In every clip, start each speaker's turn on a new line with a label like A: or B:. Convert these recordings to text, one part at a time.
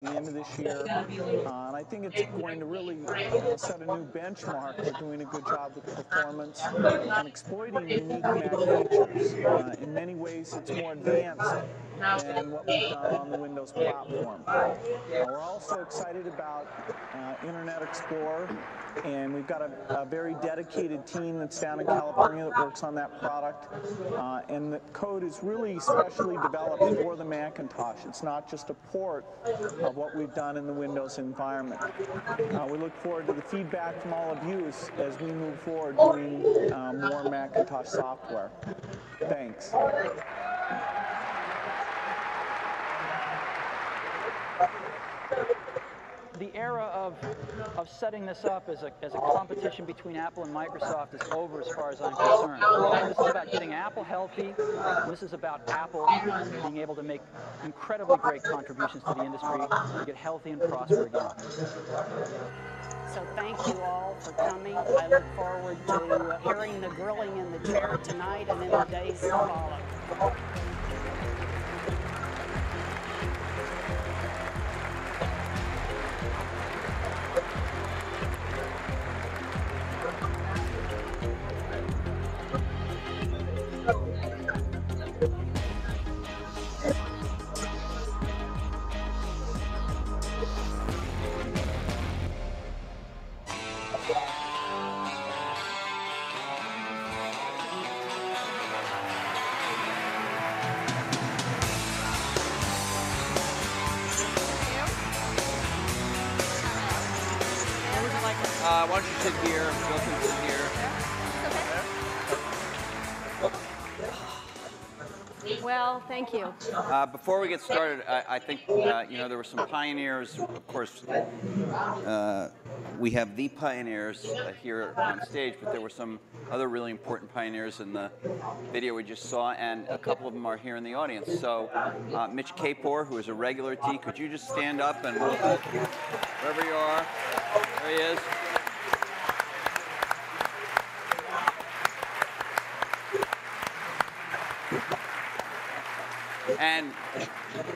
A: the end of this year, and I think it's going to really set a new benchmark for doing a good job with performance and exploiting unique Mac features. In many ways, it's more advanced than what we've done on the Windows platform. We're also excited about Internet Explorer, and we've got a very dedicated team that's down in California that works on that product, and the code is really specially developed for the Macintosh. It's not just a port of what we've done in the Windows environment. We look forward to the feedback from all of you as we move forward doing more Macintosh software. Thanks.
B: The era of setting this up as a competition between Apple and Microsoft is over as far as I'm concerned. This is about getting Apple healthy, and this is about Apple being able to make incredibly great contributions to the industry to get healthy and prosper again.
C: So thank you all for coming. I look forward to hearing the grilling in the chair tonight and in the days to follow.
D: Why don't you sit here? Bill can sit here.
C: Well, thank you.
D: Before we get started, I think there were some pioneers. Of course, we have the pioneers here on stage, but there were some other really important pioneers in the video we just saw, and a couple of them are here in the audience. So, Mitch Kapor, who is a regular T, could you just stand up and wherever you are, there he is.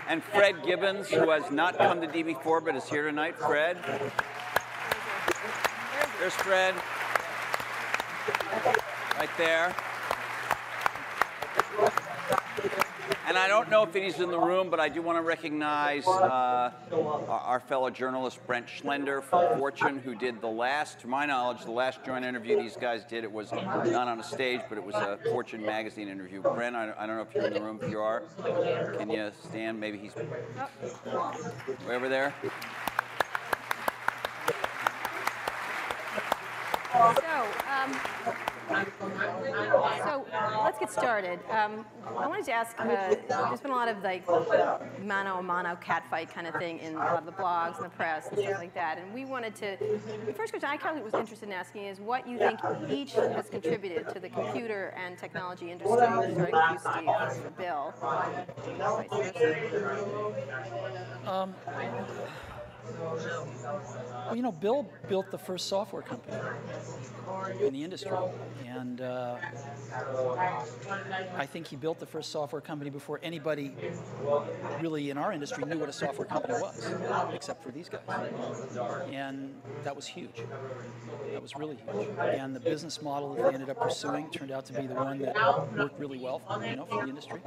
D: And Fred Gibbons, who has not come to D before but is here tonight. Fred. There's Fred. Right there. And I don't know if he's in the room, but I do want to recognize our fellow journalist, Brent Schlender from Fortune, who did the last, to my knowledge, the last joint interview these guys did. It was not on a stage, but it was a Fortune magazine interview. Brent, I don't know if you're in the room. If you are, can you stand? Maybe he's way over there.
E: So let's get started. I wanted to ask, there's been a lot of like mano a mano catfight kind of thing in a lot of the blogs and the press and stuff like that. And we wanted to, the first question I kind of was interested in asking is what you think each has contributed to the computer and technology industry, starting with you, Steve, or Bill, vice versa.
B: Well, Bill built the first software company in the industry, and I think he built the first software company before anybody really in our industry knew what a software company was, except for these guys. And that was huge. That was really huge. And the business model that they ended up pursuing turned out to be the one that worked really well, for the industry.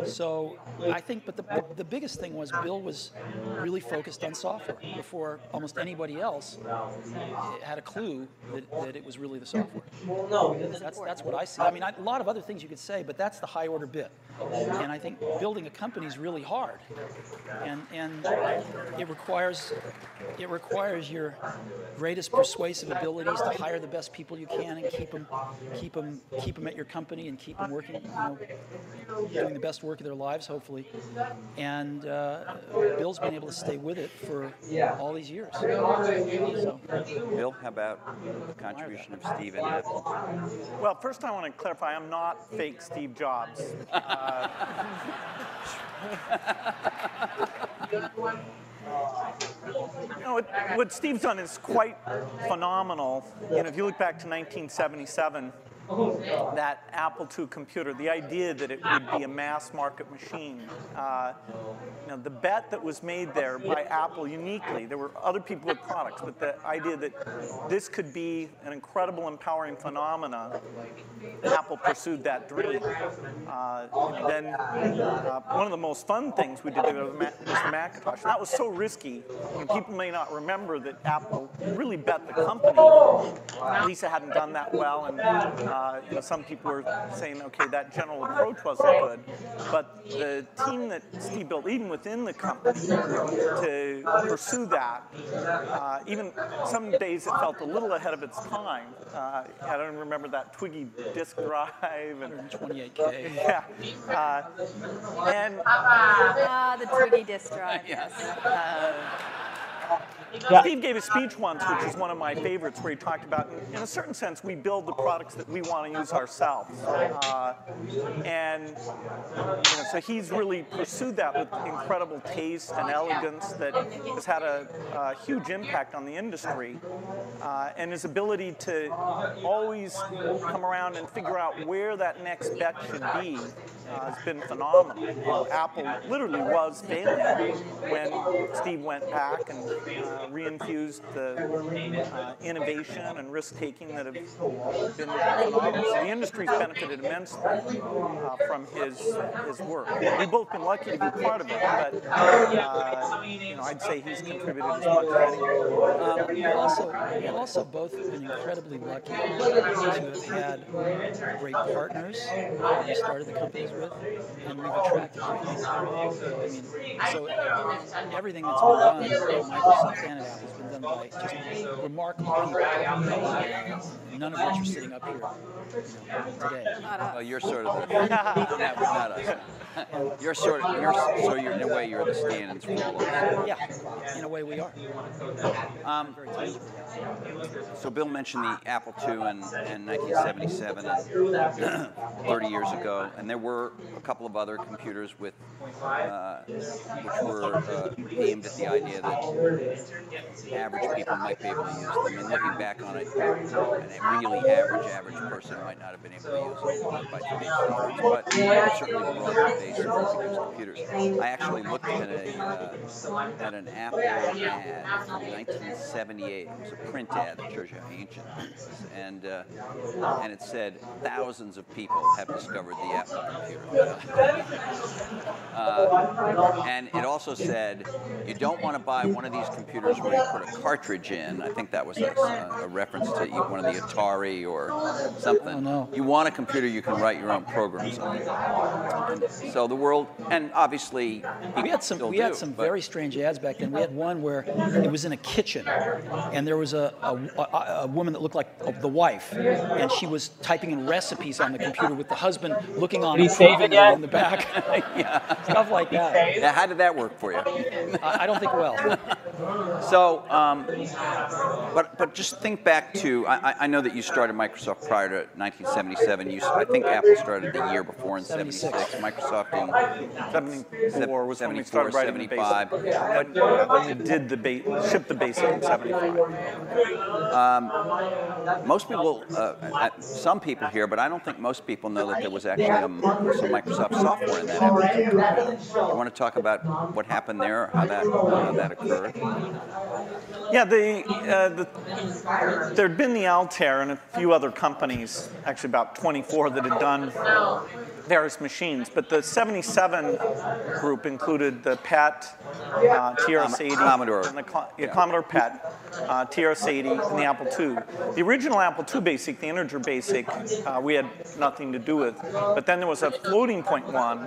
B: So I think, but the biggest thing was Bill was really focused on software before almost anybody else had a clue that it was really the software. That's what I see. I mean, a lot of other things you could say, but that's the high order bit. And I think building a company is really hard, and it requires your greatest persuasive abilities to hire the best people you can and keep them at your company and keep them working, doing the best work of their lives, hopefully. And Bill's been able to stay with it for all these years. So.
D: Bill, how about the contribution of Steve and Apple?
A: Well, first I want to clarify, I'm not fake Steve Jobs. What Steve's done is quite phenomenal. If you look back to 1977, that Apple II computer, the idea that it would be a mass market machine. The bet that was made there by Apple uniquely, there were other people with products, but the idea that this could be an incredible, empowering phenomena, Apple pursued that dream. Then one of the most fun things we did was the Macintosh. That was so risky. People may not remember that Apple really bet the company. Lisa hadn't done that well, and some people were saying, okay, that general approach wasn't good. But the team that Steve built, even within the company, to pursue that, even some days it felt a little ahead of its time. I don't remember that Twiggy disk drive and
B: 128K.
A: Yeah.
E: The Twiggy disk drive.
B: Yes.
A: Steve gave a speech once, which is one of my favorites, where he talked about, in a certain sense, we build the products that we want to use ourselves. So he's really pursued that with incredible taste and elegance that has had a huge impact on the industry. And his ability to always come around and figure out where that next bet should be has been phenomenal. Apple literally was failing when Steve went back and reinfused the innovation and risk-taking that have been phenomenal. So the industry's benefited immensely from his work. We've both been lucky to be part of it, but I'd say he's contributed as much as anyone.
B: We've also both been incredibly lucky to have had great partners that we started the companies with, and we've attracted great people. I mean, so everything that's been done at Microsoft and at Apple has been done by just remarkable people, none of which are sitting up here today.
D: Well, you're sort of the, not us. You're sort of, so you're in a way you're the stand-ins for all of us.
B: Yeah, in a way we are.
D: So Bill mentioned the Apple II in 1977, and 30 years ago, and there were a couple of other computers with, which were aimed at the idea that average people might be able to use them. And looking back on it, a really average person might not have been able to use them by today's standards, but certainly broad the base of most computers. I actually looked at an Apple ad from 1978. It was a print ad that shows you how ancient it is, and it said thousands of people have discovered the Apple computer. And it also said you don't want to buy one of these computers where you put a cartridge in. I think that was a reference to one of the Atari or something.
B: Oh, no.
D: You want a computer you can write your own programs on. And so the world, and obviously
B: we had some very strange ads back then. We had one where it was in a kitchen, and there was a woman that looked like the wife, and she was typing in recipes on the computer with the husband looking on approvingly in the back. Yeah, stuff like that.
D: Yeah, how did that work for you?
B: I don't think well.
D: So, but just think back to, I know that you started Microsoft prior to 1977. I think Apple started the year before in 76. Microsoft in
A: 74 was
D: 74,
A: when we started writing
D: 75.
A: the basic. When we did shipped the basic in 75.
D: Most people, some people here, but I don't think most people know that there was actually some Microsoft software in that Apple computer. You want to talk about what happened there, or how that occurred?
A: Yeah, there'd been the Altair and a few other companies, actually about 24 that had done various machines, but the 77 group included the PET, TRS-80,
D: Commodore.
A: and the Commodore PET, TRS-80, and the Apple II. The original Apple II BASIC, the integer BASIC, we had nothing to do with, but then there was a floating point one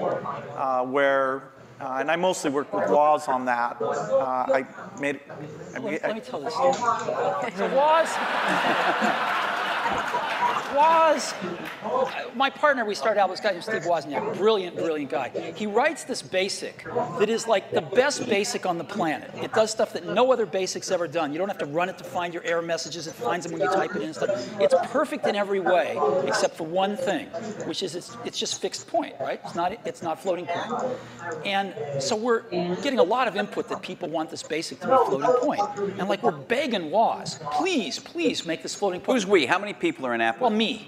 A: where and I mostly worked with Woz on that.
B: Let me tell this story. So Woz, my partner, we started out with this guy named Steve Wozniak, brilliant guy. He writes this BASIC that is like the best BASIC on the planet. It does stuff that no other BASIC's ever done. You don't have to run it to find your error messages. It finds them when you type it in and stuff. It's perfect in every way, except for one thing, which is it's just fixed point, right? It's not floating point. And so we're getting a lot of input that people want this BASIC to be floating point. And like we're begging Woz, please make this floating point.
D: Who's we? How many people are in Apple?
B: Well, me.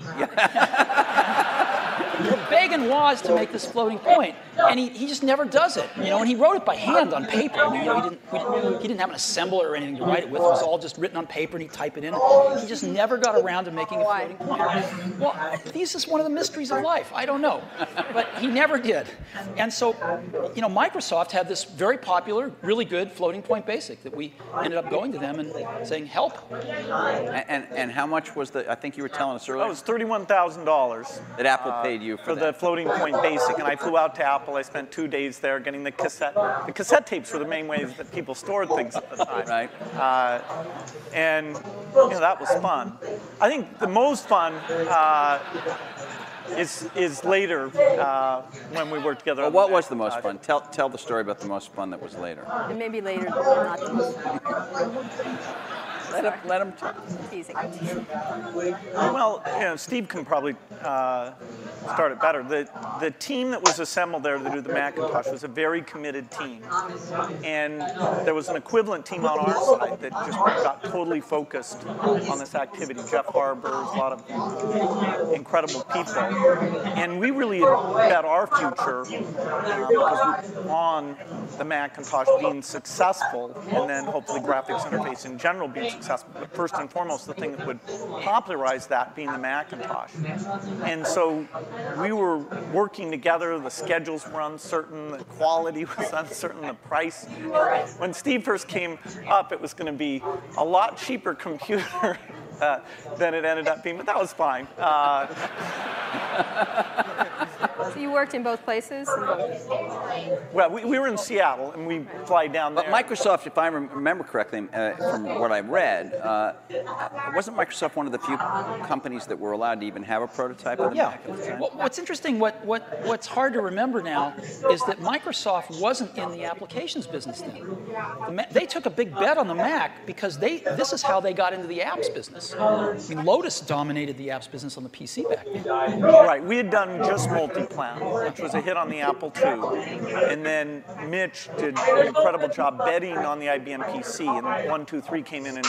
B: We're begging Woz to make this floating point, and he just never does it. And he wrote it by hand on paper. I mean, he didn't have an assembler or anything to write it with. It was all just written on paper, and he'd type it in. He just never got around to making a floating point. Well, this is one of the mysteries of life. I don't know, but he never did. And so, Microsoft had this very popular, really good floating point basic that we ended up going to them and saying, help.
D: And how much was I think you were telling us earlier?
A: That was $31,000.
D: That Apple paid you
A: for the floating point basic, and I flew out to Apple. I spent 2 days there getting the cassette. The cassette tapes were the main ways that people stored things at the time.
D: Right.
A: And that was fun. I think the most fun is later when we worked together.
D: Well, what was the most fun? Tell the story about the most fun that was later.
E: And maybe later, not the most fun.
D: Let him talk.
E: Teasing.
A: Well, Steve can probably start it better. The team that was assembled there to do the Macintosh was a very committed team. And there was an equivalent team on our side that just got totally focused on this activity. Jeff Harbour, a lot of incredible people. And we really bet our future because we were on the Macintosh being successful, and then hopefully graphics interface in general being successful. But first and foremost, the thing that would popularize that being the Macintosh. And so we were working together. The schedules were uncertain. The quality was uncertain. The price. When Steve first came up, it was going to be a lot cheaper computer than it ended up being, but that was fine.
E: So you worked in both places?
A: Well, we were in Seattle, and we fly down there.
D: But Microsoft, if I remember correctly, from what I read, wasn't Microsoft one of the few companies that were allowed to even have a prototype of the Mac at the time?
B: Well, what's interesting, what's hard to remember now is that Microsoft wasn't in the applications business then. They took a big bet on the Mac because this is how they got into the apps business. I mean, Lotus dominated the apps business on the PC back then.
A: Right, we had done just multi-plan, which was a hit on the Apple II. And then Mitch did an incredible job betting on the IBM PC, and 123 came in and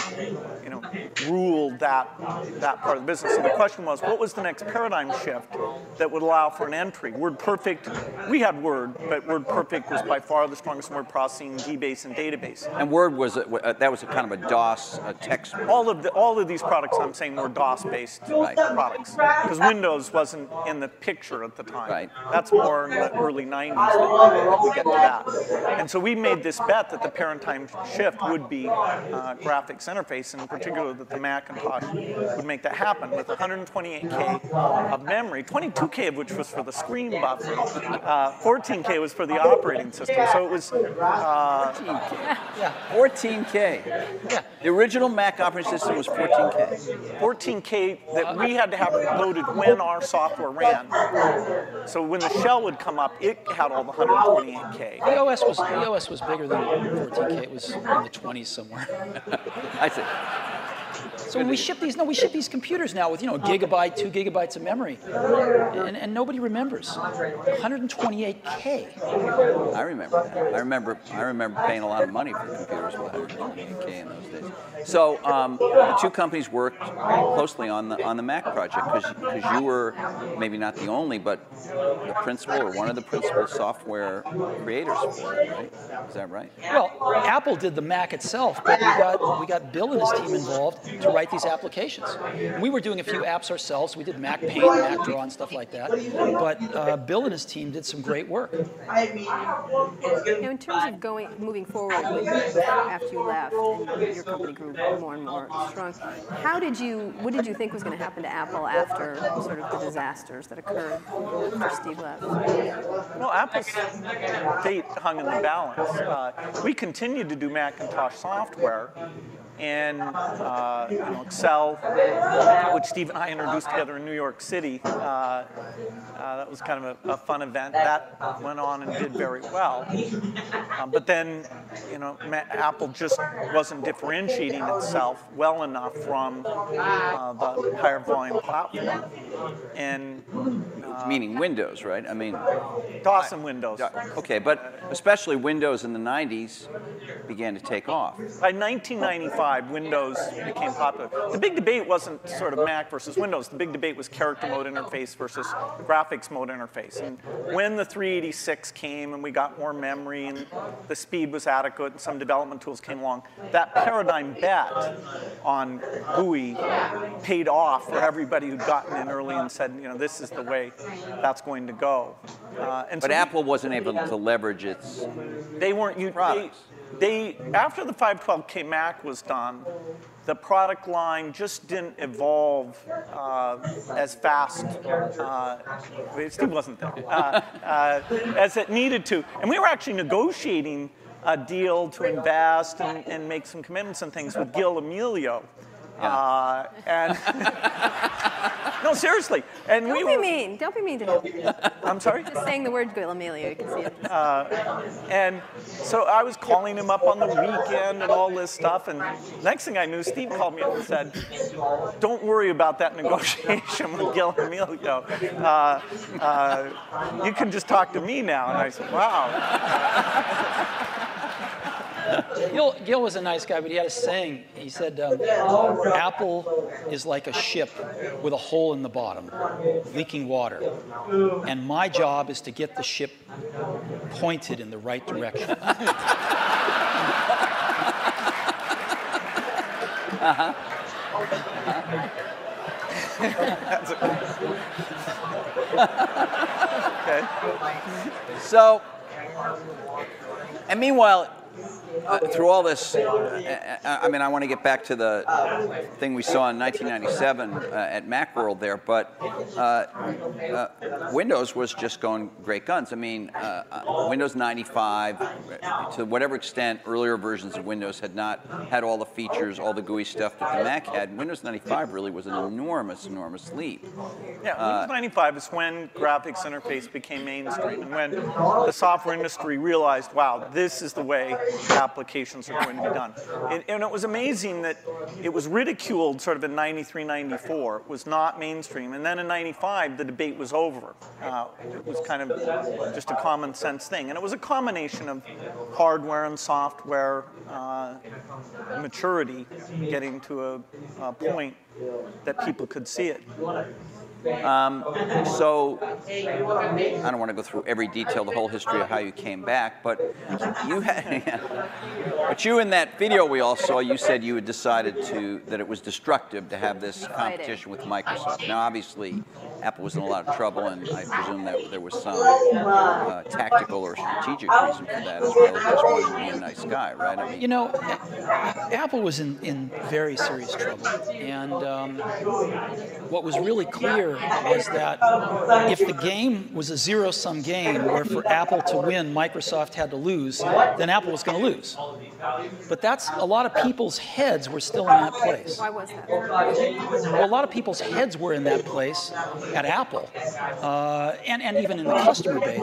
A: ruled that part of the business. And the question was, what was the next paradigm shift that would allow for an entry? WordPerfect, we had Word, but WordPerfect was by far the strongest word processing, DBase, and database.
D: And Word was that was a kind of a DOS text.
A: All of these products I'm saying were DOS-based products, because Windows wasn't in the picture at the time.
D: Right.
A: That's more in the early 90s that we get to that. And so we made this bet that the paradigm shift would be graphics interface, and in particular that the Macintosh would make that happen with 128K of memory, 22K of which was for the screen buffer, 14K was for the operating system. So it was
D: 14K. Yeah, 14K. Yeah. The original Mac operating system was 14K.
A: 14K that we had to have loaded when our software ran. So when the shell would come up, it had all the 128K.
B: The OS was bigger than 14K. It was in the 20s somewhere.
D: I see.
B: So when we ship these computers now with a gigabyte, 2 gigabytes of memory, and nobody remembers. 128K.
D: I remember that. I remember paying a lot of money for computers with 128K in those days. So the two companies worked closely on the Mac project because you were maybe not the only, but the principal or one of the principal software creators for it, right? Is that right?
B: Well, Apple did the Mac itself, but we got Bill and his team involved to write these applications. We were doing a few apps ourselves. We did Mac Paint, Mac Draw, and stuff like that. But Bill and his team did some great work.
E: In terms of moving forward after you left and your company grew more and more strong, what did you think was going to happen to Apple after sort of the disasters that occurred after Steve left?
A: Well, Apple's fate hung in the balance. We continued to do Macintosh software, and Excel, which Steve and I introduced together in New York City. That was kind of a fun event. That went on and did very well. But then, Apple just wasn't differentiating itself well enough from the higher volume platform. And
D: meaning Windows, right? I mean,
A: DOS and Windows.
D: Okay, but especially Windows in the 90s began to take off.
A: By 1995, Windows became became popular. The big debate wasn't sort of Mac versus Windows. The big debate was character mode interface versus graphics mode interface. And when the 386 came and we got more memory and the speed was adequate and some development tools came along, that paradigm bet on GUI paid off for everybody who'd gotten in early and said, you know, this is the way that's going to go.
D: But Apple wasn't able to leverage its products.
A: After the 512K Mac was done, the product line just didn't evolve as fast. Steve wasn't there as it needed to, and we were actually negotiating a deal to invest and make some commitments and things with Gil Amelio. And no, seriously. And
E: Don't be mean. Don't be mean to him.
A: I'm sorry?
E: Just saying the word Gil Amelio, you can see it.
A: And so I was calling him up on the weekend and all this stuff. And next thing I knew, Steve called me up and said, don't worry about that negotiation with Gil Amelio. You can just talk to me now. And I said, wow.
B: Gil was a nice guy, but he had a saying. He said, Apple is like a ship with a hole in the bottom, leaking water. And my job is to get the ship pointed in the right direction.
A: Okay.
D: So, and meanwhile, through all this, I mean, I want to get back to the thing we saw in 1997 at Macworld there, but Windows was just going great guns. I mean, Windows 95, to whatever extent earlier versions of Windows had not had all the features, all the GUI stuff that the Mac had, Windows 95 really was an enormous, enormous leap.
A: Yeah, Windows 95 is when graphics interface became mainstream and when the software industry realized, wow, this is the way applications are going to be done. And it was amazing that it was ridiculed sort of in 93, 94. It was not mainstream. And then in 95, the debate was over. It was kind of just a common sense thing. And it was a combination of hardware and software maturity getting to a point that people could see it. So I don't want to go through every detail, the whole history of how you came back, but you had, but you in that video we all saw, you said you had decided that it was destructive to have this competition with Microsoft. Now, obviously, Apple was in a lot of trouble, and I presume that there was some tactical or strategic reason for that, as well as just wanting to be a nice guy, right? I mean,
B: you know, Apple was in very serious trouble, and what was really clear was that if the game was a zero-sum game where for Apple to win, Microsoft had to lose, then Apple was going to lose. But that's a lot of people's heads were still in that place.
E: Why was that?
B: Well, a lot of people's heads were in that place at Apple, and even in the customer base,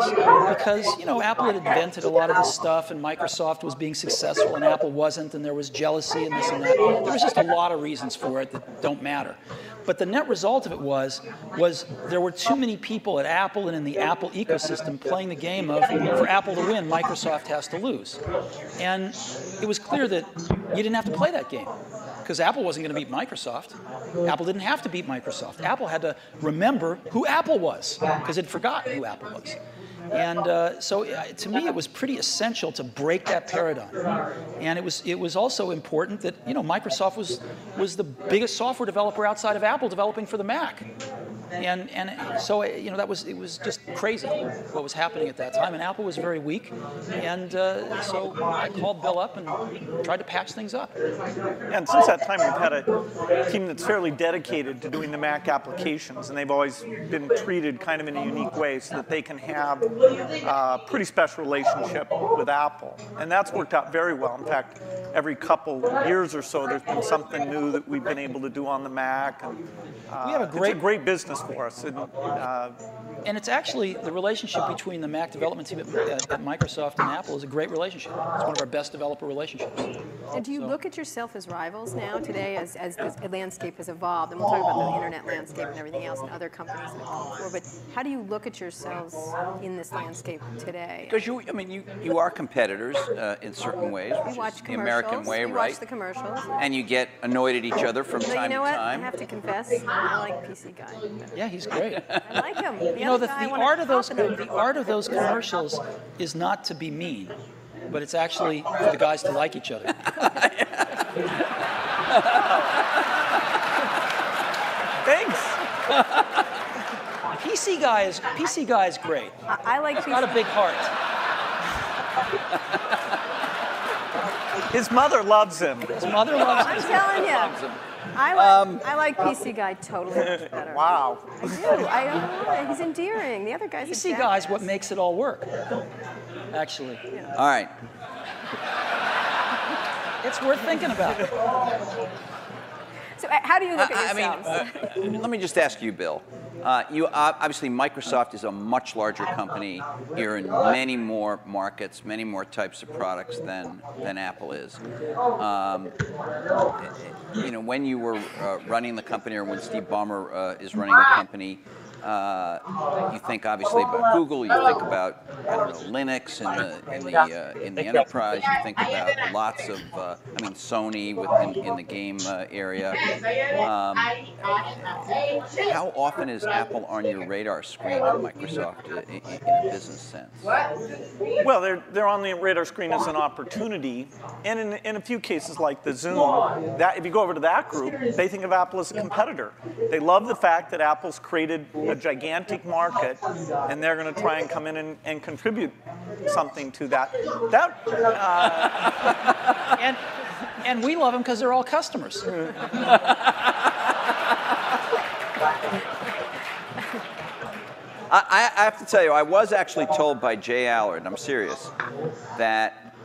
B: because you know Apple had invented a lot of this stuff, and Microsoft was being successful, and Apple wasn't, and there was jealousy and this and that. There was just a lot of reasons for it that don't matter. But the net result of it was there were too many people at Apple and in the Apple ecosystem playing the game of, for Apple to win, Microsoft has to lose. And it was clear that you didn't have to play that game, because Apple wasn't going to beat Microsoft. Apple didn't have to beat Microsoft. Apple had to remember who Apple was, because it had forgotten who Apple was. And so to me, it was pretty essential to break that paradigm. And it was also important that, you know, Microsoft was the biggest software developer outside of Apple developing for the Mac. And so, you know, it was just crazy what was happening at that time. And Apple was very weak. And so I called Bill up and tried to patch things up.
A: And since that time, we've had a team that's fairly dedicated to doing the Mac applications. And they've always been treated kind of in a unique way so that they can have a pretty special relationship with Apple. And that's worked out very well. In fact, every couple years or so, there's been something new that we've been able to do on the Mac. And,
B: we have
A: it's a great business for us. And,
B: And it's actually the relationship between the Mac development team at Microsoft and Apple is a great relationship. It's one of our best developer relationships.
E: And do you look at yourself as rivals now today as the landscape has evolved? And we'll talk about the internet landscape and everything else and other companies that have come before. But how do you look at yourselves in this landscape today?
D: Because you are competitors in certain ways,
E: We
D: which
E: watch
D: is the
E: commercials.
D: American way,
E: we
D: right?
E: watch the commercials.
D: And you get annoyed at each other from
E: So
D: time
E: you know
D: to
E: what?
D: time.
E: I have to confess, I like PC Guy.
B: Yeah, he's great.
E: I like him.
B: You know, the art of those commercials is not to be mean, but it's actually for the guys to like each other.
A: Thanks.
B: PC Guy is great.
E: I like
B: He's got a big heart.
A: His mother loves him.
B: His mother loves
E: I'm
B: him.
E: telling you. I like PC Guy totally much better.
A: Wow.
E: I do. I don't know. He's endearing. The other guy's a
B: PC
E: jackass.
B: Guy's what makes it all work, actually.
D: All right.
B: It's worth thinking about.
E: So how do you look at yourselves?
D: Let me just ask you, Bill. You obviously, Microsoft is a much larger company here in many more markets, many more types of products than Apple is. When you were running the company, or when Steve Ballmer is running the company, you think obviously about Google. You think about Linux in the enterprise. You think about lots of Sony in the game area. How often is Apple on your radar screen at Microsoft in a business sense?
A: Well, they're on the radar screen as an opportunity, and in a few cases like the Zoom, that if you go over to that group, they think of Apple as a competitor. They love the fact that Apple's created a gigantic market, and they're going to try and come in and contribute something to that.
B: And we love them because they're all customers.
D: I have to tell you, I was actually told by Jay Allard, I'm serious, that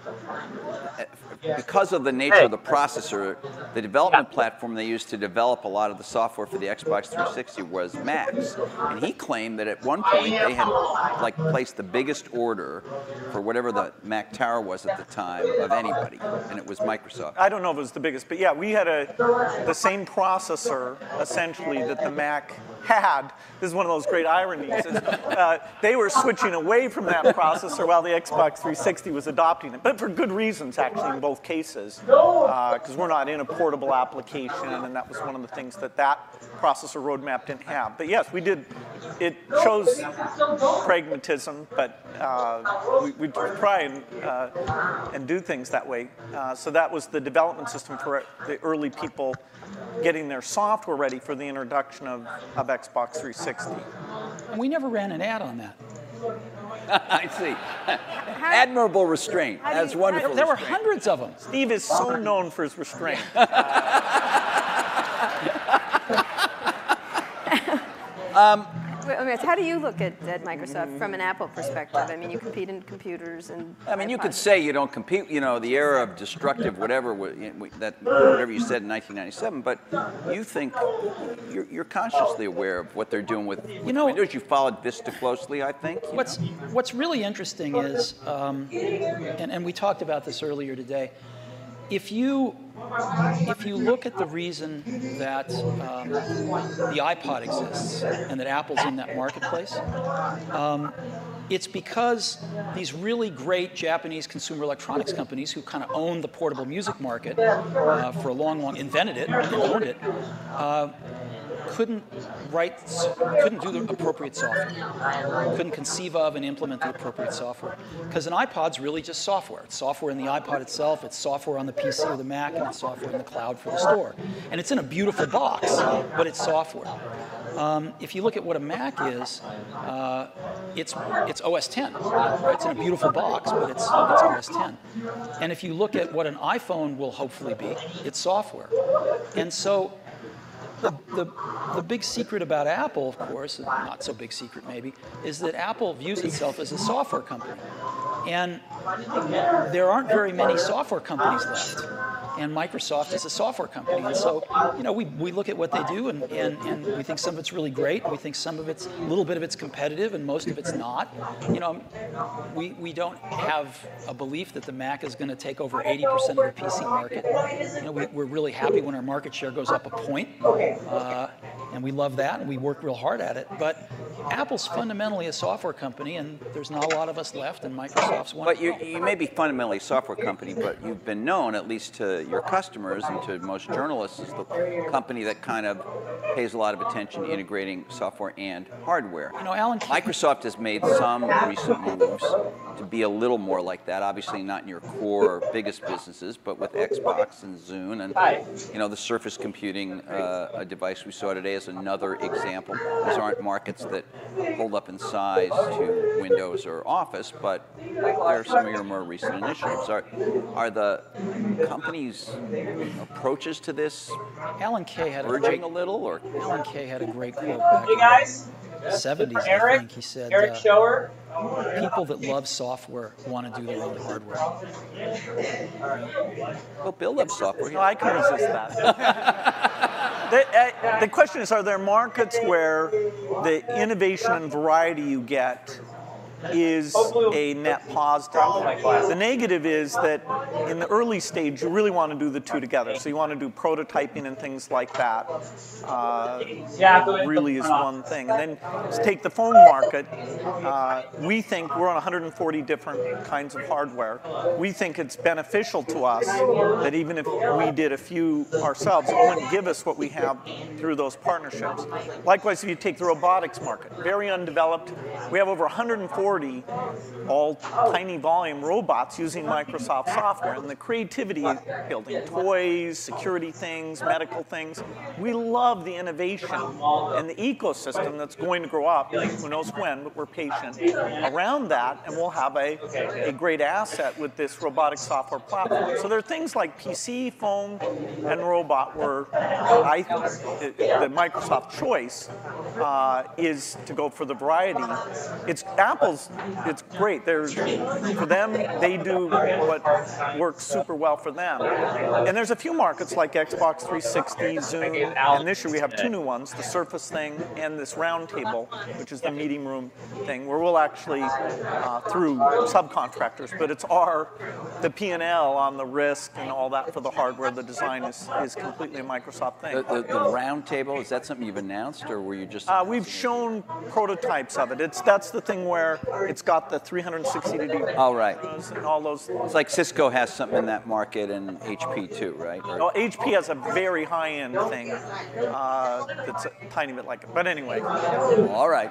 D: because of the nature of the processor, the development platform they used to develop a lot of the software for the Xbox 360 was Macs. And he claimed that at one point they had placed the biggest order for whatever the Mac Tower was at the time of anybody, and it was Microsoft.
A: I don't know if it was the biggest, but yeah, we had the same processor essentially that the Mac had. This is one of those great ironies. They were switching away from that processor while the Xbox 360 was adopting it, but for good reasons actually in both cases, because we're not in a portable application, and that was one of the things that processor roadmap didn't have. But yes, we did. It shows pragmatism, but we try and do things that way. So that was the development system for the early people getting their software ready for the introduction of Xbox 360.
B: And we never ran an ad on that.
D: I see. Admirable restraint. That's wonderful.
B: There were hundreds of them.
A: Steve is so known for his restraint.
E: How do you look at Microsoft from an Apple perspective? I mean, you compete in computers and.
D: You could say you don't compete. The era of destructive whatever whatever you said in 1997, but you think you're consciously aware of what they're doing with. You followed Vista closely, I think.
B: What's really interesting is, and we talked about this earlier today. If you look at the reason that the iPod exists and that Apple's in that marketplace, it's because these really great Japanese consumer electronics companies who kind of owned the portable music market for a long, invented it and owned it, couldn't do the appropriate software, couldn't conceive of and implement the appropriate software. Because an iPod's really just software. It's software in the iPod itself, it's software on the PC or the Mac, and it's software in the cloud for the store. And it's in a beautiful box, but it's software. If you look at what a Mac is, it's OS 10. Right? It's in a beautiful box, but it's OS 10. And if you look at what an iPhone will hopefully be, it's software. And so the big secret about Apple, of course, not so big secret maybe, is that Apple views itself as a software company. And there aren't very many software companies left. and Microsoft is a software company. And so, you know, we look at what they do, and we think some of it's really great. We think some of it's, a little bit of it's competitive, and most of it's not. You know, we don't have a belief that the Mac is going to take over 80% of the PC market. You know, we're really happy when our market share goes up a point, and we love that, and we work real hard at it. But Apple's fundamentally a software company, and there's not a lot of us left, and Microsoft's one.
D: But you may be fundamentally a software company, but you've been known, at least to your customers and to most journalists, as the company that kind of pays a lot of attention to integrating software and hardware.
B: You know, Alan,
D: Microsoft has made some recent moves to be a little more like that. Obviously, not in your core biggest businesses, but with Xbox and Zune, and you know, the Surface Computing a device we saw today is another example. These aren't markets that hold up in size to Windows or Office, but they're some of your more recent initiatives. Are the company's approaches to this
B: Alan Kay had
D: urging a little, or?
B: Alan Kay had a great quote back in the 70s, I think. He said, people that love software want to do their own hardware.
D: Well, Bill loves software.
A: No, I can resist that. The question is, are there markets where the innovation and variety you get is a net positive? The negative is that in the early stage, you really want to do the two together. So you want to do prototyping and things like that. Really is one thing. And then let's take the phone market. We think we're on 140 different kinds of hardware. We think it's beneficial to us that even if we did a few ourselves, it wouldn't give us what we have through those partnerships. Likewise, if you take the robotics market, very undeveloped. We have over 140 all tiny volume robots using Microsoft software, and the creativity, building toys, security things, medical things. We love the innovation and the ecosystem that's going to grow up, who knows when, but we're patient around that, and we'll have a great asset with this robotic software platform. So there are things like PC, phone, and robot where I think the Microsoft choice is to go for the variety. It's great. For them, they do what works super well for them. And there's a few markets like Xbox 360, Zoom, and this year we have two new ones, the Surface thing and this round table, which is the meeting room thing, where we'll actually, through subcontractors, but it's the P&L on the risk and all that for the hardware. The design is completely a Microsoft thing.
D: The round table, is that something you've announced, or were you just?
A: We've shown prototypes of it. That's the thing where it's got the 360-degree and all those.
D: It's like Cisco has something in that market, and HP too, right?
A: No, HP has a very high-end thing that's a tiny bit like it. But anyway.
D: All right.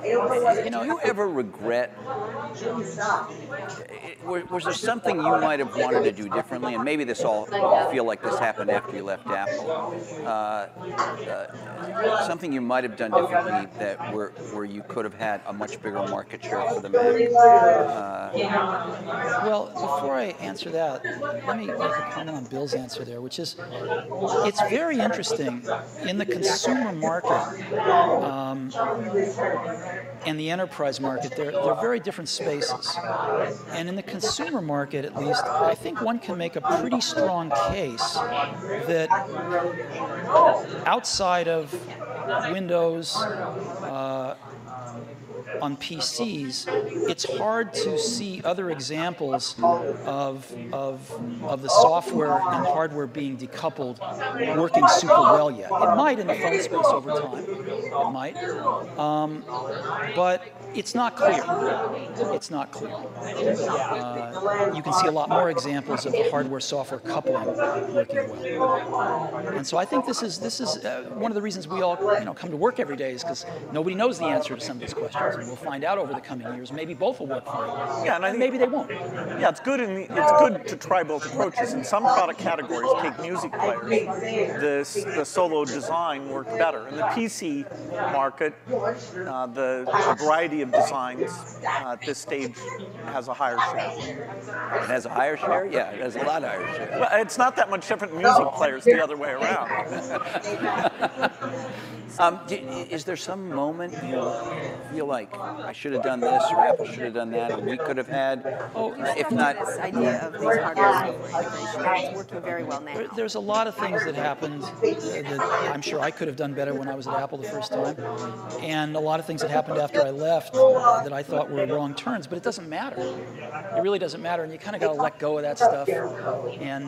D: You know, you ever regret? Was there something you might have wanted to do differently? And maybe this all feel like this happened after you left Apple. Something you might have done differently that where you could have had a much bigger market share for the Mac.
B: Well, before I answer that, let me make a comment on Bill's answer there, which is, it's very interesting in the consumer market and the enterprise market. They're very different spaces. And in the consumer market, at least, I think one can make a pretty strong case that outside of Windows, on PCs, it's hard to see other examples of the software and hardware being decoupled working super well yet. It might in the phone space over time. It might. But it's not clear. It's not clear. You can see a lot more examples of the hardware-software coupling working well. And so I think this is one of the reasons we all come to work every day, is because nobody knows the answer to some of these questions. And we'll find out over the coming years. Maybe both will work fine.
A: Yeah, and I think
B: maybe they won't.
A: Yeah, it's good to try both approaches. In some product categories, take music players, the solo design worked better. In the PC market, the variety of designs at this stage has a higher share.
D: It has a higher share? Yeah, it has a lot higher share.
A: Well, it's not that much different in music players the other way around.
D: Is there some moment you feel like I should have done this or Apple should have done that or we could have had? If not,
E: this idea of these hardware-software integration, it's working very well now.
B: There's a lot of things that happened that I'm sure I could have done better when I was at Apple the first time, and a lot of things that happened after I left that I thought were wrong turns. But it doesn't matter. It really doesn't matter, and you kind of got to let go of that stuff. And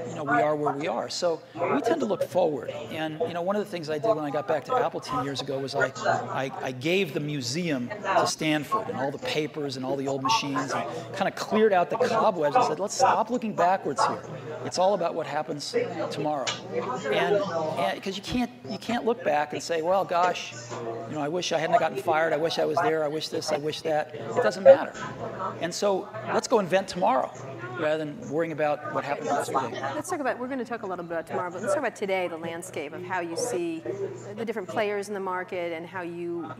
B: you know, we are where we are. So we tend to look forward. And you know, one of the things I did when I got back to Apple 10 years ago was I gave the museum to Stanford and all the papers and all the old machines, and kind of cleared out the cobwebs and said, let's stop looking backwards here. It's all about what happens tomorrow. And because you can't look back and say, well, gosh, you know, I wish I hadn't gotten fired. I wish I was there. I wish this. I wish that. It doesn't matter. And so let's go invent tomorrow rather than worrying about what happened yesterday.
E: Let's talk about, we're going to talk a little bit about tomorrow, but let's talk about today, the landscape of how you see the different players in the market and how you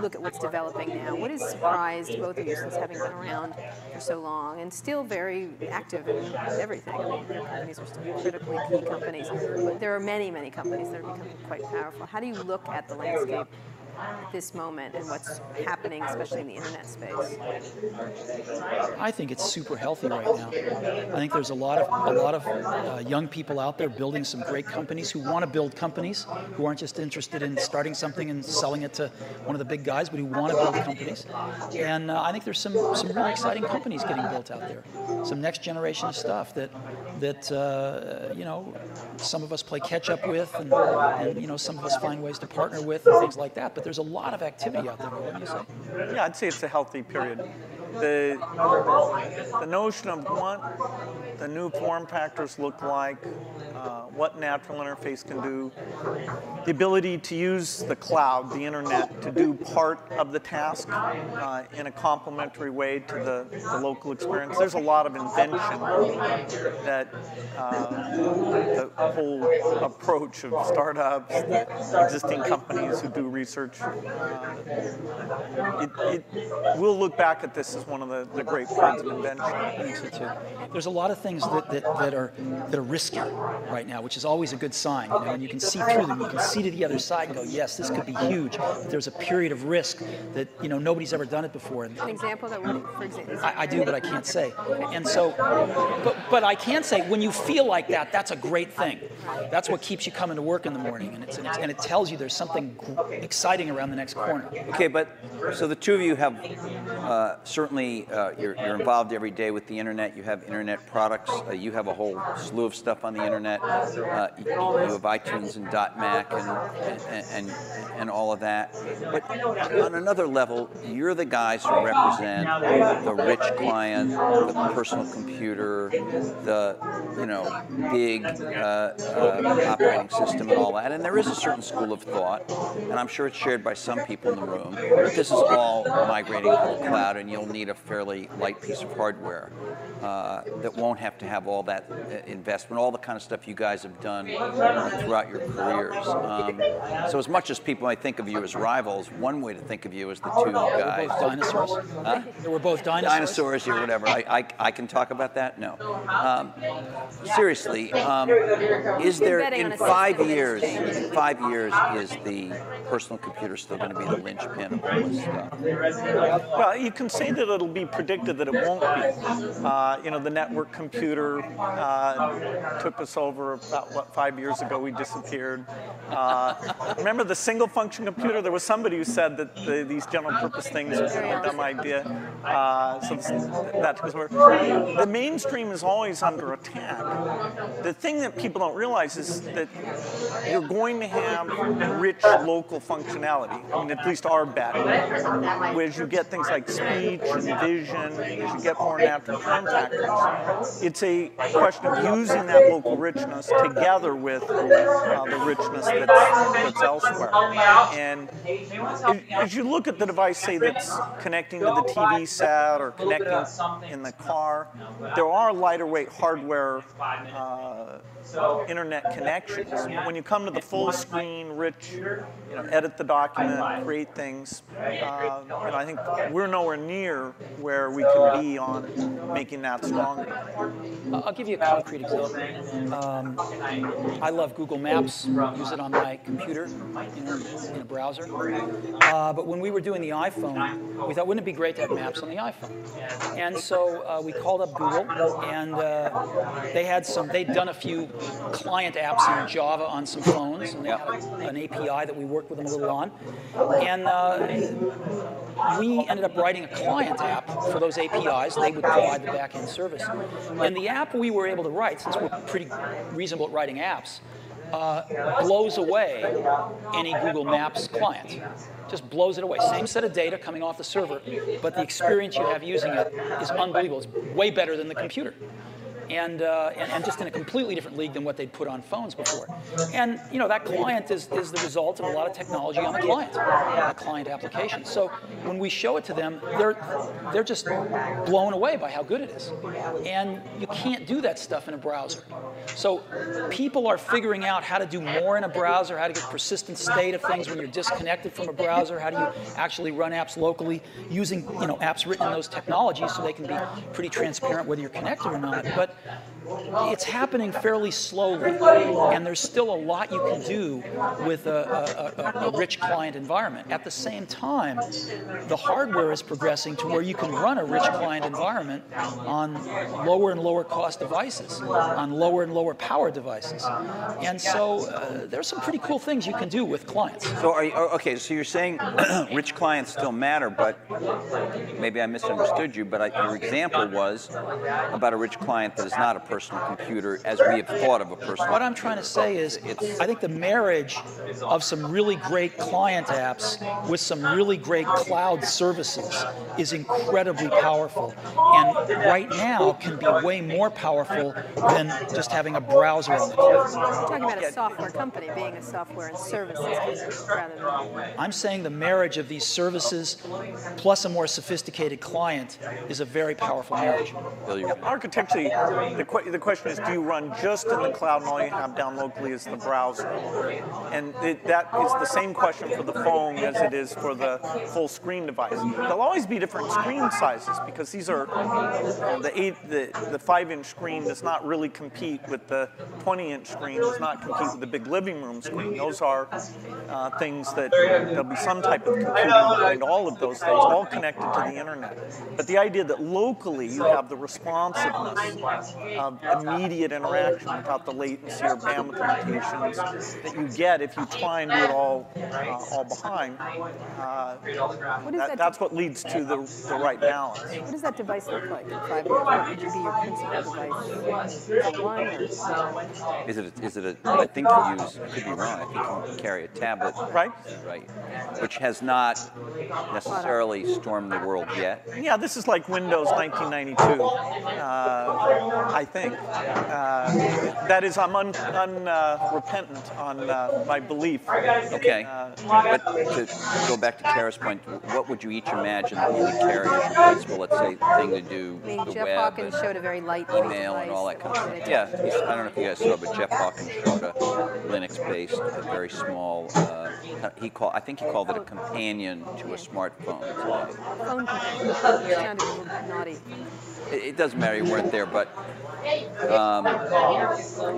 E: look at what's developing now. What has surprised both of you since having been around for so long and still very active in everything? I mean, your companies are still critically key companies, but there are many, many companies that are becoming quite powerful. How do you look at the landscape at this moment and what's happening, especially in the internet space?
B: I think it's super healthy right now. I think there's a lot of young people out there building some great companies who want to build companies, who aren't just interested in starting something and selling it to one of the big guys, but who want to build companies. And I think there's some really exciting companies getting built out there. Some next generation of stuff that you know, some of us play catch up with, and you know, some of us find ways to partner with and things like that. But there's a lot of activity out there. What do you say?
A: Yeah, I'd say it's a healthy period. The notion of what the new form factors look like, what natural interface can do, the ability to use the cloud, the internet, to do part of the task in a complementary way to the local experience. There's a lot of invention that the whole approach of startups, existing companies who do research, we'll look back at this as one of the great periods of invention.
B: I think so too. There's a lot of things that are risky right now, which is always a good sign. You know, and you can see through them. You can see to the other side and go, yes, this could be huge. But there's a period of risk that, you know, nobody's ever done it before. And
E: an example that would, for example,
B: I do, but I can't say. And so, but I can say when you feel like that, that's a great thing. That's what keeps you coming to work in the morning, and it tells you there's something exciting around the next corner.
D: Okay, but so the two of you have certainly you're involved every day with the internet. You have internet products. You have a whole slew of stuff on the internet. You have iTunes and .Mac and all of that. But on another level, you're the guys who represent the rich client, the personal computer, the big operating system and all that. And there is a certain school of thought, and I'm sure it's shared by some people in the room, that this is all migrating to the cloud, and you'll need a fairly light piece of hardware that won't have to have all that investment, all the kind of stuff you guys have done throughout your careers. So as much as people might think of you as rivals, one way to think of you is the two guys.
B: Both dinosaurs.
D: Huh?
B: They were both dinosaurs.
D: Dinosaurs or whatever. I can talk about that? No. Seriously, is there in 5 years? In 5 years, is the personal computer still going to be the linchpin of all this stuff?
A: Well, you can say that it'll be predicted that it won't be. The network computer took us over about 5 years ago. We disappeared. Remember the single function computer? There was somebody who said that these general purpose things are a dumb idea. So that took us over. The mainstream is always under attack. The thing that people don't realize is that you're going to have rich local functionality. I mean, at least our bet, as you get things like speech and vision, as you get more natural form factors. It's a question of using that local richness together with the richness that's elsewhere. And as you look at the device, say, that's connecting to the TV set or connecting in the car, there are lighter weight hardware internet connections. When you come to the full screen, rich, edit the document, create things, I think we're nowhere near where we can be on making that stronger?
B: I'll give you a concrete example. I love Google Maps, use it on my computer, in a browser. But when we were doing the iPhone, we thought, wouldn't it be great to have maps on the iPhone? And so we called up Google, and they'd done a few client apps in Java on some phones, and they had an API that we worked with them a little on. And we ended up writing a client app for those APIs. They would provide the back-end service. And the app we were able to write, since we're pretty reasonable at writing apps, blows away any Google Maps client. Just blows it away. Same set of data coming off the server, but the experience you have using it is unbelievable. It's way better than the computer. And just in a completely different league than what they'd put on phones before. And that client is the result of a lot of technology on the client application. So when we show it to them, they're just blown away by how good it is. And you can't do that stuff in a browser. So people are figuring out how to do more in a browser, how to get persistent state of things when you're disconnected from a browser, how do you actually run apps locally using apps written in those technologies so they can be pretty transparent whether you're connected or not. But it's happening fairly slowly, and there's still a lot you can do with a rich client environment. At the same time, the hardware is progressing to where you can run a rich client environment on lower and lower cost devices, on lower and lower power devices. And so there's some pretty cool things you can do with clients.
D: So okay, so you're saying rich clients still matter, but maybe I misunderstood you, but your example was about a rich client that is not a personal computer as we have thought of a personal.
B: What I'm trying to say is, I think the marriage of some really great client apps with some really great cloud services is incredibly powerful, and right now can be way more powerful than just having a browser on the cloud.
E: You're talking about a software company being a software and services rather than...
B: I'm saying the marriage of these services plus a more sophisticated client is a very powerful marriage.
A: Architecturally, the question is, do you run just in the cloud and all you have down locally is the browser? And that is the same question for the phone as it is for the full screen device. There'll always be different screen sizes because these are, the 5-inch screen does not really compete with the 20-inch screen, does not compete with the big living room screen. Those are things that there'll be some type of computing behind all of those things, all connected to the internet. But the idea that locally you have the responsiveness of immediate interaction without the latency or bandwidth limitations that you get if you try and do it all behind, that's what leads to the right balance.
E: What does that device look like in 5 years? What would be your principal device? One or...
D: Is it a, I think you use, I could be wrong, I think you carry a tablet.
A: Right.
D: Right. Which has not necessarily stormed the world yet.
A: Yeah, this is like Windows 1992, I think. That is, I'm unrepentant on my belief.
D: Okay. But to go back to Kara's point, what would you each imagine that you would carry as your principal, let's say, thing to do the
E: Jeff
D: web
E: Hawkins showed a very lightweight
D: email
E: device
D: and all that kind of stuff. Yeah, I don't know if you guys saw, but Jeff Hawkins showed a Linux-based, a very small, I think he called it a companion to a smartphone today.
E: Phone companion. Sounded a little naughty.
D: It doesn't matter, you weren't there, but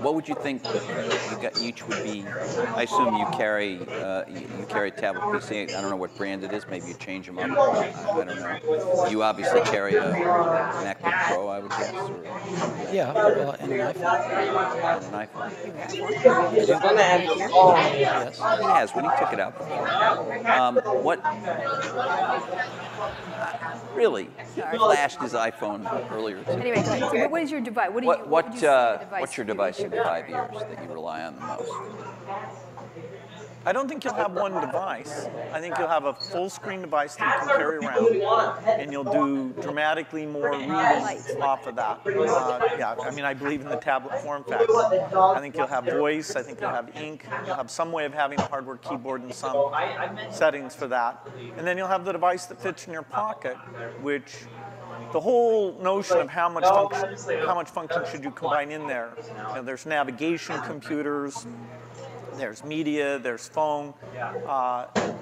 D: what would you think each would be? I assume you carry a tablet PC. I don't know what brand it is. Maybe you change them up. I don't know. You obviously carry a MacBook Pro, I would guess. Or,
B: yeah, and an iPhone.
D: And an iPhone.
B: Yes.
D: He has when he took it out. Really? He flashed his iPhone earlier today.
E: Anyway, so what is your device?
D: What's your device in 5 years that you rely on the most?
A: I don't think you'll have one device. I think you'll have a full screen device that you can carry around, and you'll do dramatically more reading off of that. Yeah, I mean, I believe in the tablet form factor. I think you'll have voice, I think you'll have ink, you'll have some way of having a hardware keyboard and some settings for that. And then you'll have the device that fits in your pocket, which the whole notion of how much function should you combine in there. You know, there's navigation computers, there's media, there's phone.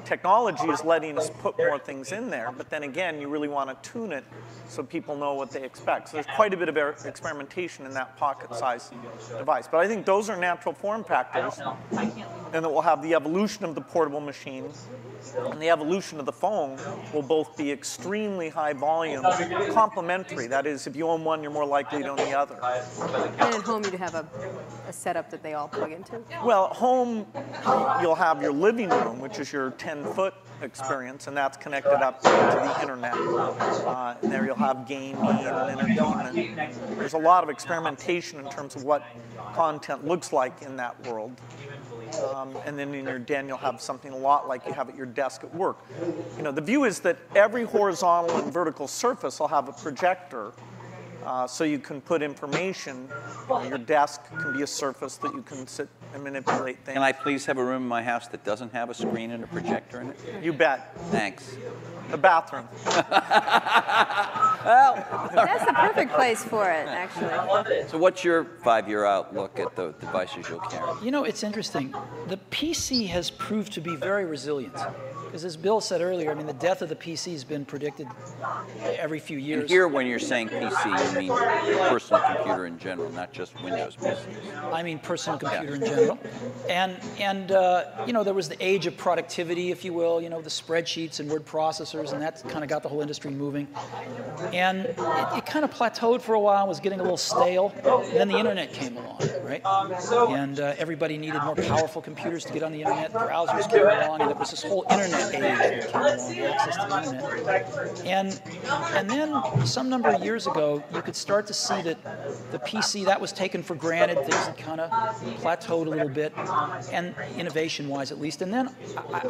A: Technology is letting us put more things in there, but then again, you really want to tune it so people know what they expect. So there's quite a bit of experimentation in that pocket-sized device. But I think those are natural form factors, and that we'll have the evolution of the portable machine and the evolution of the phone will both be extremely high volume, complementary. That is, if you own one, you're more likely to own the other.
E: And at home, you'd have a setup that they all plug into?
A: Well, at home, you'll have your living room, which is your 10-foot experience, and that's connected up to the internet. And there you'll have gaming and entertainment. There's a lot of experimentation in terms of what content looks like in that world. And then in your den, you'll have something a lot like you have at your desk at work. You know, the view is that every horizontal and vertical surface will have a projector, so you can put information. Your desk can be a surface that you can sit and manipulate things.
D: Can I please have a room in my house that doesn't have a screen and a projector in it?
A: You bet.
D: Thanks.
A: The bathroom.
D: Well,
E: That's the perfect place for it, actually.
D: so what's your 5-year outlook at the devices you'll carry?
B: You know, it's interesting. The PC has proved to be very resilient. Because as Bill said earlier, I mean, the death of the PC has been predicted every few years.
D: And here, when you're saying PC, you mean personal computer in general, not just Windows PCs.
B: I mean personal computer in general. And you know, there was the age of productivity, if you will, you know, the spreadsheets and word processors, and that kind of got the whole industry moving. And it kind of plateaued for a while, was getting a little stale. And then the internet came along, right? And everybody needed more powerful computers to get on the internet. Browsers came along, and there was this whole internet age that came along, access to the internet. And then some number of years ago, you could start to see that the PC, that was taken for granted. Things had kind of plateaued a little bit, and innovation-wise at least. And then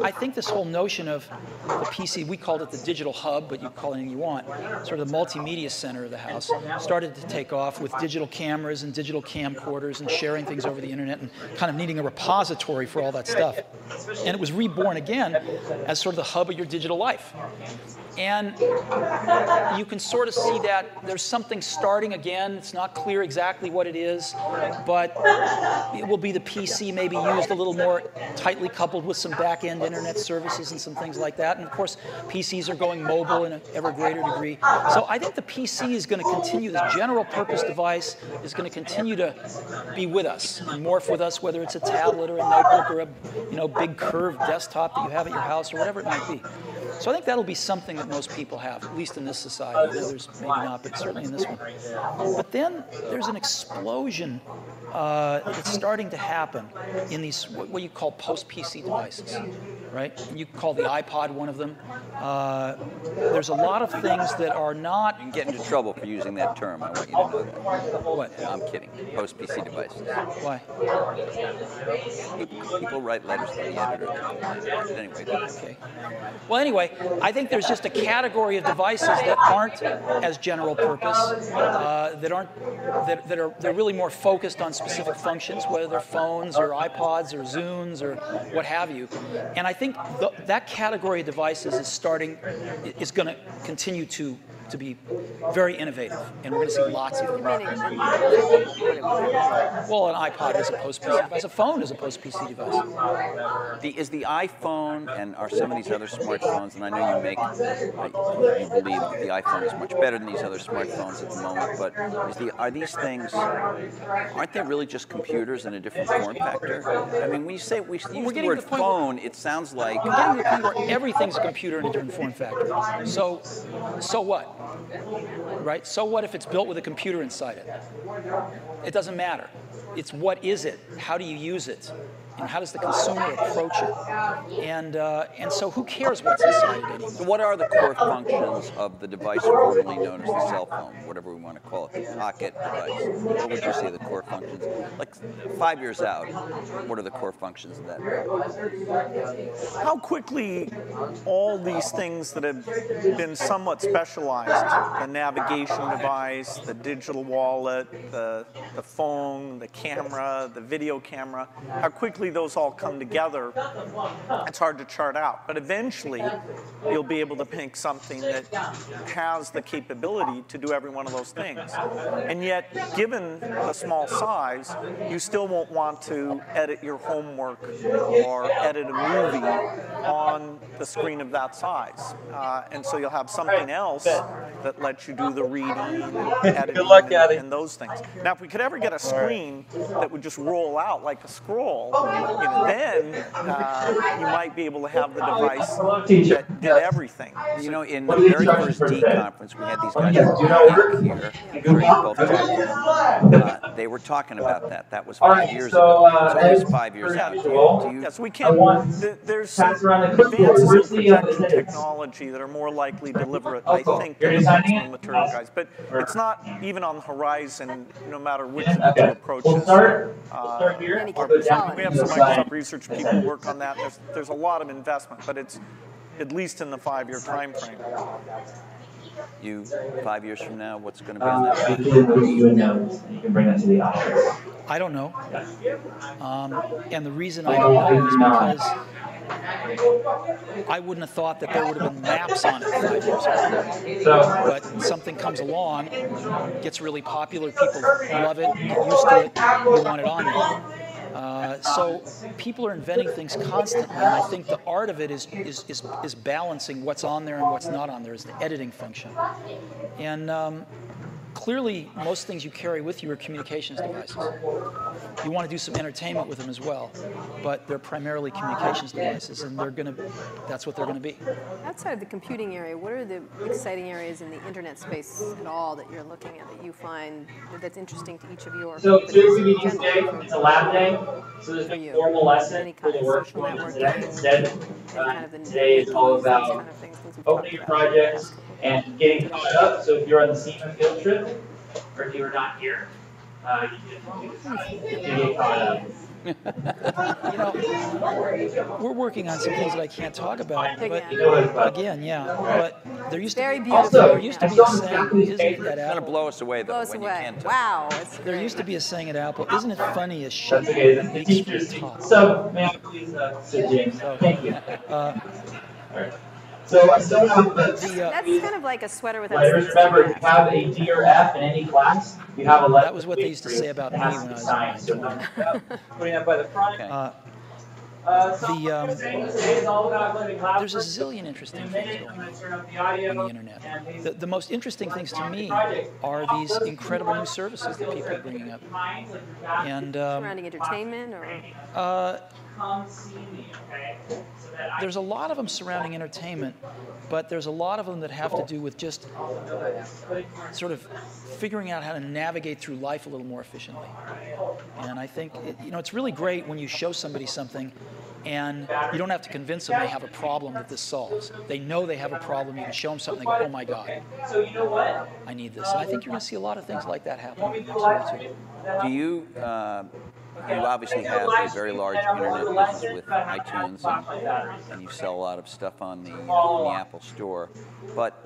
B: I think this whole notion of the PC, we called it the digital hub, but you can call it anything you want, sort of the multimedia center of the house, started to take off with digital cameras and digital camcorders and sharing things over the internet and kind of needing a repository for all that stuff. And it was reborn again as sort of the hub of your digital life. And you can sort of see that there's something starting again. It's not clear exactly what it is, but it will be the PC maybe used a little more tightly coupled with some back-end internet services and some things like that. And of course, PCs are going mobile in an ever greater degree. So I think the PC is going to continue, this general purpose device is going to continue to be with us and morph with us, whether it's a tablet or a notebook or a big curved desktop that you have at your house or whatever it might be. So I think that'll be something that most people have, at least in this society. Others maybe not, but certainly in this one. But then there's an explosion that's starting to happen in these, what you call post-PC devices, right? And you call the iPod one of them. There's a lot of things that are not...
D: You can get into trouble for using that term. I want you to know that.
B: What?
D: I'm kidding. Post-PC devices.
B: Why?
D: People write letters to the editor. Anyway.
B: Okay. Well, anyway, I think there's just a category of devices that aren't as general purpose, they're really more focused on specific functions, whether they're phones or iPods or Zunes or what have you. And I think that category of devices is going to continue to be very innovative, and we're going to see lots of them. Well, an iPod is a post-PC device. A phone is a post-PC device.
D: Is the iPhone and are some of these other smartphones, and I know you believe that the iPhone is much better than these other smartphones at the moment, but are these things, aren't they really just computers in a different form factor? I mean, when you say, we use the word phone, it sounds like...
B: We're getting to the point where everything's a computer in a different form factor. So what? Right? So what if it's built with a computer inside it? It doesn't matter. It's what is it? How do you use it? And how does the consumer approach it? And so who cares what's inside it anymore?
D: So what are the core functions of the device formerly known as the cell phone, whatever we want to call it, the pocket device? What would you say the core functions? Like 5 years out, what are the core functions of that?
A: How quickly all these things that have been somewhat specialized, the navigation device, the digital wallet, the phone, the camera, the video camera, how quickly those all come together, it's hard to chart out. But eventually, you'll be able to pick something that has the capability to do every one of those things. And yet, given the small size, you still won't want to edit your homework or edit a movie on the screen of that size. And so you'll have something else that lets you do the reading and editing and those things. Now, if we could ever get a screen that would just roll out like a scroll, then you might be able to have the device that did everything.
D: You know, in the very first D conference, we had these guys from here. I'm sure you both talked to them. They were talking about that. That was 5 years ago. It's always 5 years out.
A: Yes, we can. There's some advances in projection technology that are more likely to deliver it, I think, than the functional material guys. But it's not even on the horizon, no matter which of the two approaches. We have some Microsoft research people who work on that. There's a lot of investment, but it's at least in the 5-year time frame.
D: You, 5 years from now, what's going to be on that?
F: You can bring that to the office.
B: I don't know. And the reason I don't know is because I wouldn't have thought that there would have been maps on it 5 years ago. But something comes along, gets really popular, people love it, get used to it, you want it on there. So people are inventing things constantly, and I think the art of it is balancing what's on there and what's not on there, is the editing function. And clearly, most things you carry with you are communications devices. You want to do some entertainment with them as well, but they're primarily communications devices, and that's what they're going to be.
E: Outside of the computing area, what are the exciting areas in the internet space at all that you're looking at that you find that's interesting to each of your
F: Today's meeting day, it's a lab day, so there's no formal lesson for the workshop today. Instead, today is all about opening your projects and getting caught up. So if you're on the SEMA field trip, or if you were not here, you get caught up.
B: You know, we're working on some things that I can't talk about, but again, yeah. But there used to be a saying, isn't it, at
D: It's going to blow us away, though, when you can't tell.
E: Wow.
B: There used to be a saying at Apple, isn't it funny as shit?
F: That's okay, the teachers. So, may I please sit, James? Thank you. All right. So I still have
E: that's kind of like a sweater without
F: letters. Remember, if you have a D or F in any class, you have a letter.
B: That was what they used to say about me when I was in my 20s.
F: Putting up by the front.
B: Okay. There's a zillion interesting things going on the internet. The most interesting things to me are these incredible new services that people are bringing up. And
E: surrounding entertainment, or
B: there's a lot of them surrounding entertainment, but there's a lot of them that have to do with just sort of figuring out how to navigate through life a little more efficiently. And I think it's really great when you show somebody something and you don't have to convince them they have a problem that this solves. They know they have a problem. You can show them something, they go, oh my God, I need this. And I think you're going to see a lot of things like that happen in the next year too.
D: Do you, you obviously have a very large internet business with iTunes, and you sell a lot of stuff on the Apple Store. But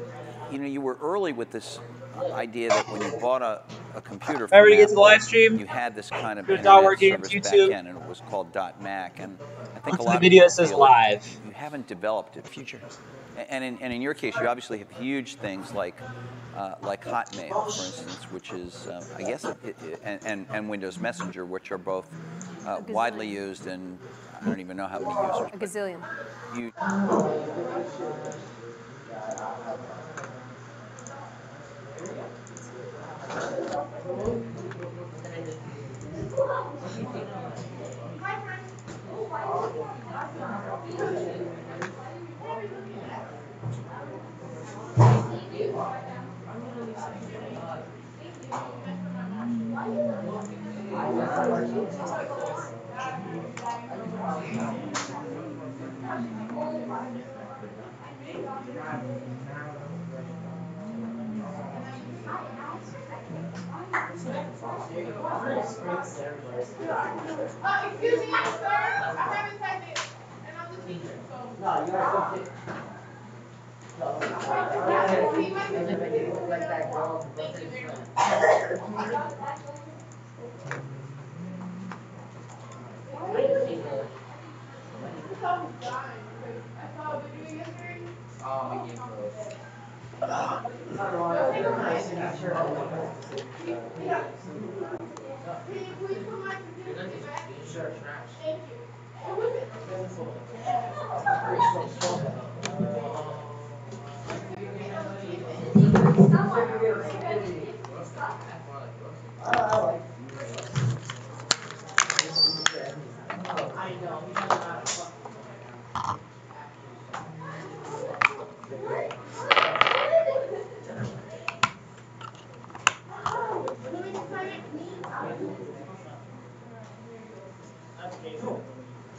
D: you were early with this idea that when you bought a computer from
G: Everybody get to the
D: Apple,
G: live stream.
D: you had this kind of
G: If it's
D: internet
G: not working,
D: service
G: YouTube.
D: back end, and it was called .Mac. And I think
G: Look
D: a
G: to
D: lot
G: the
D: of
G: video
D: people
G: that says
D: feel
G: live.
D: you haven't developed it.
B: Future.
D: And in your case, you obviously have huge things like Hotmail, for instance, which is, I guess, and Windows Messenger, which are both widely used, and I don't even know how many users.
E: a gazillion.
D: You,
H: Excuse me, sir. I haven't said it, and I'm the teacher, so. No, you gotta come sit. Thank you very much. thought he died because I saw a video yesterday. Yeah. Can you please put my certificate back? Thank you. And whip it.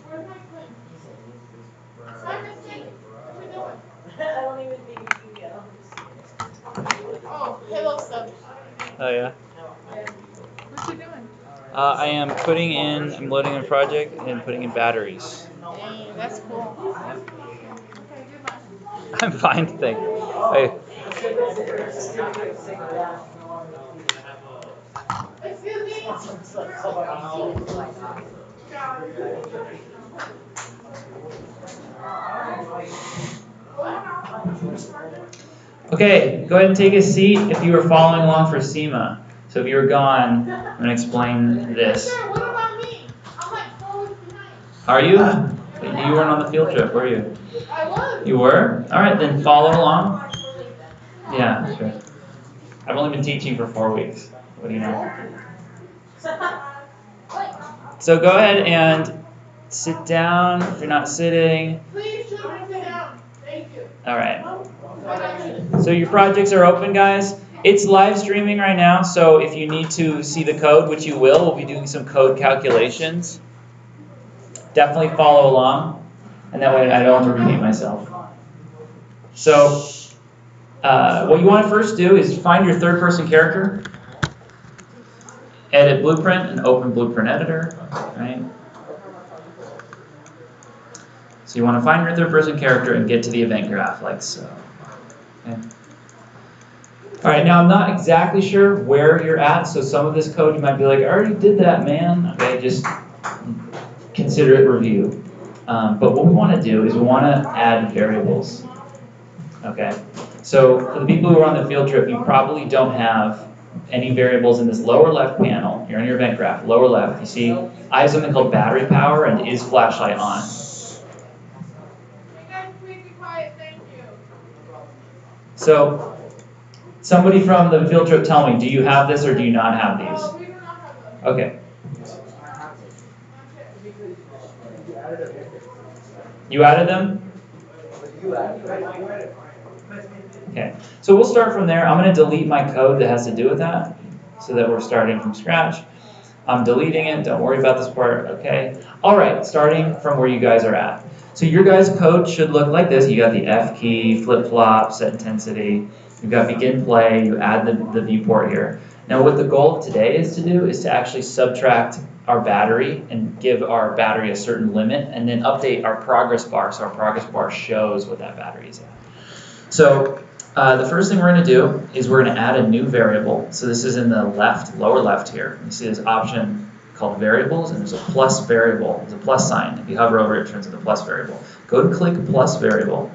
H: Where's my clip? Simon, sit. What are we doing? I don't even think you can get on. Oh, hello, stuff.
G: Oh yeah.
H: What you doing?
G: I'm loading a project and putting in batteries.
H: Dang, that's cool.
G: Yeah.
H: Okay, goodbye.
G: I'm fine, thank you. Hey.
H: Excuse me.
G: Okay, go ahead and take a seat if you were following along for SEMA. So if you were gone, I'm going to explain this.
H: Sir, what about me? I'm like 4 weeks behind.
G: Are you? You weren't on the field trip, were you?
H: I was.
G: You were? All right, then follow along. Yeah, sure. I've only been teaching for 4 weeks. What do you know? So go ahead and sit down if you're not sitting.
H: Please, children, sit down. Thank you.
G: All right. So your projects are open, guys. It's live streaming right now, so if you need to see the code, which you will, we'll be doing some code calculations. Definitely follow along, and that way I don't have to repeat myself. So what you want to first do is find your third-person character, edit blueprint, and open blueprint editor, right? So you want to find your third-person character and get to the event graph, like so. Okay. All right, now I'm not exactly sure where you're at, so some of this code you might be like, I already did that, man. Okay, just consider it review. But what we want to do is we want to add variables. Okay, so for the people who are on the field trip, you probably don't have any variables in this lower left panel. You're on your event graph, lower left. You see, I have something called battery power and is flashlight on.
H: You guys, please be quiet. Thank you.
G: So somebody from the field trip, tell me, do you have this or do you not have these?
H: We do not have those.
G: Okay. You added them? Okay. So we'll start from there. I'm going to delete my code that has to do with that so that we're starting from scratch. I'm deleting it. Don't worry about this part. Okay. All right. Starting from where you guys are at. So your guys' code should look like this. You got the F key, flip-flop, set intensity. You've got begin play. You add the viewport here. Now what the goal of today is to do is to actually subtract our battery and give our battery a certain limit and then update our progress bar so our progress bar shows what that battery is at. So the first thing we're going to do is we're going to add a new variable. So this is in the left, lower left here. You see this option called variables, and there's a plus variable. There's a plus sign. If you hover over it, it turns into plus variable. Go to click plus variable,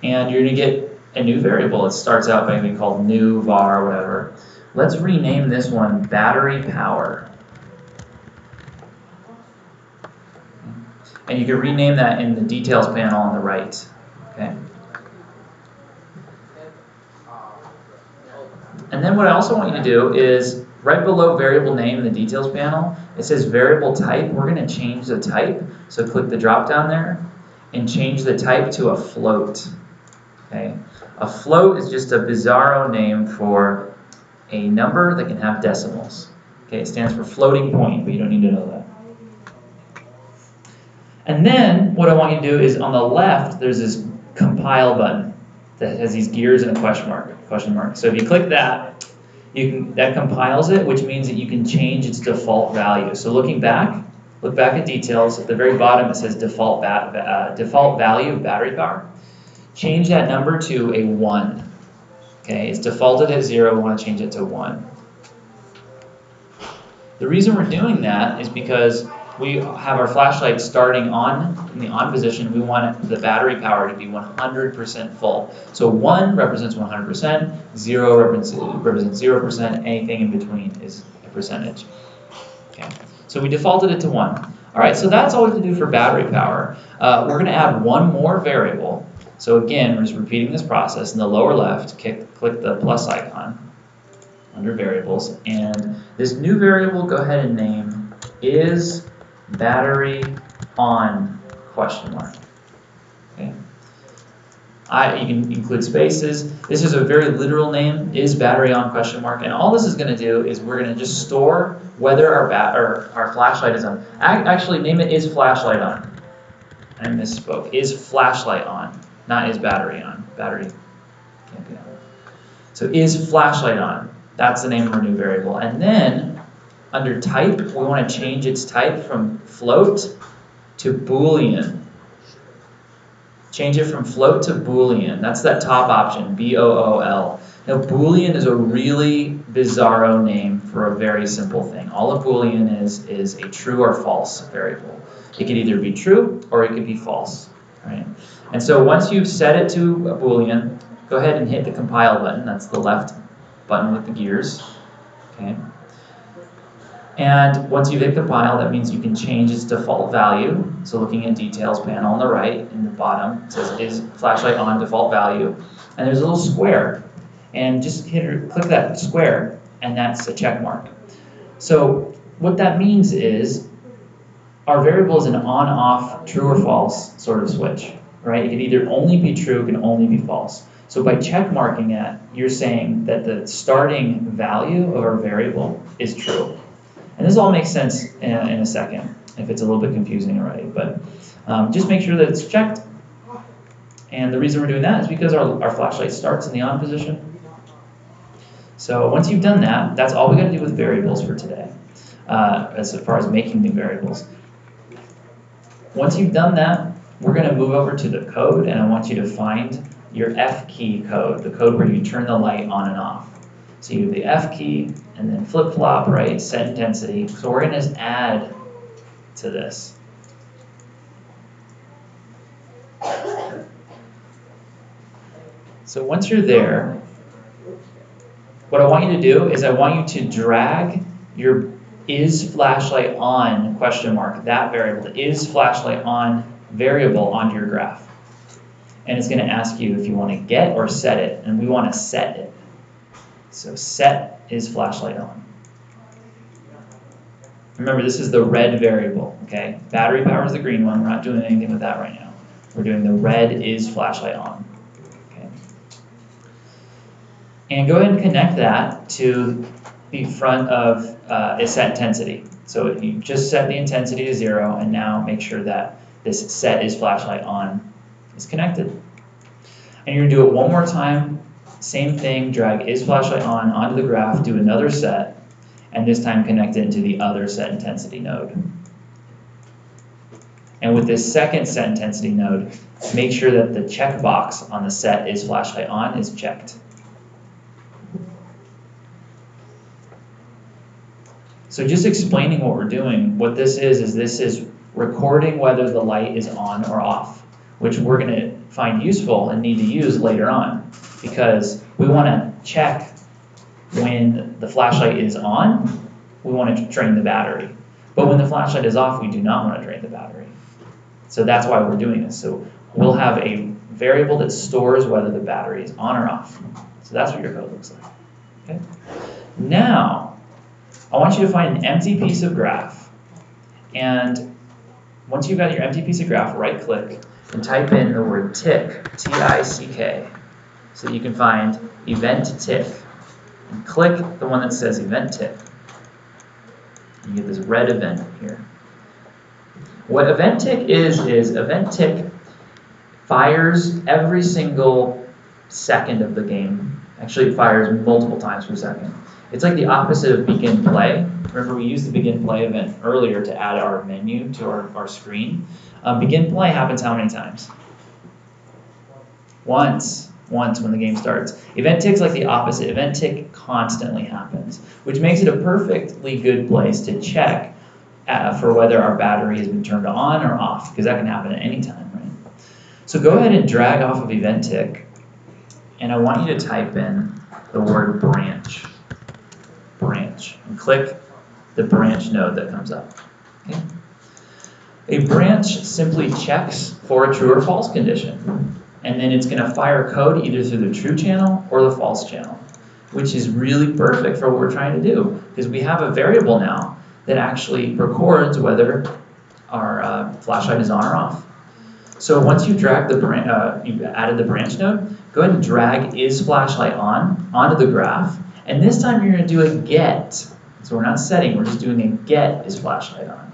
G: and you're going to get a new variable. It starts out by being called new var, whatever. Let's rename this one battery power. And you can rename that in the details panel on the right. Okay. And then what I also want you to do is right below variable name in the details panel, it says variable type. We're going to change the type. So click the drop down there and change the type to a float. Okay. A float is just a bizarro name for a number that can have decimals. Okay, it stands for floating point, but you don't need to know that. And then what I want you to do is on the left, there's this compile button that has these gears and a question mark. So if you click that, that compiles it, which means that you can change its default value. So look back at details. At the very bottom, it says default value of battery power. Change that number to a 1. Okay, it's defaulted at 0. We want to change it to 1. The reason we're doing that is because we have our flashlight starting on, in the on position, we want the battery power to be 100% full. So 1 represents 100%, 0 represents 0%, anything in between is a percentage. Okay, so we defaulted it to 1. All right, so that's all we have to do for battery power. We're going to add one more variable. So again, we're just repeating this process. In the lower left, click the plus icon under variables, and this new variable, go ahead and name is battery on question mark. Okay. You can include spaces. This is a very literal name, is battery on question mark, and all this is going to do is we're going to just store whether our flashlight is on. Actually, name it is flashlight on. I misspoke. Is flashlight on, not is battery on. Battery can't be on. So is flashlight on. That's the name of our new variable. And then under type, we want to change its type from float to Boolean. Change it from float to Boolean. That's that top option, B-O-O-L. Now, Boolean is a really bizarro name for a very simple thing. All a Boolean is a true or false variable. It could either be true or it could be false. Right? And so once you've set it to a Boolean, go ahead and hit the compile button. That's the left button with the gears. Okay. And once you've hit compile, that means you can change its default value. So looking at details panel on the right, in the bottom, it says is flashlight on default value. And there's a little square. And just click that square, and that's a check mark. So what that means is our variable is an on-off, true or false sort of switch. Right? It can either only be true, it can only be false. So by check marking it, you're saying that the starting value of our variable is true. And this all makes sense in a second, if it's a little bit confusing already. But just make sure that it's checked. And the reason we're doing that is because our flashlight starts in the on position. So once you've done that, that's all we got to do with variables for today, as far as making new variables. Once you've done that, we're going to move over to the code, and I want you to find your F key code, the code where you turn the light on and off. So you have the F key, and then flip-flop, right, set intensity. So we're going to add to this. So once you're there, what I want you to do is I want you to drag your is flashlight on question mark, that variable, the is flashlight on variable onto your graph. And it's going to ask you if you want to get or set it, and we want to set it. So set is flashlight on. Remember, this is the red variable, okay? Battery power is the green one. We're not doing anything with that right now. We're doing the red is flashlight on. Okay. And go ahead and connect that to the front of a set intensity. So you just set the intensity to 0, and now make sure that this set is flashlight on is connected. And you're going to do it one more time. Same thing, drag is flashlight on onto the graph, do another set, and this time connect it to the other set intensity node. And with this second set intensity node, make sure that the checkbox on the set is flashlight on is checked. So just explaining what we're doing, what this is this is recording whether the light is on or off, which we're going to find useful and need to use later on, because we want to check when the flashlight is on, we want to drain the battery. But when the flashlight is off, we do not want to drain the battery. So that's why we're doing this. So we'll have a variable that stores whether the battery is on or off. So that's what your code looks like. Okay? Now, I want you to find an empty piece of graph. And once you've got your empty piece of graph, right-click and type in the word tick, T-I-C-K, so that you can find event tick. And click the one that says event tick. You get this red event here. What event tick is event tick fires every single second of the game. Actually, it fires multiple times per second. It's like the opposite of begin play. Remember, we used the begin play event earlier to add our menu to our screen. Begin play happens how many times? Once when the game starts. Event tick's like the opposite. Event tick constantly happens, which makes it a perfectly good place to check for whether our battery has been turned on or off, because that can happen at any time, right? So go ahead and drag off of event tick, and I want you to type in the word branch, and click the branch node that comes up. Okay? A branch simply checks for a true or false condition, and then it's going to fire code either through the true channel or the false channel, which is really perfect for what we're trying to do, because we have a variable now that actually records whether our flashlight is on or off. So once you drag the you've added the branch node, go ahead and drag is flashlight on onto the graph, and this time you're going to do a get. So we're not setting, we're just doing a get is flashlight on.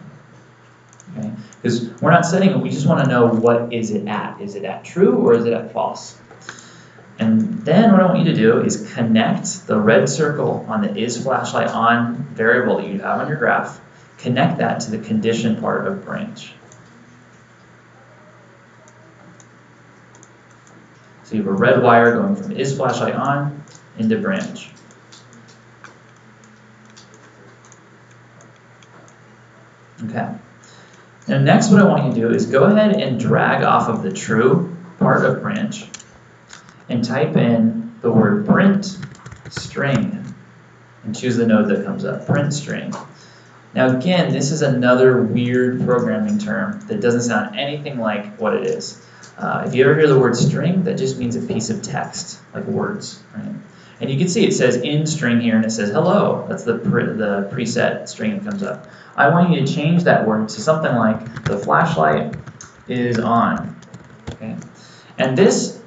G: Okay? Because we're not setting it, we just want to know what is it at. Is it at true or is it at false? And then what I want you to do is connect the red circle on the is flashlight on variable that you have on your graph, connect that to the condition part of branch. So you have a red wire going from is flashlight on into branch. Okay. Now next what I want you to do is go ahead and drag off of the true part of branch and type in the word print string and choose the node that comes up, print string. Now again, this is another weird programming term that doesn't sound anything like what it is. If you ever hear the word string, that just means a piece of text, like words, right? And you can see it says in string here, and it says hello. That's the preset string that comes up. I want you to change that word to something like the flashlight is on. Okay? And this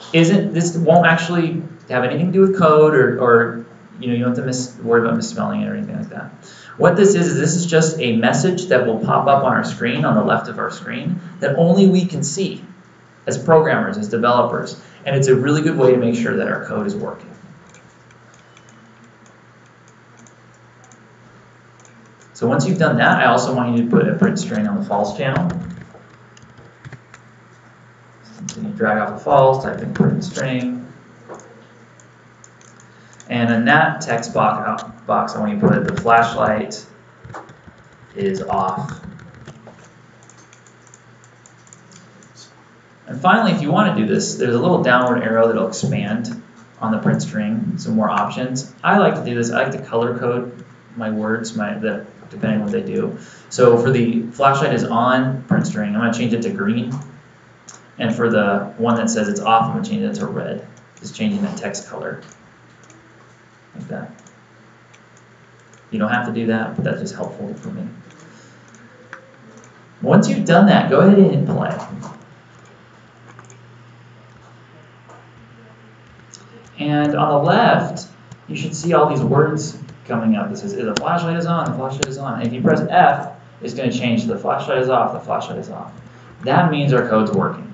G: won't actually have anything to do with code or you don't have to worry about misspelling it or anything like that. What this is just a message that will pop up on our screen, on the left of our screen, that only we can see as programmers, as developers. And it's a really good way to make sure that our code is working. So once you've done that, I also want you to put a print string on the false channel. So you drag off the false, type in print string. And in that text box, I want you to put the flashlight is off. And finally, if you want to do this, there's a little downward arrow that'll expand on the print string, some more options. I like to do this. I like to color code my words, depending on what they do. So for the flashlight is on print string, I'm going to change it to green. And for the one that says it's off, I'm going to change it to red. Just changing that text color. Like that. You don't have to do that, but that's just helpful for me. Once you've done that, go ahead and hit play. And on the left, you should see all these words coming up. It says the flashlight is on, the flashlight is on. And if you press F, it's going to change to the flashlight is off, the flashlight is off. That means our code's working.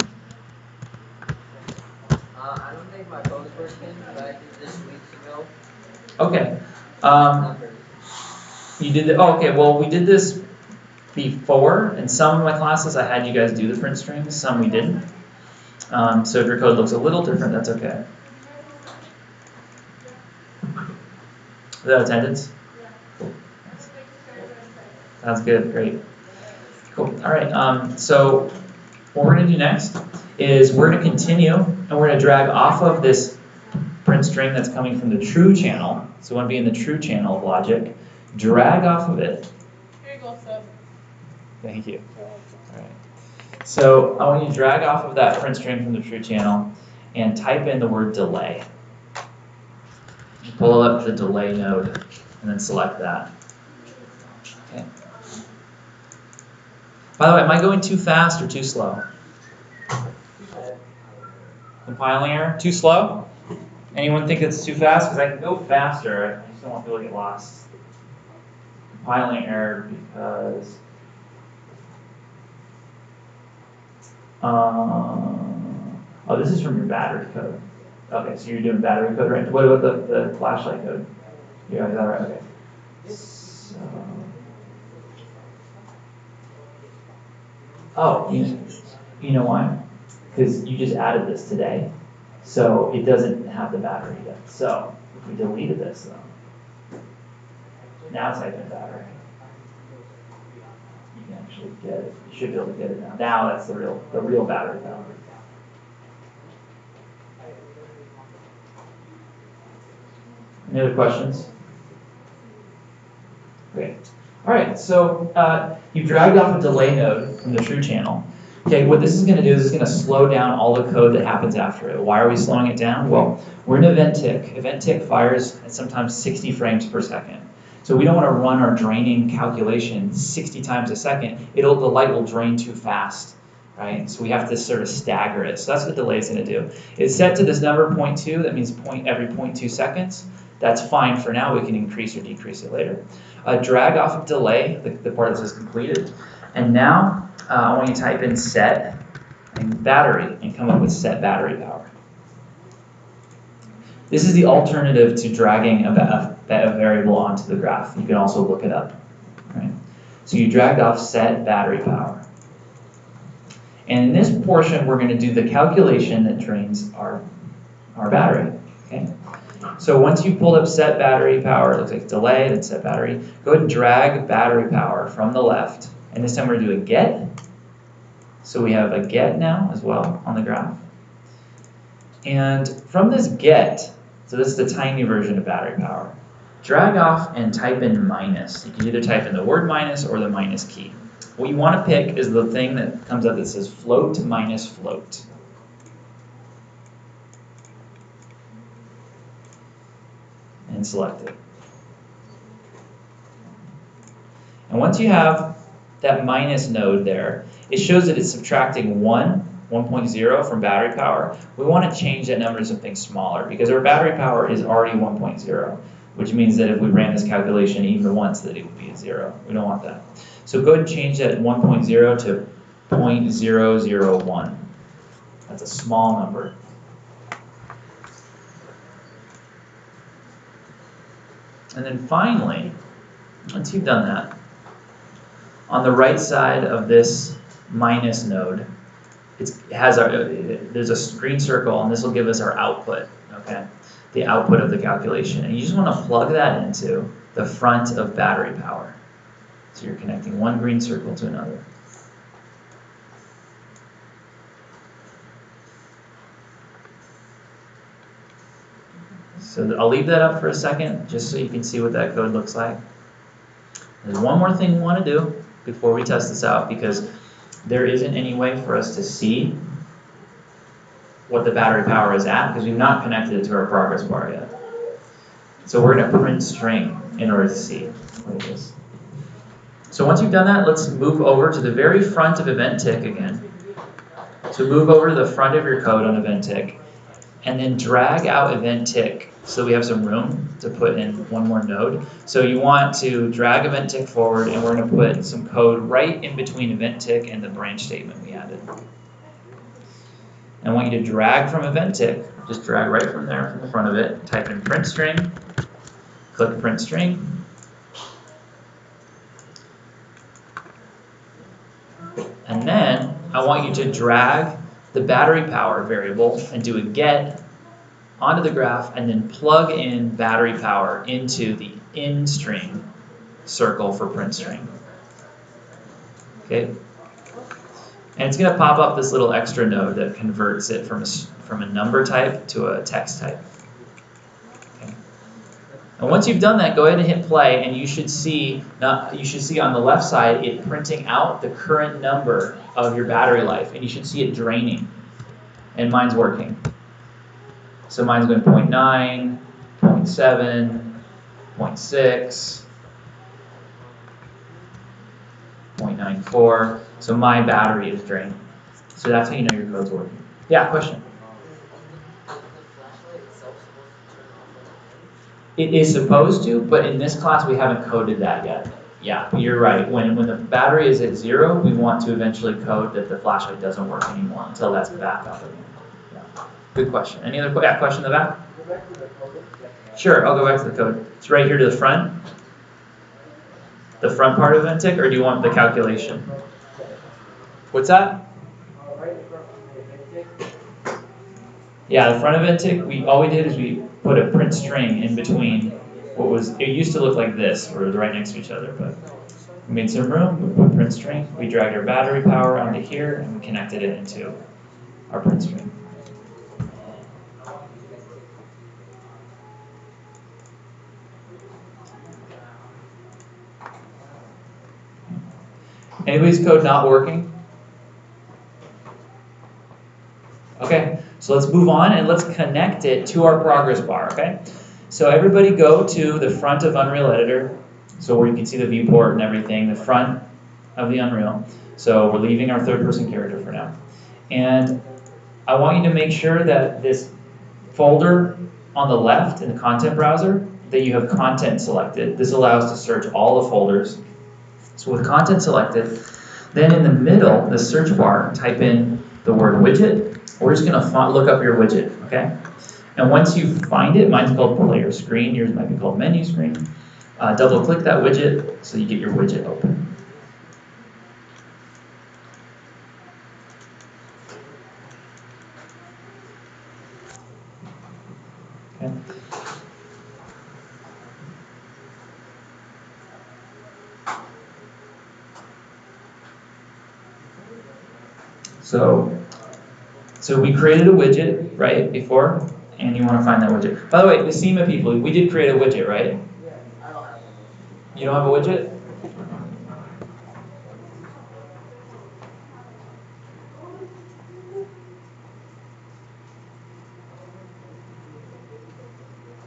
I: I don't think my code's working, but I did this weeks ago.
G: Okay. You did okay, well, we did this before. In some of my classes, I had you guys do the print strings. Some we didn't. So if your code looks a little different, that's okay. Is that attendance? Cool. Sounds good. Great. Cool. All right. So what we're going to do next is we're going to continue, and we're going to drag off of this print string that's coming from the true channel. So we want to be in the true channel of logic. Drag off of it.
H: Here you go, Seth.
G: Thank you. All right. So I want you to drag off of that print string from the true channel and type in the word delay. Pull up the delay node and then select that. Okay. By the way, am I going too fast or too slow? Compiling error? Too slow? Anyone think it's too fast? Because I can go faster. I just don't want people to get lost. Compiling error because oh, this is from your battery code. Okay, so you're doing battery code, right? What about the flashlight code? Yeah, is that right? Okay. So, oh, you know why? Because you just added this today, so it doesn't have the battery yet. So if we deleted this, though, now it's typing battery. actually get it. You should be able to get it now. Now that's the real battery power. Any other questions? Great. All right, so you've dragged off a delay node from the true channel. Okay, what this is going to do is it's going to slow down all the code that happens after it. Why are we slowing it down? Well, we're in event tick. Event tick fires at sometimes 60 frames per second. So we don't want to run our draining calculation 60 times a second. The light will drain too fast, right? So we have to sort of stagger it. So that's what delay is going to do. It's set to this number 0.2. That means every 0.2 seconds. That's fine for now. We can increase or decrease it later. Drag off of delay, the part that says completed. And now I want you to type in set and battery and come up with set battery power. This is the alternative to dragging a variable onto the graph. You can also look it up. Right? So you dragged off set battery power. And in this portion, we're going to do the calculation that drains our battery. Okay? So once you pulled up set battery power, it looks like delay, then set battery, go ahead and drag battery power from the left. And this time we're going to do a get. So we have a get now as well on the graph. And from this get, so this is the tiny version of battery power, drag off and type in minus. You can either type in the word minus or the minus key. What you want to pick is the thing that comes up that says float minus float. And select it. And once you have that minus node there, it shows that it's subtracting 1.0 from battery power. We want to change that number to something smaller because our battery power is already 1.0, which means that if we ran this calculation even once, that it would be a 0. We don't want that. So go ahead and change that 1.0 to 0.001. That's a small number. And then finally, once you've done that, on the right side of this minus node, there's a green circle, and this will give us our output, okay? The output of the calculation. And you just want to plug that into the front of battery power. So you're connecting one green circle to another. So I'll leave that up for a second, just so you can see what that code looks like. There's one more thing we want to do before we test this out, because there isn't any way for us to see what the battery power is at, because we've not connected it to our progress bar yet. So we're going to print string in order to see what it is. So once you've done that, let's move over to the very front of event tick again. So move over to the front of your code on event tick, and then drag out event tick so we have some room to put in one more node. So you want to drag event tick forward, and we're going to put some code right in between event tick and the branch statement we added. And I want you to drag from event tick, just drag right from there, from the front of it, type in print string, click print string, and then I want you to drag the battery power variable and do a get onto the graph, and then plug in battery power into the in string circle for print string. Okay? And it's going to pop up this little extra node that converts it from a number type to a text type. Okay? And once you've done that, go ahead and hit play, and you should see on the left side it printing out the current number of your battery life, and you should see it draining. And mine's working. So mine's going 0.9, 0.7, 0.6, 0.94. So my battery is drained. So that's how you know your code's working. Yeah, question? It is supposed to, but in this class we haven't coded that yet. Yeah, you're right. When the battery is at 0, we want to eventually code that the flashlight doesn't work anymore until that's back up again. Yeah. Good question. Any other question in the back?
H: Go back to the code.
G: Sure, I'll go back to the code. It's right here to the front. The front part of event tick, or do you want the calculation? What's that?
H: Right in front of the event tick.
G: Yeah, the front of event tick, all we did is we put a print string in between what was, it used to look like this, where it was right next to each other, but We made some room, we put print string, we dragged our battery power onto here, and we connected it into our print string. Anybody's code not working? Okay, so let's move on and let's connect it to our progress bar, okay? So everybody go to the front of Unreal Editor, so where you can see the viewport and everything, the front of the Unreal. So we're leaving our third-person character for now. And I want you to make sure that this folder on the left in the content browser, that you have content selected. This allows to search all the folders. So with content selected, then in the middle, the search bar, type in the word widget. We're just going to look up your widget, okay? And once you find it, mine's called player screen, yours might be called menu screen. Double click that widget so you get your widget open. Okay. So we created a widget, right, before, and you want to find that widget. By the way, the SEMA people, we did create a widget, right? You don't have a widget?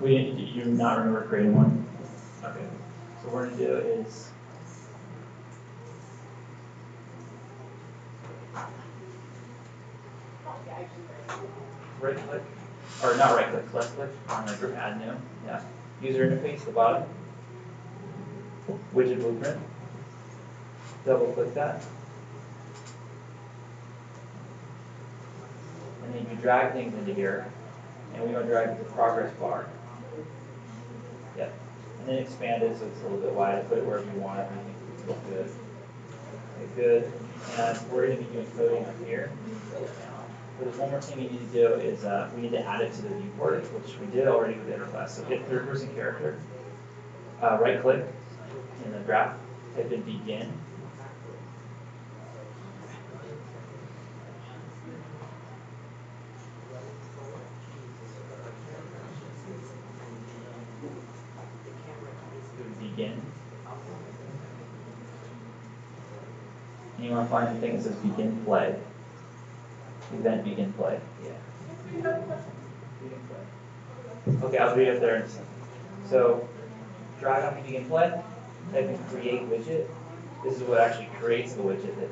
G: You not remember creating one? Okay. So what we're going to do is right click, or not right click, left click on the group add new. Yeah. User interface, the bottom. Widget blueprint. Double click that. And then you drag things into here. And we want to drag the progress bar. Yep. And then expand it so it's a little bit wide. Put it wherever you want it. I think it looks good. Okay, good. And we're going to be doing coding up here. So there's one more thing we need to do is we need to add it to the viewport, which we did already with the other class. So get third-person character. Right click in the graph. Type in begin. Begin. And you want to find the thing that says begin play. Event begin play. Yeah. Begin play. Okay, I'll read it there in a second. So drag on begin play, type in create widget. This is what actually creates the widget that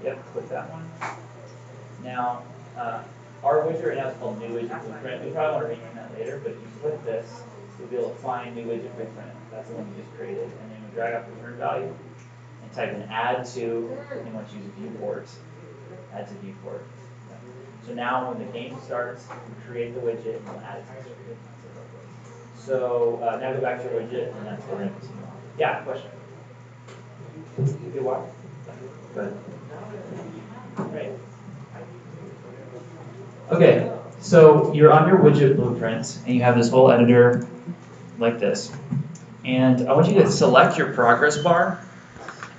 G: yep, click that one. Now our widget right now is called new widget blueprint. We probably want to rename that later, but if you click this, you'll be able to find new widget blueprint. That's the one you just created. And then we drag up the return value and type in add to, and once you use viewport, add to viewport. Yeah. So now when the game starts, we create the widget and we'll add it to the screen. So now go back to your widget, and that's what we're going to continue on. Yeah, question? Okay, what? Good. Great. Okay, so you're on your widget blueprint, and you have this whole editor like this. And I want you to select your progress bar,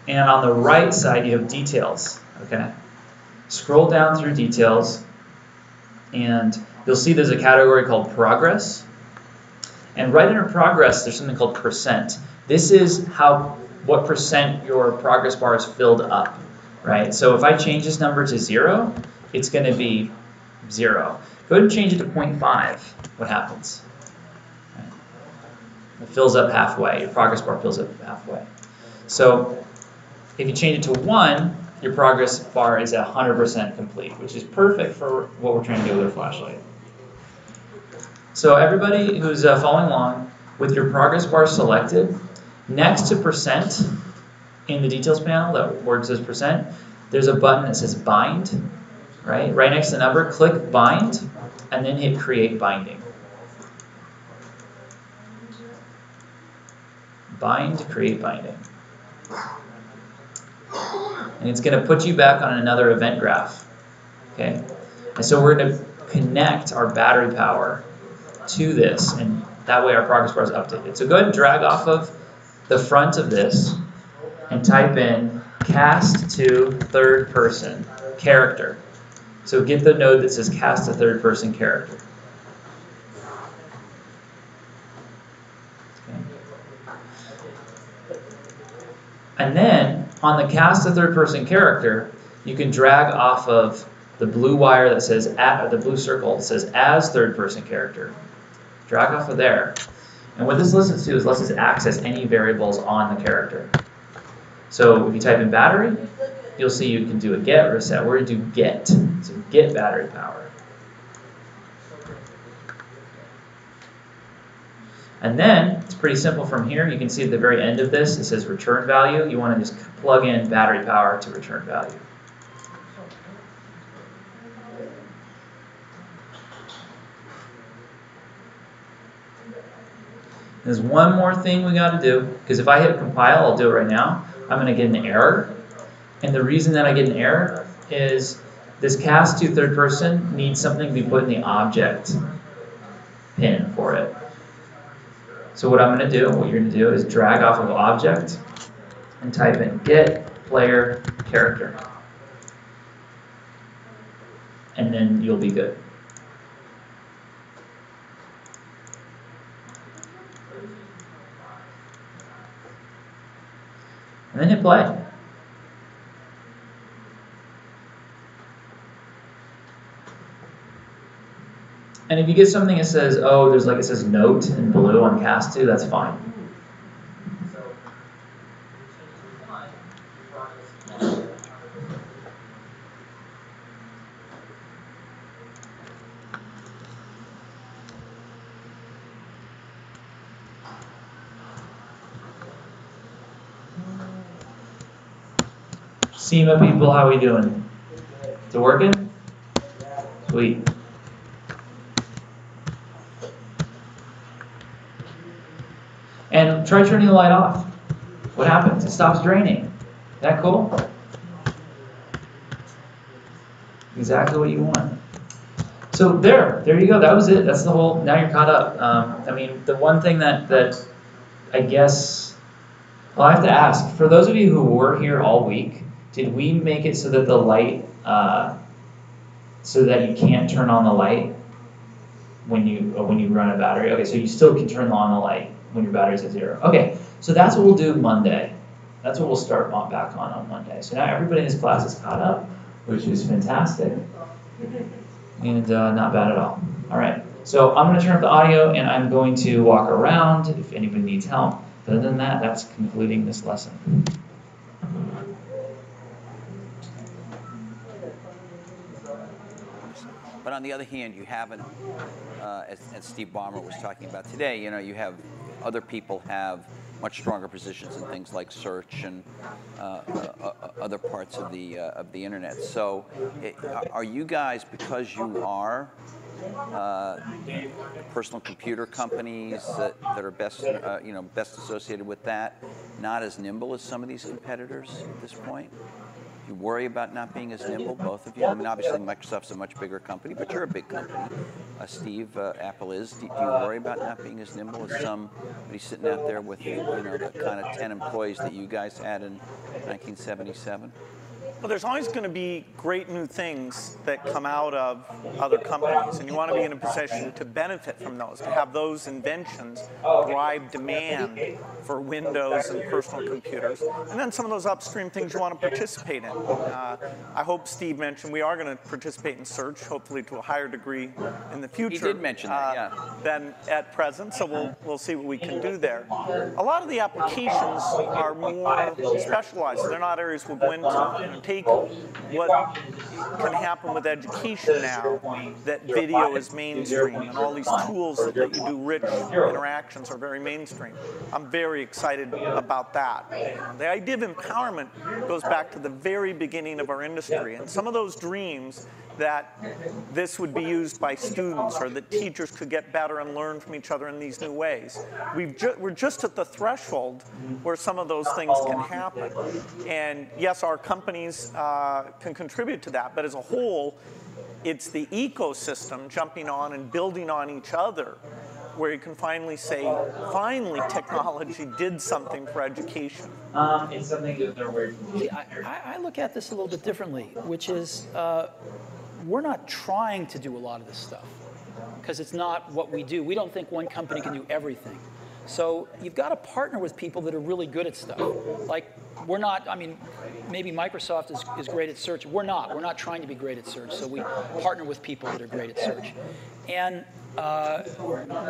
G: and on the right side you have details, okay? Scroll down through details, and you'll see there's a category called progress. And right under progress, there's something called percent. This is what percent your progress bar is filled up, right? So if I change this number to 0, it's going to be 0. Go ahead and change it to 0.5. What happens? Right. It fills up halfway. Your progress bar fills up halfway. So if you change it to 1, your progress bar is 100% complete, which is perfect for what we're trying to do with our flashlight. So everybody who's following along, with your progress bar selected, next to percent in the details panel, that word says percent, there's a button that says bind, right? Right next to the number, click bind, and then hit create binding. Bind, create binding. And it's going to put you back on another event graph, okay? And so we're going to connect our battery power to this, and that way our progress bar is updated. So go ahead and drag off of the front of this and type in cast to third person character. So get the node that says cast to third person character. And then on the cast to third person character, you can drag off of the blue wire that says at, or the blue circle that says as third person character. Drag off of there. And what this lets us do is lets us access any variables on the character. So if you type in battery, you'll see you can do a get or a set. We're going to do get. So get battery power. And then it's pretty simple from here. You can see at the very end of this, it says return value. You want to just plug in battery power to return value. There's one more thing we got to do, because if I hit compile, I'll do it right now, I'm going to get an error. And the reason that I get an error is this cast to third person needs something to be put in the object pin for it. So what I'm going to do, what you're going to do is drag off of object and type in get player character. And then you'll be good. And then hit play. And if you get something that says, oh, there's like it says note in blue on cast to, that's fine. SEMA people, how are we doing? Is it working? Sweet. And try turning the light off. What happens? It stops draining. Is that cool? Exactly what you want. So there you go. That was it. That's the whole, now you're caught up. I mean, the one thing that I guess, well, I have to ask, for those of you who were here all week, did we make it so that the light, so that you can't turn on the light when you run a battery? Okay, so you still can turn on the light when your battery's at 0. Okay, so that's what we'll do Monday. That's what we'll start back on Monday. So now everybody in this class is caught up, which is fantastic. And not bad at all. All right, so I'm going to turn up the audio and I'm going to walk around if anybody needs help. But other than that, that's concluding this lesson.
D: But on the other hand, you haven't, as Steve Ballmer was talking about today, you know, you have other people have much stronger positions in things like search and other parts of the internet. So, are you guys, because you are personal computer companies that are best, best associated with that, not as nimble as some of these competitors at this point? You worry about not being as nimble, both of you? I mean, obviously Microsoft's a much bigger company, but you're a big company. Steve, Apple is. Do you worry about not being as nimble as somebody sitting out there with, the kind of 10 employees that you guys had in 1977?
A: Well, there's always going to be great new things that come out of other companies, and you want to be in a position to benefit from those, to have those inventions drive demand for Windows and personal computers. And then some of those upstream things you want to participate in. I hope Steve mentioned we are going to participate in search, hopefully to a higher degree in the future.
D: He did mention that, yeah.
A: Than at present, so we'll see what we can do there. A lot of the applications are more specialized. They're not areas we'll go into. Take what can happen with education now, that video is mainstream, and all these tools that let you do rich interactions are very mainstream. I'm very excited about that. The idea of empowerment goes back to the very beginning of our industry, and some of those dreams that this would be used by students or that teachers could get better and learn from each other in these new ways. We're just at the threshold where some of those things can happen. And yes, our companies can contribute to that, but as a whole, it's the ecosystem jumping on and building on each other where you can finally say, finally technology did something for education?
G: It's something that they're working on.
B: See, I look at this a little bit differently, which is we're not trying to do a lot of this stuff because it's not what we do. We don't think one company can do everything. So you've got to partner with people that are really good at stuff. Like, we're not, I mean, maybe Microsoft is great at search. We're not trying to be great at search. So we partner with people that are great at search. And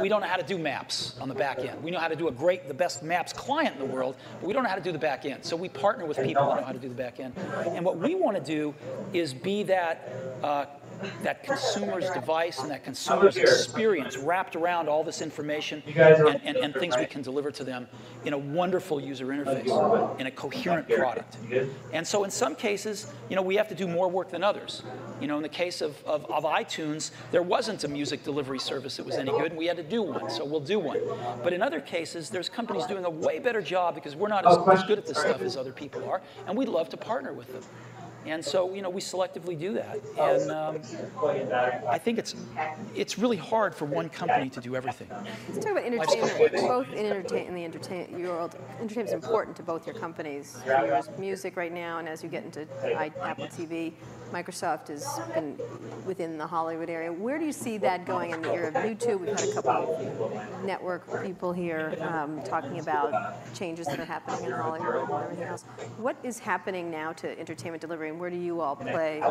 B: we don't know how to do maps on the back end. We know how to do the best maps client in the world, but we don't know how to do the back end. So we partner with people that know how to do the back end. And what we want to do is be that consumer's device and that consumer's experience wrapped around all this information and things we can deliver to them in a wonderful user interface, in a coherent product. And so in some cases, we have to do more work than others. In the case of iTunes, there wasn't a music delivery service that was any good, and we had to do one, so we'll do one. But in other cases, there's companies doing a way better job because we're not as good at this stuff as other people are, and we'd love to partner with them. And so, we selectively do that. And I think it's really hard for one company to do everything.
E: Let's talk about entertainment. Both in the entertainment world, entertainment is important to both your companies. There's music right now, and as you get into Apple TV, Microsoft has been within the Hollywood area. Where do you see that going in the era of YouTube? We've had a couple of network people here talking about changes that are happening in Hollywood and everything else. What is happening now to entertainment delivery, and where do you all play?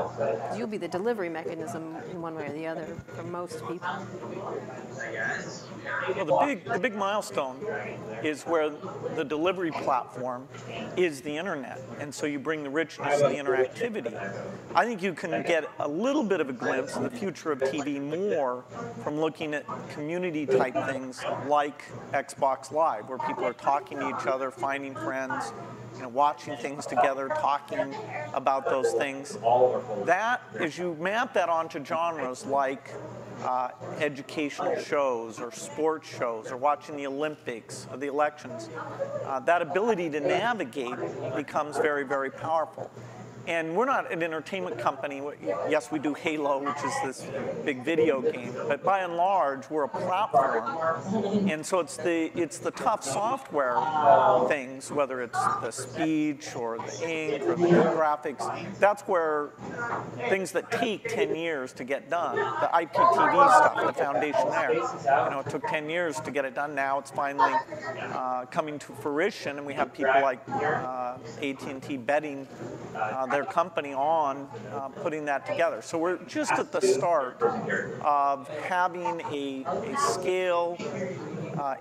E: You'll be the delivery mechanism in one way or the other for most people.
A: Well, the big milestone is where the delivery platform is the internet, and so you bring the richness and the interactivity. I think you can get a little bit of a glimpse of the future of TV more from looking at community-type things like Xbox Live, where people are talking to each other, finding friends, watching things together, talking about those things. That, as you map that onto genres like educational shows or sports shows or watching the Olympics or the elections, that ability to navigate becomes very, very powerful. And we're not an entertainment company. Yes, we do Halo, which is this big video game, but by and large, we're a platform. And so it's the tough software things, whether it's the speech or the ink or the graphics. That's where things that take 10 years to get done, the IPTV stuff, the foundation there. It took 10 years to get it done. Now it's finally coming to fruition, and we have people like AT&T betting their company on putting that together. So we're just at the start of having a scale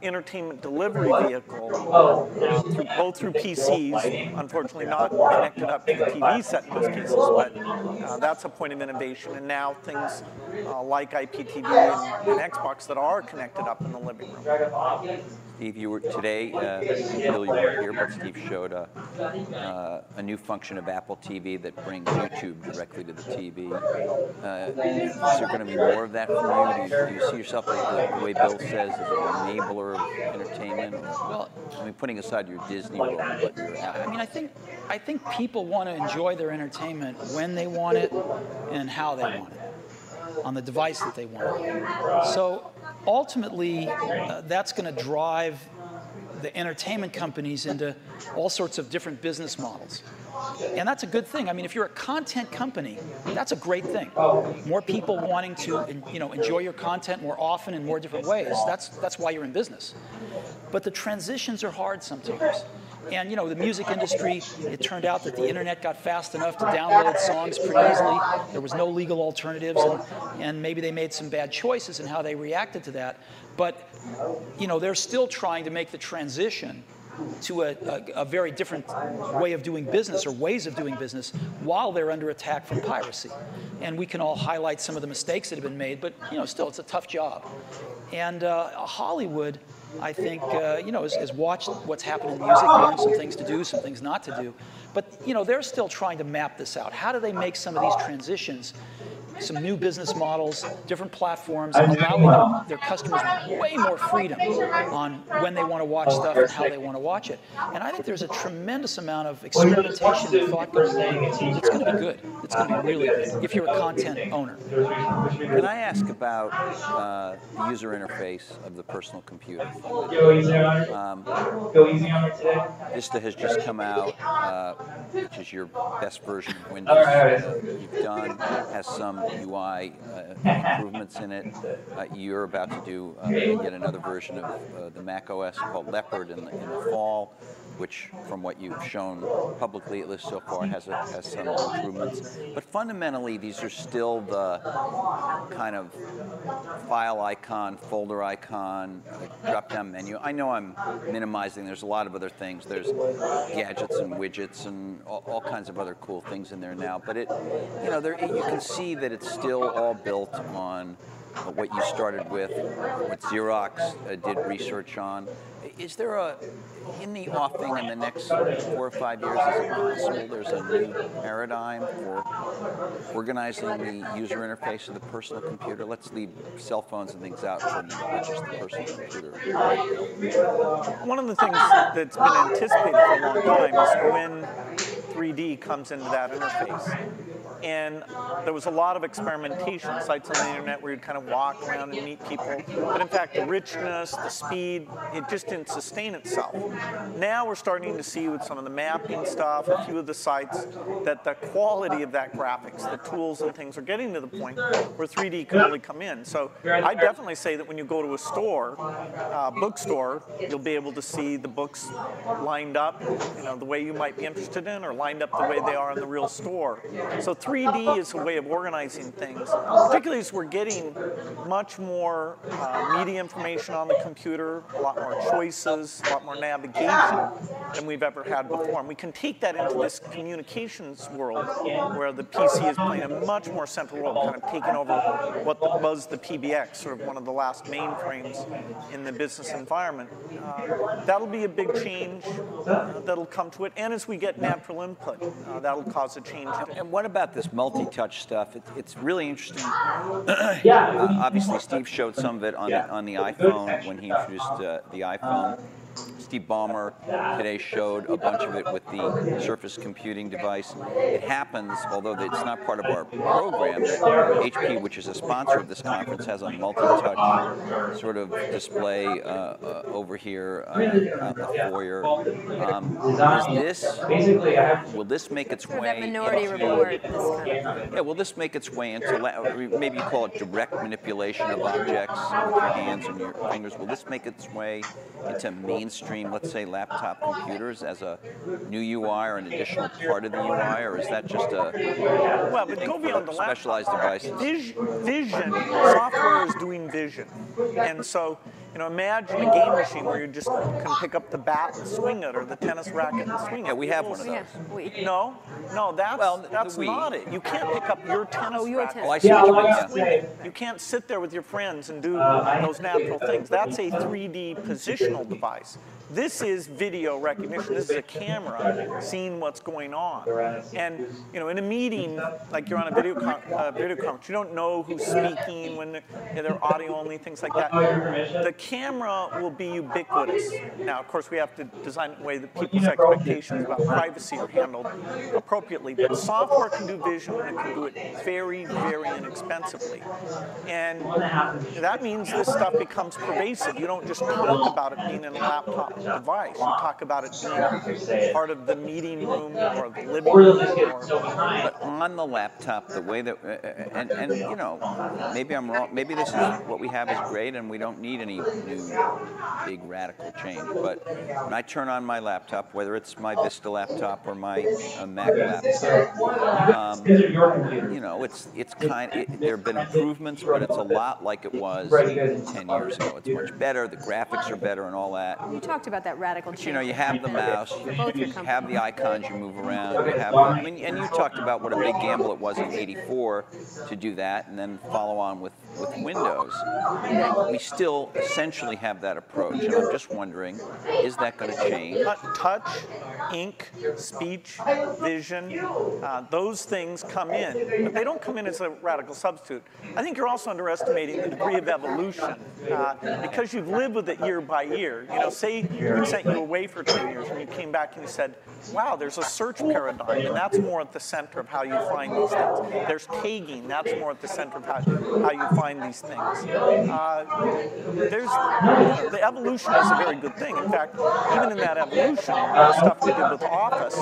A: entertainment delivery vehicle, both through PCs, unfortunately not connected up to the TV set in most cases, but that's a point of innovation. And now things like IPTV and Xbox that are connected up in the living room.
D: Steve, you were today, Bill, you weren't here, but Steve showed a new function of Apple TV that brings YouTube directly to the TV. Is there going to be more of that for you? Do you see yourself, like the way Bill says, as an enabler of entertainment? Well, I mean, putting aside your Disney role, but
B: I mean, I think people want to enjoy their entertainment when they want it and how they want it, on the device that they want it. So ultimately, that's going to drive the entertainment companies into all sorts of different business models. And that's a good thing. I mean, if you're a content company, that's a great thing. More people wanting to, enjoy your content more often in more different ways. That's why you're in business. But the transitions are hard sometimes. And the music industry, it turned out that the internet got fast enough to download songs pretty easily. There was no legal alternatives, and maybe they made some bad choices in how they reacted to that. But they're still trying to make the transition to a very different way of doing business or ways of doing business while they're under attack from piracy. And we can all highlight some of the mistakes that have been made, but still it's a tough job. And Hollywood I think, has watched what's happened in music, learned some things to do, some things not to do. But, they're still trying to map this out. How do they make some of these transitions, some new business models, different platforms, allowing their customers way more freedom on when they want to watch stuff and how they want to watch it. And I think there's a tremendous amount of experimentation and thought going on. It's going to be good. It's going to be really good if you're a content owner.
D: Can I ask about the user interface of the personal computer?
F: Go easy on it today.
D: Vista has just come out, which is your best version of Windows you've done, has some UI improvements in it. You're about to do yet another version of the Mac OS called Leopard in the fall, which, from what you've shown publicly, at least so far, has some improvements. But fundamentally, these are still the kind of file icon, folder icon, drop-down menu. I know I'm minimizing. There's a lot of other things. There's gadgets and widgets and all kinds of other cool things in there now. But you can see that it's still all built on what you started with, what Xerox did research on. Is there in the offing in the next 4 or 5 years, is it possible there's a new paradigm for organizing the user interface of the personal computer? Let's leave cell phones and things out for just the personal computer.
A: One of the things that's been anticipated for a long time is when 3D comes into that interface. And there was a lot of experimentation, sites on the internet where you'd kind of walk around and meet people. But in fact, the richness, the speed, it just didn't sustain itself. Now we're starting to see with some of the mapping stuff, a few of the sites, that the quality of that graphics, the tools and things are getting to the point where 3D can really come in. So I definitely say that when you go to a store, bookstore, you'll be able to see the books lined up, the way you might be interested in, or lined up the way they are in the real store. So 3D is a way of organizing things, particularly as we're getting much more media information on the computer, a lot more choices, a lot more navigation than we've ever had before. And we can take that into this communications world where the PC is playing a much more central role, kind of taking over what was the PBX, sort of one of the last mainframes in the business environment. That'll be a big change that'll come to it. And as we get natural input, that'll cause a change.
D: And what about this multi-touch stuff? It's really interesting. Obviously, Steve showed some of it on the iPhone when he introduced the iPhone. Steve Ballmer today showed a bunch of it with the Surface computing device. It happens, although it's not part of our program, that HP, which is a sponsor of this conference, has a multi-touch sort of display over here out in the foyer. Will this make its way
E: that minority report, this kind of
D: yeah, will this make its way into, maybe you call it direct manipulation of objects with your hands and your fingers. Will this make its way into mainstream, let's say, laptop computers as a new UI or an additional part of the UI, or is that just a
A: well, but go beyond the
D: specialized devices?
A: Vision, software is doing vision. And so, imagine a game machine where you just can pick up the bat and swing it, or the tennis racket and swing it.
D: Yeah, we have one of those.
A: No, that's not it. You can't pick up your tennis racket.
D: Oh, I see what you mean.
A: You can't sit there with your friends and do those natural things. That's a 3D positional device. This is video recognition. This is a camera seeing what's going on. And in a meeting, like you're on a video conference, you don't know who's speaking when they're audio only, things like that. The camera will be ubiquitous. Now, of course, we have to design it in a way that people's expectations about privacy are handled appropriately. But software can do vision, and it can do it very, very inexpensively. And that means this stuff becomes pervasive. You don't just talk about it being in a laptop device. You talk about it being part of the meeting room or the living room.
D: But on the laptop, the way that, and maybe I'm wrong. Maybe this is what we have is great, and we don't need any new big radical change. But when I turn on my laptop, whether it's my Vista laptop or my Mac laptop, it's there have been improvements, but it's a lot like it was 10 years ago. It's much better. The graphics are better and all that.
E: You talked about that radical change.
D: You have the mouse, you have the icons you move around, you have and you talked about what a big gamble it was in '84 to do that, and then follow on with with Windows, we still essentially have that approach. And I'm just wondering, is that going to change?
A: Touch, ink, speech, vision, those things come in, but they don't come in as a radical substitute. I think you're also underestimating the degree of evolution because you've lived with it year by year. You know, say we sent you away for 10 years and you came back and you said, wow, there's a search paradigm, and that's more at the center of how you find these things. There's tagging, that's more at the center of how you find these things. The evolution is a very good thing. In fact, even in that evolution, the stuff we did with Office,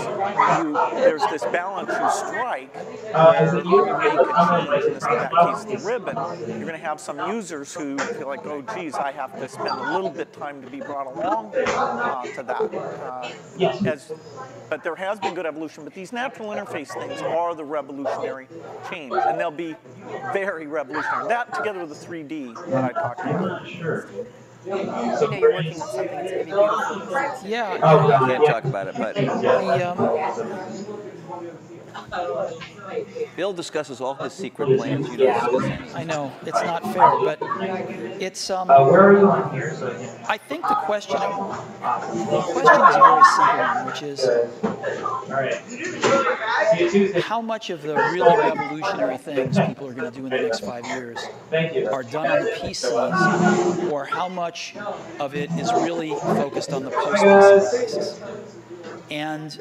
A: there's this balance you strike where if you make a change, in that case the ribbon, you're going to have some users who feel like, oh, geez, I have to spend a little bit of time to be brought along to that. But there has been good evolution, but these natural interface things are the revolutionary change, and they'll be very revolutionary. That together with the 3D that I talked about.
E: You know you're working on something that's going to be beautiful.
B: Yeah.
D: I can't talk about it, but Bill discusses all his secret plans. You don't discuss anything.
B: I know it's not fair, but it's.
G: Where are you on here?
B: I think the question is a very simple one, which is how much of the really revolutionary things people are going to do in the next 5 years are done on the PCs, or how much of it is really focused on the post-PC devices. And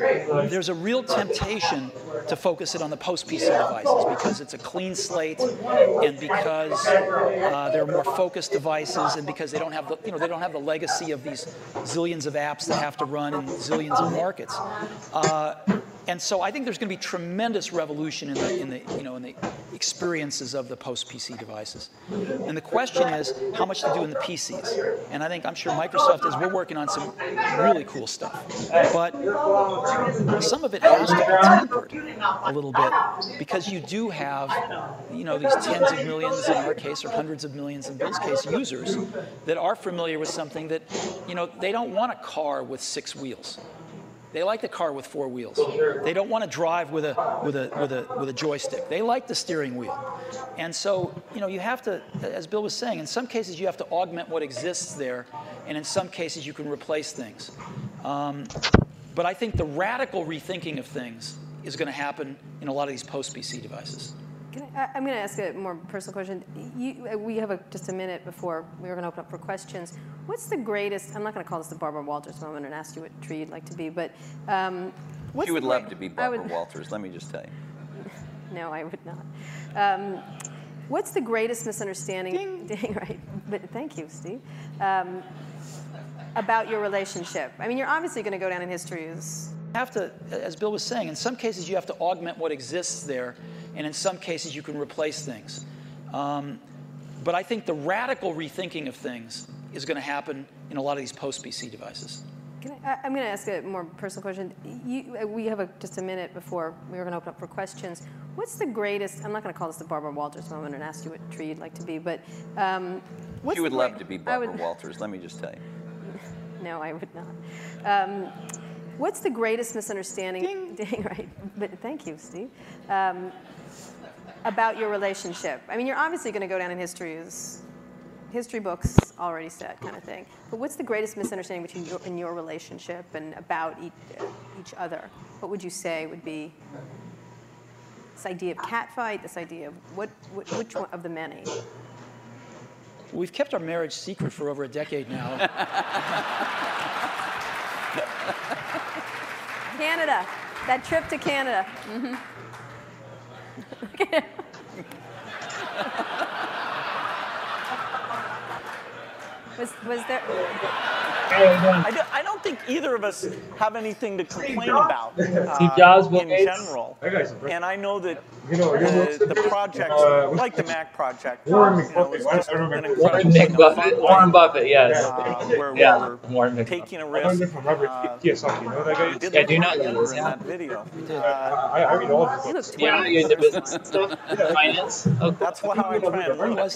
B: there's a real temptation to focus it on the post-PC devices because it's a clean slate, and because they're more focused devices, and because they don't have the they don't have the legacy of these zillions of apps that have to run in zillions of markets. And so I think there's going to be tremendous revolution in the experiences of the post-PC devices. And the question is how much to do in the PCs. And I'm sure Microsoft is. We're working on some really cool stuff, but some of it has to be tempered a little bit because you do have these tens of millions in our case, or hundreds of millions in Bill's case, users that are familiar with something that they don't want a car with 6 wheels. They like the car with 4 wheels. They don't want to drive with a joystick. They like the steering wheel. And so, you have to, as Bill was saying, in some cases you have to augment what exists there, and in some cases you can replace things. But I think the radical rethinking of things is going to happen in a lot of these post-PC devices.
E: I'm going to ask a more personal question. We have just a minute before we're going to open up for questions. What's the greatest, I'm not going to call this the Barbara Walters moment and ask you what tree you'd like to be, but
D: you would love to be Barbara Walters, let me just tell you.
E: No, I would not. What's the greatest misunderstanding? Ding, right. But thank you, Steve. About your relationship. I mean, you're obviously going to go down in history as...
B: You have to, as Bill was saying, in some cases you have to augment what exists there, and in some cases you can replace things. But I think the radical rethinking of things is going to happen in a lot of these post-PC devices.
E: I'm going to ask a more personal question. We have just a minute before we're going to open up for questions. What's the greatest, I'm not going to call this the Barbara Walters moment and ask you what tree you'd like to be, but
D: you would love to be Barbara Walters, let me just tell you.
E: No, I would not. What's the greatest misunderstanding? Ding, right. But thank you, Steve. About your relationship. I mean, you're obviously going to go down in history as history books already said kind of thing. But what's the greatest misunderstanding between your relationship and about each other? What would you say would be this idea of catfight? This idea of which one of the many?
B: We've kept our marriage secret for over a decade now.
E: Canada, that trip to Canada. Mm-hmm. Was there?
A: I don't think either of us have anything to complain about in general. And I know that the projects, like the Mac project,
G: Warren Buffett, yes.
A: Where we're taking a risk.
H: Yes, you know that guy?
A: I do not know in that video.
H: I read all of his books.
G: Yeah, you're into business and stuff? Finance?
A: Okay. That's how I try and learn.
H: But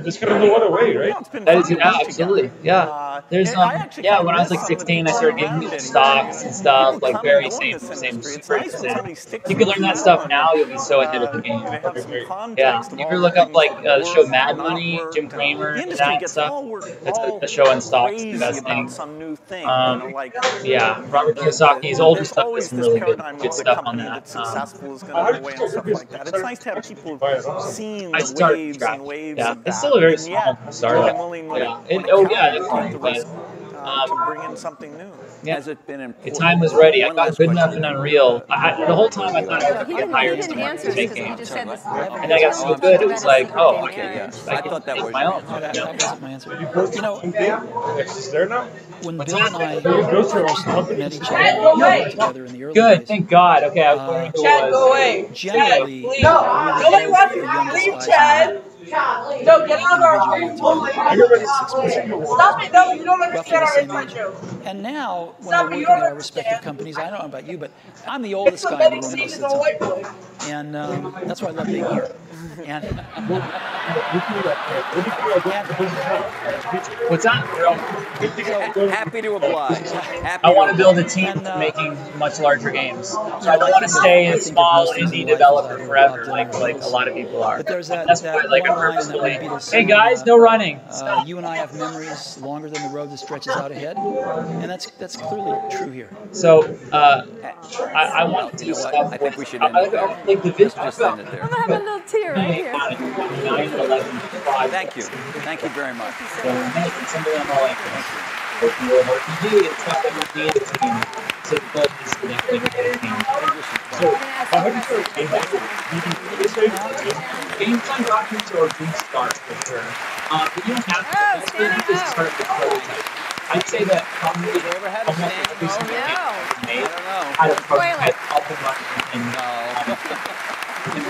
H: it's kind of no other way, right?
A: That is absolutely.
G: Yeah. There's
A: I actually
G: yeah.
A: kind
G: When
A: of
G: I was
A: miss
G: like
A: some of the
G: 16, I
A: people
G: started
A: around
G: getting into
A: anymore.
G: stocks and
A: People
G: stuff. Like
A: come and
G: very
A: go in
G: same
A: this
G: same
A: industry. It's
G: spirit
A: nice
G: as
A: when
G: that.
A: somebody sticks
G: You can
A: in
G: learn that stuff
A: town and
G: now. You'll be so ahead of the game.
A: they have some
G: Yeah.
A: context of
G: You
A: all
G: ever
A: the
G: look up
A: things
G: like
A: that
G: the show
A: worked
G: Mad
A: and not
G: Money, Jim
A: worked, and
G: Cramer,
A: the
G: and
A: industry
G: that
A: gets
G: stuff?
A: all
G: That's a show on stocks
A: crazy about
G: investing.
A: some new thing. like
G: Yeah, Robert Kiyosaki's older
A: there's
G: stuff has
A: always
G: some
A: this
G: really
A: paradigm
G: good
A: of the
G: stuff on
A: company
G: that.
A: that's successful is going to go away and stuff like that. It's nice to have people who've seen
G: I
A: the
G: started from
A: waves
G: scratch.
A: and waves
G: Yeah,
A: of
G: it's
A: that,
G: still a very
A: and yet
G: small startup.
A: I'm willing when
G: Yeah.
A: it
G: Oh
A: counts
G: yeah,
A: to take
G: definitely.
A: the
G: But
A: risk to bring in something new.
G: yeah.
D: Has it been
G: The
D: important?
G: time was ready. I
D: One
G: got
D: last
G: good
D: question.
G: enough in Unreal. The whole time I thought I was
E: No,
G: going to get
E: he
G: hired to
E: didn't
G: market
E: answer us
G: big
E: because he
G: games.
E: just said this.
G: And I got so good, it was like, oh,
E: okay,
G: yeah,
E: yeah.
G: I
D: I thought that
G: can
D: was
G: make my
D: your
G: own.
D: answer.
B: That wasn't my answer. You know,
H: It's there now?
B: when Bill and I
H: Go through
B: first met each other
J: Chad, go
B: and
J: away.
B: worked together in the early
G: Good,
B: days,
G: thank God. Okay, I was wondering who
J: Chad,
G: it
J: go
G: was.
J: away.
B: generally,
J: Chad,
B: we
J: leave.
B: were
J: Nobody
B: both
J: wants
B: the
J: you.
B: youngest
J: Leave,
B: guys
J: Chad.
B: in
J: No, get
B: the
J: out of our
B: individual
J: way.
B: together,
H: I never
B: about 6 months apart.
J: Stop it. No, you don't
B: Roughly
J: understand
B: the
J: our
B: same
J: inside
B: age.
J: joke.
B: And now, when
J: Stop
B: we're
J: it. You
B: working
J: don't
B: at our respective
J: understand.
B: companies, I don't know about you, but I'm the
J: It's
B: oldest
J: the
B: guy in the
J: many
B: room most
J: seasons
B: of the
J: of
B: time.
J: white boy.
B: And that's why I love being here. And,
G: What's that?
D: Happy to oblige. Happy
G: I
D: to
G: want to build a
D: oblige.
G: team
B: And,
G: for making much larger games. So
B: you
G: I
B: know,
G: don't
B: I
G: want to
B: think
G: stay
B: of
G: a
B: most
G: small
B: things in
G: indie
B: life as
G: developer
B: Bob
G: forever,
B: Dylan
G: like a lot of people are.
B: But there's
G: And
B: that
G: that's why, like, I
B: one line in that
G: purposefully,
B: one Beatles
G: hey
B: song,
G: guys, no running. Stop.
B: you and I have memories longer than the road that stretches out ahead. And that's clearly true here.
G: So I want to
D: You
G: do
D: know what?
G: stuff
D: I
G: with
D: think we should end it there.
G: like the
D: Let's
G: video.
D: just end it there.
E: I'm having a little tear right here.
G: 9 and 11 projects.
D: Thank you. Thank you very much.
G: So and some of them are like open world RPG and stuff that would need a team to build this for that big team. So games on documents or good start for sure. But you don't have to. That's where you just start the prototype. I'd say that probably
D: Have you ever had a
G: almost
D: standing
G: every single
E: No.
G: game
D: I don't know.
G: had a prototype up and running in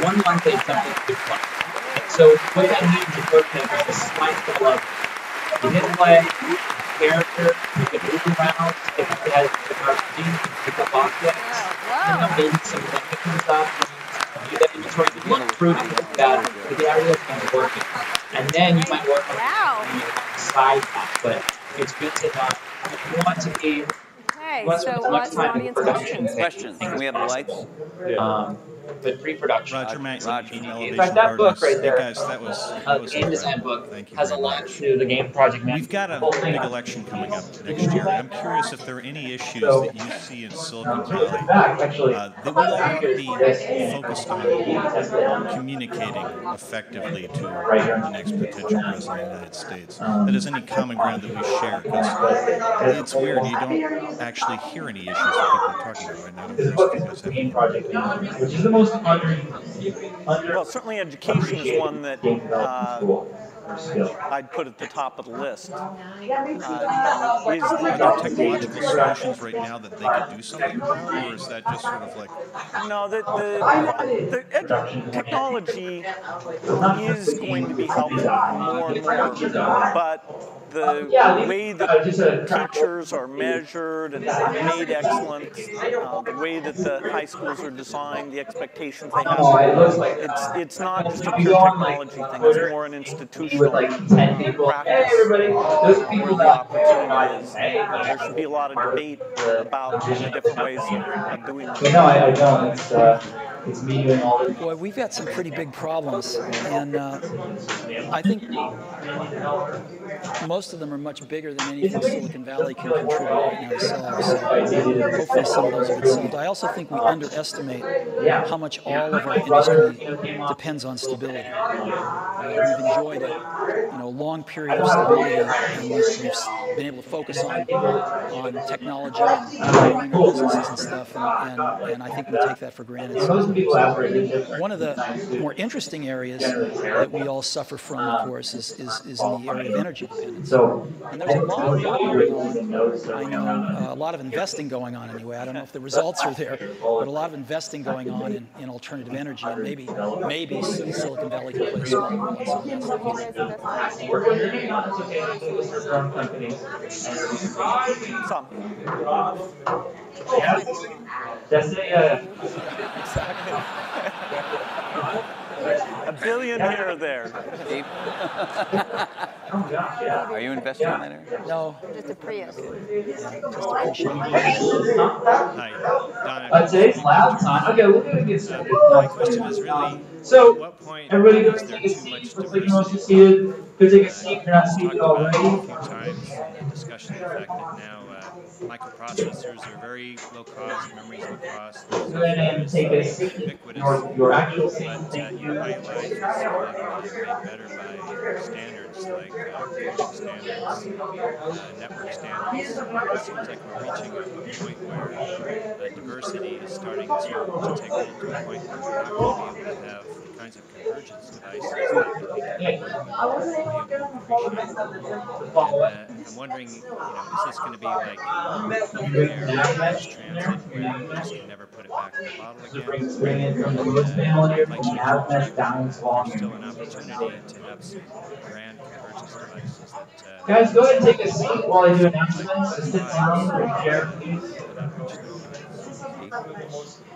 G: 1 month they something good fun. So what that means is prototype is the slice level up. You hit play, character, you can move around, if it has the RPG, you can pick up objects, and then maybe some technical stuff. You get inventory, you look fruity, that the area is working. And then you might work on side that, but it's good to not, you want to be,
E: Okay,
G: you want to
E: so
G: spend as much
E: some
G: time in
E: audience
G: production.
E: questions.
D: Questions. Can we have the lights?
G: But pre-production.
K: Roger Mack,
D: Roger.
G: In fact, that book right there,
K: Hey guys, that was
G: game design
K: incredible.
G: book,
K: Thank you
G: has a
K: very
G: lot
K: much.
G: to the game project management.
K: We've got a
G: whole thing.
K: big election coming up next year. I'm curious if there are any issues
G: So,
K: that you see in Silicon Valley
G: actually,
K: that we all ought to be focused on communicating effectively to the next potential president of the United States. That is any common ground that we share, because it's weird, you don't actually hear any issues that people are talking about right now. I'm curious if you guys have any.
G: Which is the most
A: Well, certainly education is one that I'd put at the top of the list. Is
K: Are there technological solutions right now that they could do something about, or is that just sort of like...
A: No, technology is going to be helpful more and more, but the way that teachers are measured and made excellent, the way that the high schools are designed, the expectations they have, it's not just a pure technology thing, it's more an institutional practice where the opportunity is. There should be a lot of debate about the different ways of doing that.
G: No, I don't. It's me doing all the...
B: Boy, we've got some pretty big problems, and I think most of them are much bigger than anything Silicon Valley can contribute right now to solve. So hopefully some of those will get solved. I also think we underestimate how much all of our industry depends on stability. We've enjoyed a long period of stability, and we've been able to focus on technology and growing our businesses and stuff, and I think we take that for granted. One of the more interesting areas that we all suffer from, of course, is in the area of energy dependence. And there's a lot going on. I know a lot of investing going on anyway. I don't know if the results are there, but a lot of investing going on in alternative energy, and maybe Silicon Valley can play a small role in some of that stuff.
A: Some.
G: That's
A: A billion here or there.
D: Steve?
F: Oh gosh, yeah.
D: Are you investing in that area?
B: No,
E: Just a Prius.
B: just appreciate it.
K: Hi, Don.
F: Today's lab time. Okay, we're gonna get started.
K: My question is really,
F: So,
K: at what point
F: everybody go
K: is
F: take
K: there
F: a
K: too
F: seat.
K: much
F: Looks like you're mostly
K: diversity?
F: seated. Go take a seat if you're not
K: You've
F: seated
K: talked about
F: already.
K: a few times in the discussion the fact that now microprocessors are very low cost, memory's low cost,
F: Go ahead and
K: software is
F: take a seat.
K: ubiquitous.
F: Your actual seat.
K: But
F: Thank
K: you know,
F: you.
K: my life has been made better by standards like coding standards, network standards, and it seems like we're reaching a point where diversity is starting to take hold to a point where we're not going to be able to have the kinds of convergence devices that we can work with and be able to appreciate. And I'm wondering, you know, is this going to be like healthcare or mass transit where we just can never put it back in the bottle again? I'd like to reach a point where there's still an opportunity to have some grand convergence devices that
F: Guys, go ahead and take a seat while I do
K: something like
F: announcements. Sit
K: Wi-Fi
F: down or share, please.
K: that unreached in our lives.
D: Steve?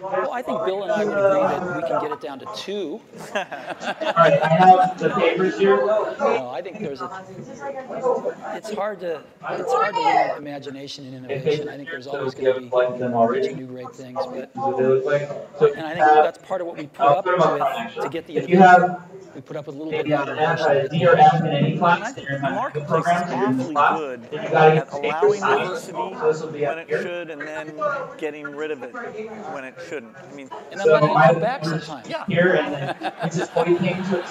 B: Well, I think Bill and I would agree that we can get it down to 2.
F: All right, I have the papers here.
B: No, I think there's a. It's hard to limit imagination and innovation. I think there's always going to be a bunch of new great things, but and I think that's part of what we put up with to get the innovation. We put up with a little bit of aggravation.
F: D or F in any class.
A: And I think the marketplace is awfully good at allowing diversity when it should and then getting rid of it when it shouldn't. I mean,
B: And then letting it come back sometimes.
A: yeah.
F: Here and then it's just what you came to.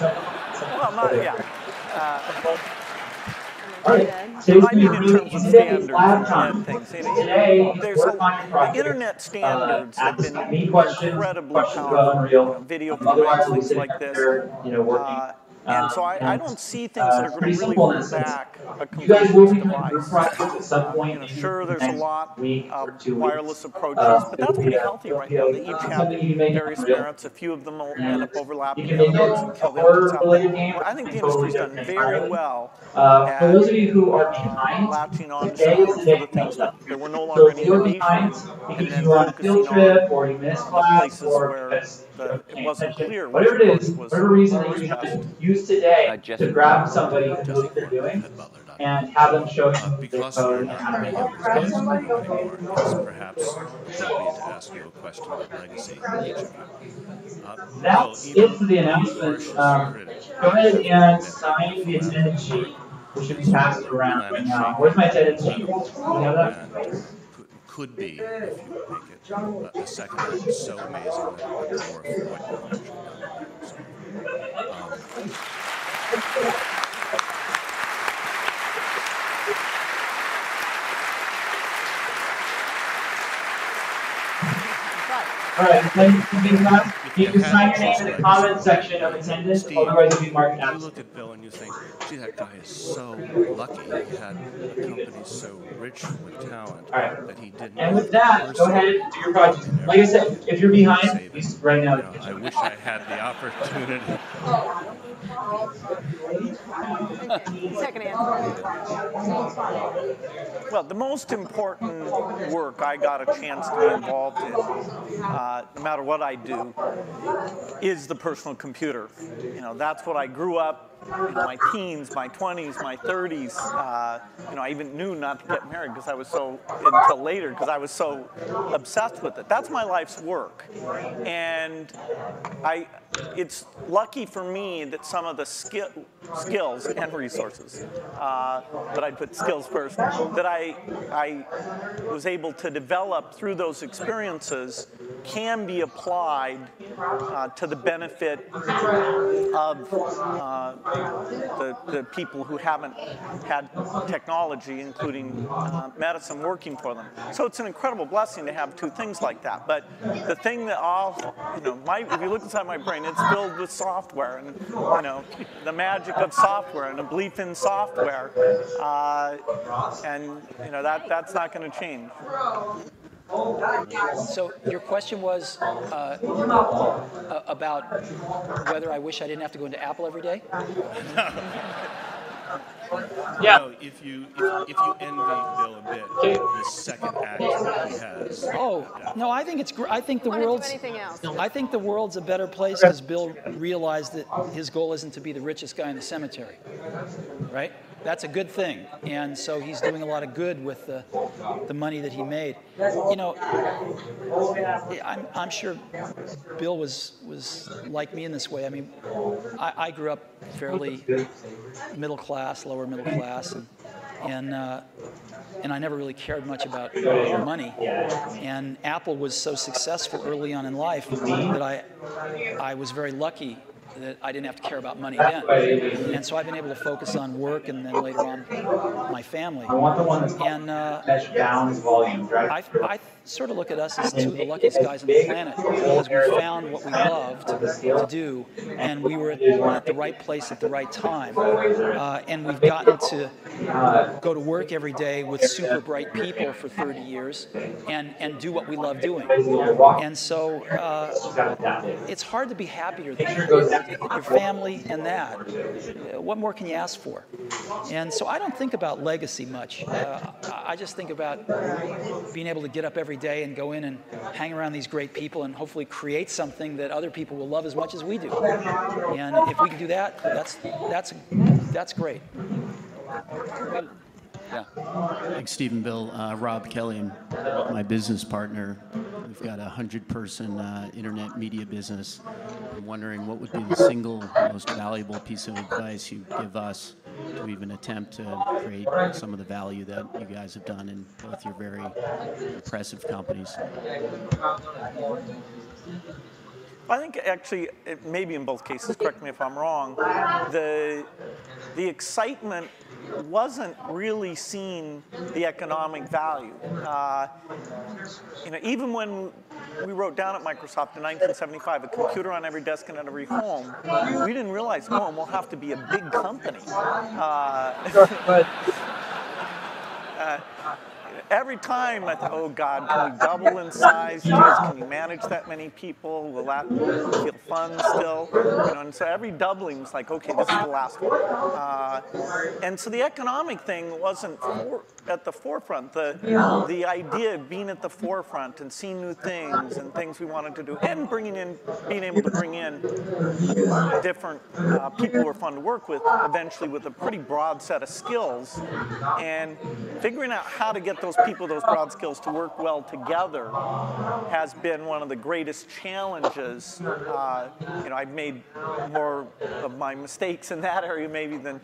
A: Well, not, yeah.
F: All right.
A: I mean, in terms of standards and things. There's the internet standards have been incredibly powerful. Video formats, things like this. And so I don't see things that are going to really hold back a convergence device. Sure, there's a lot of wireless approaches, but that's pretty healthy right now. They each have various merits. A few of them will end up overlapping the other ones and kill the other ones out. Well, I think the industry's done very well at
F: for those of you who are behind,
A: latching on to
F: today is the day
A: the things that there were no
F: so
A: longer
F: if
A: any
F: you're
A: innovation
F: behind
A: and
F: because
A: then
F: you were on a
A: focusing
F: field trip
A: on
F: or you missed
A: the
F: class
A: places
F: or
A: where
F: because
A: it wasn't clear which
F: whatever it is,
A: approach
F: whatever reason that
A: was
F: you have
A: best.
F: to use today to grab somebody who knows what they're doing and have them show you the
K: Because
F: code
K: we're
F: and
K: not
F: how to
K: meeting
F: make
K: with guys
F: it.
K: in the room anymore, it's perhaps appropriate to ask you a question about legacy, each of you.
F: That's
K: Bill,
F: it for the announcements. Go ahead and sign the attendance sheet, which should be passed around right now. Where's my attendance sheet? Do you have that?
K: Could be, if you make it, a second act so amazing that it would dwarf what you've actually done. So,
F: All right, you can sign your name in the comment section of attendance,
K: Steve,
F: otherwise you'll be marked
K: you
F: absent.
K: look at Bill and you think, gee, that guy is so lucky. He had a company so rich with talent that he didn't.
F: And with that, go ahead and do your project. Like I said, if you're behind, please right now.
K: I wish I had the opportunity.
E: Second answer.
A: Well, the most important work I got a chance to be involved in, no matter what I do, is the personal computer. That's what I grew up in my teens, my 20s, my 30s. I even knew not to get married because I was until later, because I was so obsessed with it. That's my life's work. And it's lucky for me that some of the skills and resources, but I'd put skills first, that I was able to develop through those experiences can be applied to the benefit of the people who haven't had technology, including medicine, working for them. So it's an incredible blessing to have two things like that. But the thing that if you look inside my brain, it's filled with software and, the magic of software and a belief in software. That's not going to change.
B: So your question was about whether I wish I didn't have to go into Apple every day?
G: Yeah.
K: You know, if you envy Bill a bit, the second act that he has.
B: Oh no, I think it's. I think the
E: Want to do
B: world's.
E: anything else?
B: I think the world's a better place because Bill realized that his goal isn't to be the richest guy in the cemetery, right? That's a good thing, and so he's doing a lot of good with the money that he made. You know, I'm sure Bill was like me in this way. I mean, I grew up fairly middle class, lower middle class, and I never really cared much about money. And Apple was so successful early on in life that I was very lucky that I didn't have to care about money then. And so I've been able to focus on work and then later on my family. And I sort of look at us as two of the luckiest guys on the planet because we found what we loved to do, and we were at the right place at the right time. And we've gotten to go to work every day with super bright people for 30 years and do what we love doing. And so it's hard to be happier than your family and that. What more can you ask for? And so I don't think about legacy much. I just think about being able to get up every day and go in and hang around these great people and hopefully create something that other people will love as much as we do. And if we can do that, that's great.
D: Yeah.
J: Thanks, Stephen, Bill. Rob Kelly, my business partner. We've got a 100-person internet media business. I'm wondering what would be the single most valuable piece of advice you'd give us to even attempt to create some of the value that you guys have done in both your very impressive companies.
A: I think actually, maybe in both cases, correct me if I'm wrong, the excitement wasn't really seeing the economic value. You know, even when we wrote down at Microsoft in 1975, a computer on every desk and in every home, we didn't realize, oh, and we'll have to be a big company. Every time I thought, oh God, can we double in size? Jeez, can you manage that many people? Will that feel fun still? You know, and so every doubling was like, okay, this is the last one. And so the economic thing wasn't at the forefront. The idea of being at the forefront and seeing new things and things we wanted to do, and being able to bring in different people who are fun to work with, eventually with a pretty broad set of skills, and figuring out how to get those people, those broad skills, to work well together has been one of the greatest challenges. You know, I've made more of my mistakes in that area maybe than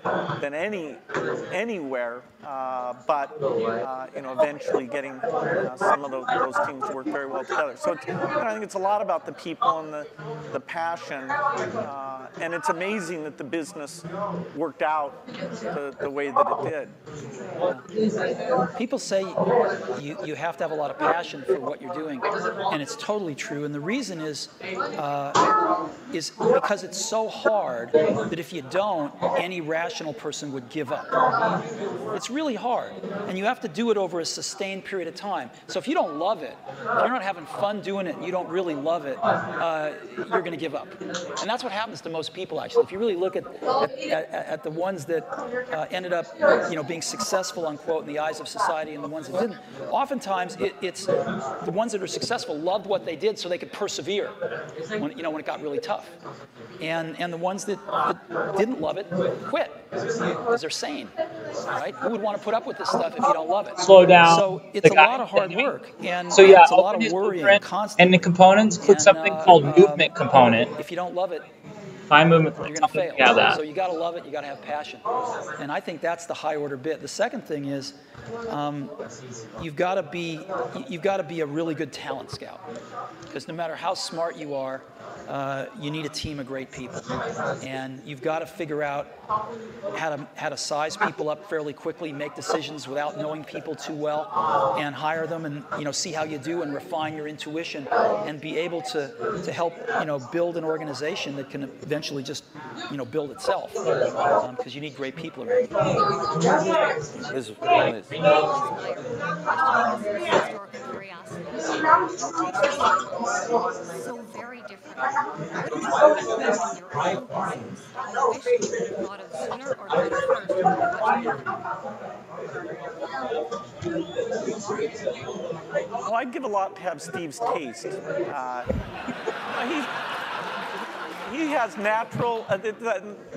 A: anywhere, but you know, eventually getting some of those teams to work very well together. So you know, I think it's a lot about the people and the passion, and it's amazing that the business worked out the way that it did.
B: People say you have to have a lot of passion for what you're doing, and it's totally true. And the reason is because it's so hard that if you don't, any rational person would give up. It's really hard, and you have to do it over a sustained period of time. So if you don't love it, if you're not having fun doing it, and you don't really love it, you're going to give up. And that's what happens to most people, actually. If you really look at the ones that ended up, you know, being successful, unquote, in the eyes of society, and the ones that didn't, oftentimes it's the ones that are successful loved what they did so they could persevere when it got really tough. And the ones that didn't love it quit because they're sane, right? Who would want to put up with this stuff if you don't love it?
G: Slow down.
B: So it's a lot of hard work, and
G: so yeah,
B: it's a lot of worrying constantly.
G: And the components, click something called movement component.
B: If you don't love it,
G: find movement.
B: you're going to fail.
G: Yeah, that.
B: So you got to love it. You got to have passion, and I think that's the high order bit. The second thing is you've got to be a really good talent scout, because no matter how smart you are, you need a team of great people, and you've got to figure out how to size people up fairly quickly, make decisions without knowing people too well, and hire them, and see how you do, and refine your intuition, and be able to help build an organization that can eventually just build itself, because you need great people around you.
D: Liz.
L: So very different. What did you learn in your own business that you wish you thought of sooner or thought of first?
A: Well, I'd give a lot to have Steve's taste. He has natural,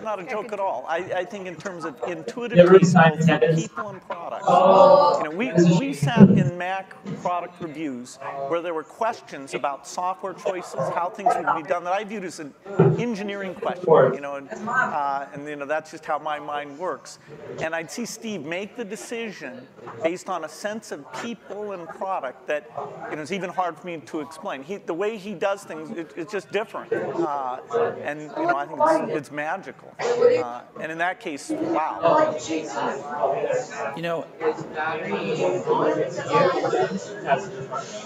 A: not a joke at all. I think in terms of intuitive taste both for people and products. You know, we sat in Mac product reviews where there were questions about software choices, how things would be done that I viewed as an engineering question. You know, and you know that's just how my mind works. And I'd see Steve make the decision based on a sense of people and product that you know it's even hard for me to explain. The way he does things, it's just different. And you know, I think it's magical. And in that case, wow.
B: You know,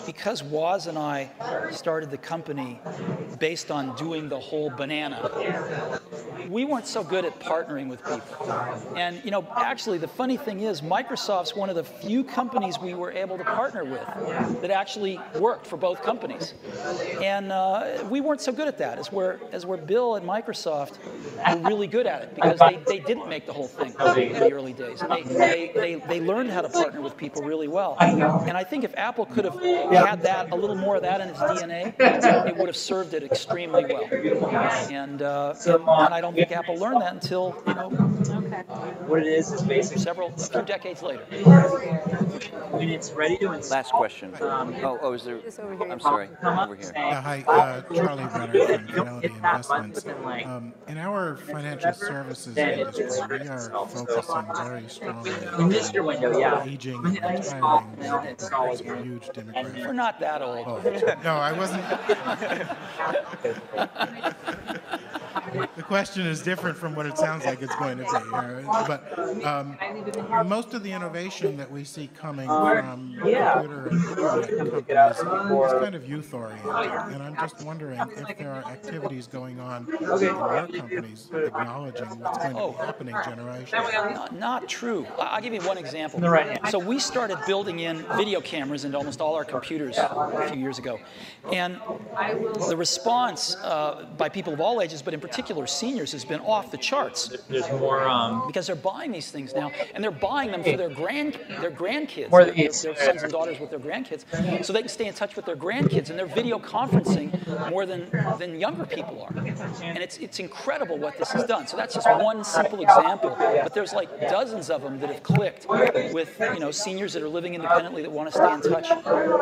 B: because Woz and I started the company based on doing the whole banana, we weren't so good at partnering with people. And you know, actually, the funny thing is, Microsoft's one of the few companies we were able to partner with that actually worked for both companies. And we weren't so good at that, as where Bill at Microsoft were really good at it, because they didn't make the whole thing in the early days. And they learned how to partner with people really well. And I think if Apple could have had that, a little more of that in its DNA, it would have served it extremely well. And I don't think Apple learned that until, you know,
G: what it is basically
B: a few decades later.
G: When it's ready to install.
D: Last question. Is there? I'm sorry. Over here.
M: Yeah, hi, Charlie Brenner from Fidelity Investments. In our financial services industry, we are focusing very strongly on aging and retiring people. There's a huge demographic.
B: We're not that old.
M: Oh, no, I wasn't. The question is different from what it sounds like it's going to be. But most of the innovation that we see coming from computer and internet companies is kind of youth-oriented. And I'm just wondering if there are activities going on in your companies acknowledging what's going to be happening generationally.
B: Not true. I'll give you one example. So we started building in video cameras into almost all our computers a few years ago. And the response by people of all ages, but in particular seniors, has been off the charts.
G: There's more
B: because they're buying these things now, and they're buying them for their grandkids, their sons and daughters with their grandkids, so they can stay in touch with their grandkids, and they're video conferencing more than younger people are. And it's incredible what this has done. So that's just one simple example, but there's like dozens of them that have clicked with seniors that are living independently that want to stay in touch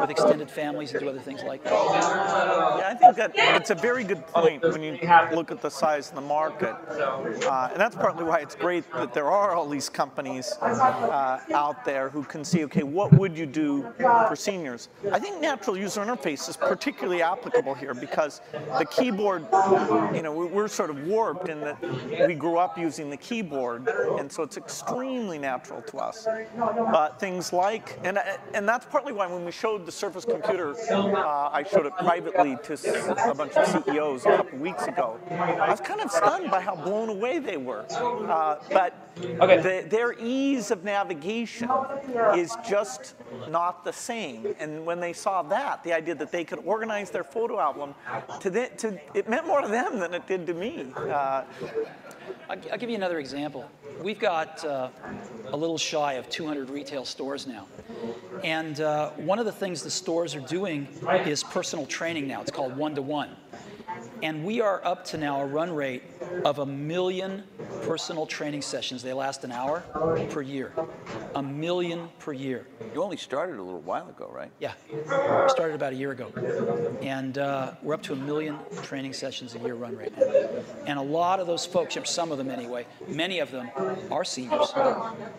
B: with extended families and do other things like that.
A: Yeah, I think that it's a very good point when you look at the size of the market. And that's partly why it's great that there are all these companies out there who can see, okay, what would you do for seniors? I think natural user interface is particularly applicable here because the keyboard, we're sort of warped in that we grew up using the keyboard, and so it's extremely natural to us. But things like, and that's partly why when we showed the Surface computer, I showed it privately to a bunch of CEOs a couple weeks ago. I was kind of stunned by how blown away they were. But their ease of navigation is just not the same. And when they saw that, the idea that they could organize their photo album, it meant more to them than it did to me.
B: I'll give you another example. We've got a little shy of 200 retail stores now. And one of the things the stores are doing is personal training now. It's called one-to-one. And we are up to now a run rate of 1 million personal training sessions. They last an hour per year. 1 million per year.
D: You only started a little while ago, right?
B: Yeah, we started about a year ago. And we're up to 1 million training sessions a year run rate now. And a lot of those folks, some of them anyway, many of them are seniors.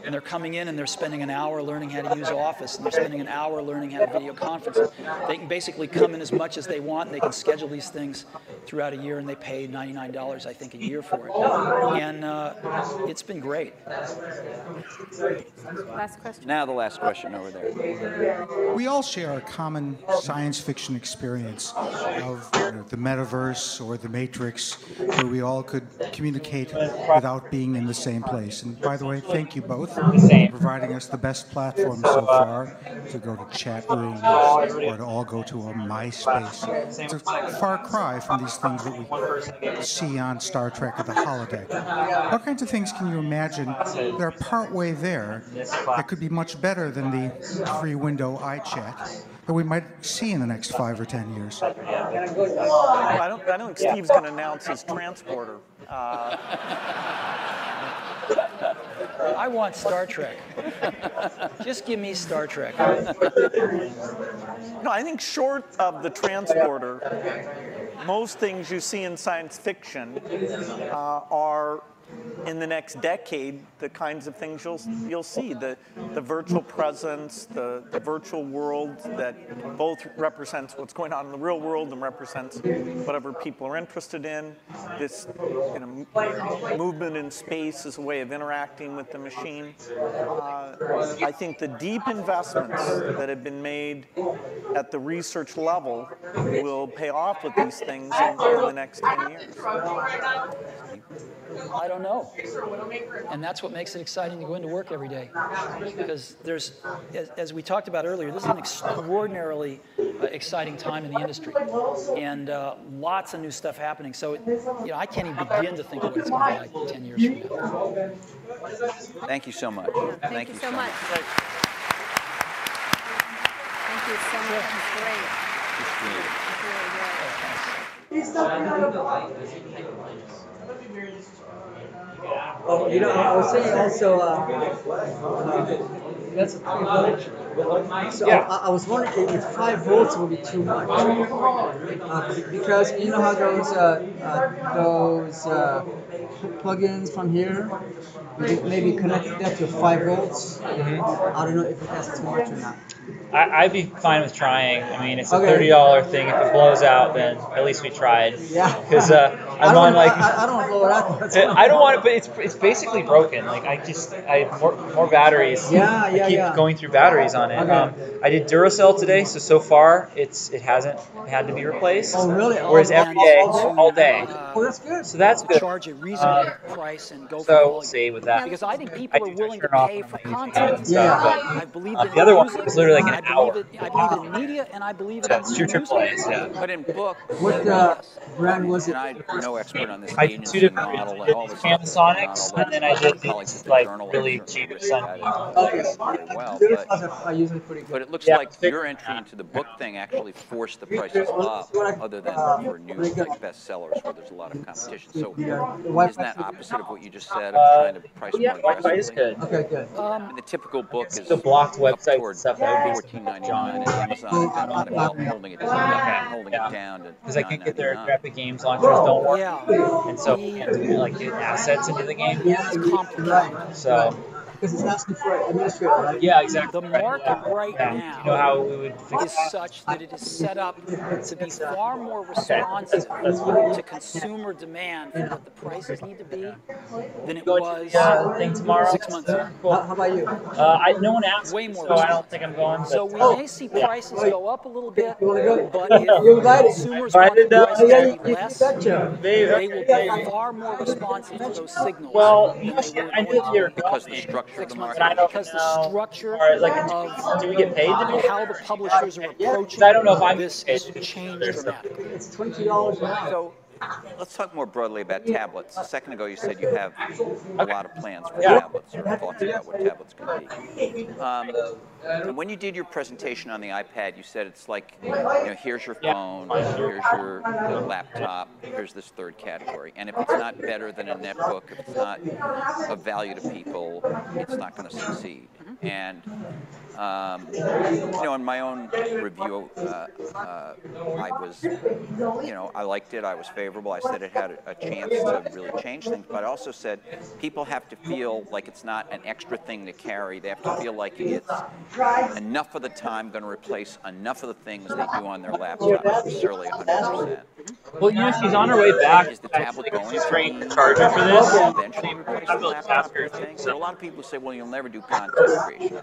B: And they're coming in and they're spending an hour learning how to use Office, and they're spending an hour learning how to video conference. They can basically come in as much as they want, and they can schedule these things throughout a year, and they pay $99, I think, a year for it. And it's been great.
E: Last question.
D: Now the last question over there.
N: We all share a common science fiction experience of the metaverse or the Matrix, where we all could communicate without being in the same place. And by the way, thank you both for providing us the best platform so far to go to chat rooms or to all go to a MySpace. It's a far cry from these advanced things that we see on Star Trek or the holodeck. What kinds of things can you imagine that are partway there that could be much better than the three-window iChat that we might see in the next 5 or 10 years?
A: Well, I don't think Steve's going to announce his transporter.
B: I want Star Trek. Just give me Star Trek.
A: No, I think short of the transporter, most things you see in science fiction are, in the next decade, the kinds of things you'll see. The virtual presence, the virtual world that both represents what's going on in the real world and represents whatever people are interested in. This movement in space is a way of interacting with the machine. I think the deep investments that have been made at the research level will pay off with these things in the next 10 years.
B: I don't know. And that's what makes it exciting to go into work every day. Because there's, as we talked about earlier, this is an extraordinarily exciting time in the industry. And lots of new stuff happening. So, I can't even begin to think of what it's going to be like 10 years from now.
D: Thank you so much.
E: Thank you so much. Thank you so much. It's great. It's really good.
I: Oh, I was saying also, that's a pretty village. So yeah. I was wondering if 5 volts would be too much. Because you know how those plugins from here, maybe connect that to 5 volts. Mm-hmm. I don't know if that's too much or not.
G: I'd be fine with trying. I mean, it's a $30 thing. If it blows out, then at least we tried. Yeah. Because I'm on like.
I: I don't want to blow it out.
G: I don't want it, but it's basically broken. Like I have more batteries.
I: Yeah.
G: I keep going through batteries on it. Okay. I did Duracell today, so far it hasn't had to be replaced.
I: Oh really?
G: Whereas every day, all day.
I: Oh, that's good.
G: So that's good.
B: Charge a reasonable price and go for
G: volume.
B: we'll
G: see with that.
B: Because I think people are willing to pay for content.
G: Yeah.
B: I believe in
G: the other
B: music,
G: one was literally like an hour.
B: I believe in media, and I believe in
G: That's 2 AAAs, yeah.
D: But in books,
I: what brand was it?
D: and I'm no expert on this
G: I did 2 different
D: model and all this
G: Panasonics, and then I did these like really cheap Sony.
D: Well, but it looks like your entry into the book thing actually forced the prices up, other than for new like bestsellers where there's a lot of competition. So isn't that opposite of what you just said of trying to price more aggressively?
G: Wi-Fi is good.
I: Okay, good.
D: The typical book is
G: the blocked website
D: towards
G: stuff that would be
D: $14.99, and Amazon got out of holding it down to
G: because I can't get their graphic games launchers don't work, and so we can't do like get assets into the game.
I: Yeah, it's complicated.
G: So.
I: Because it's asking for an administrator, right?
G: Yeah, exactly.
B: The market right now
G: you know how we would
B: is such that it is set up to be far more responsive to consumer demand for what the prices need to be than it was
G: thing tomorrow.
B: 6 months ago.
I: How about you?
G: No one asked,
B: way more
G: so I don't think I'm going.
B: So we may see prices go up a little bit, but if consumers want the prices to be less, they will be far more responsive to those signals.
G: Well, I did hear
D: because the structure of the market.
B: Because the structure of
G: do we get paid?
B: how the publishers are approaching
G: I don't know if I'm
B: this has changed dramatically.
I: It's $20 now.
D: So let's talk more broadly about tablets. A second ago you said you have a lot of plans for tablets, or thoughts about what tablets can be. And when you did your presentation on the iPad, you said it's like, here's your phone, here's your laptop, here's this third category. And if it's not better than a netbook, if it's not of value to people, it's not going to succeed. And in my own review, I was, I liked it. I was favorable. I said it had a chance to really change things. But I also said people have to feel like it's not an extra thing to carry. They have to feel like it's enough of the time going to replace enough of the things they do on their laptop, not necessarily 100%.
G: Well, she's on her way back.
D: Is the tablet going to
G: charger for this?
D: Eventually replace the laptop thing? There are a lot of people who say, well, you'll never do content creation.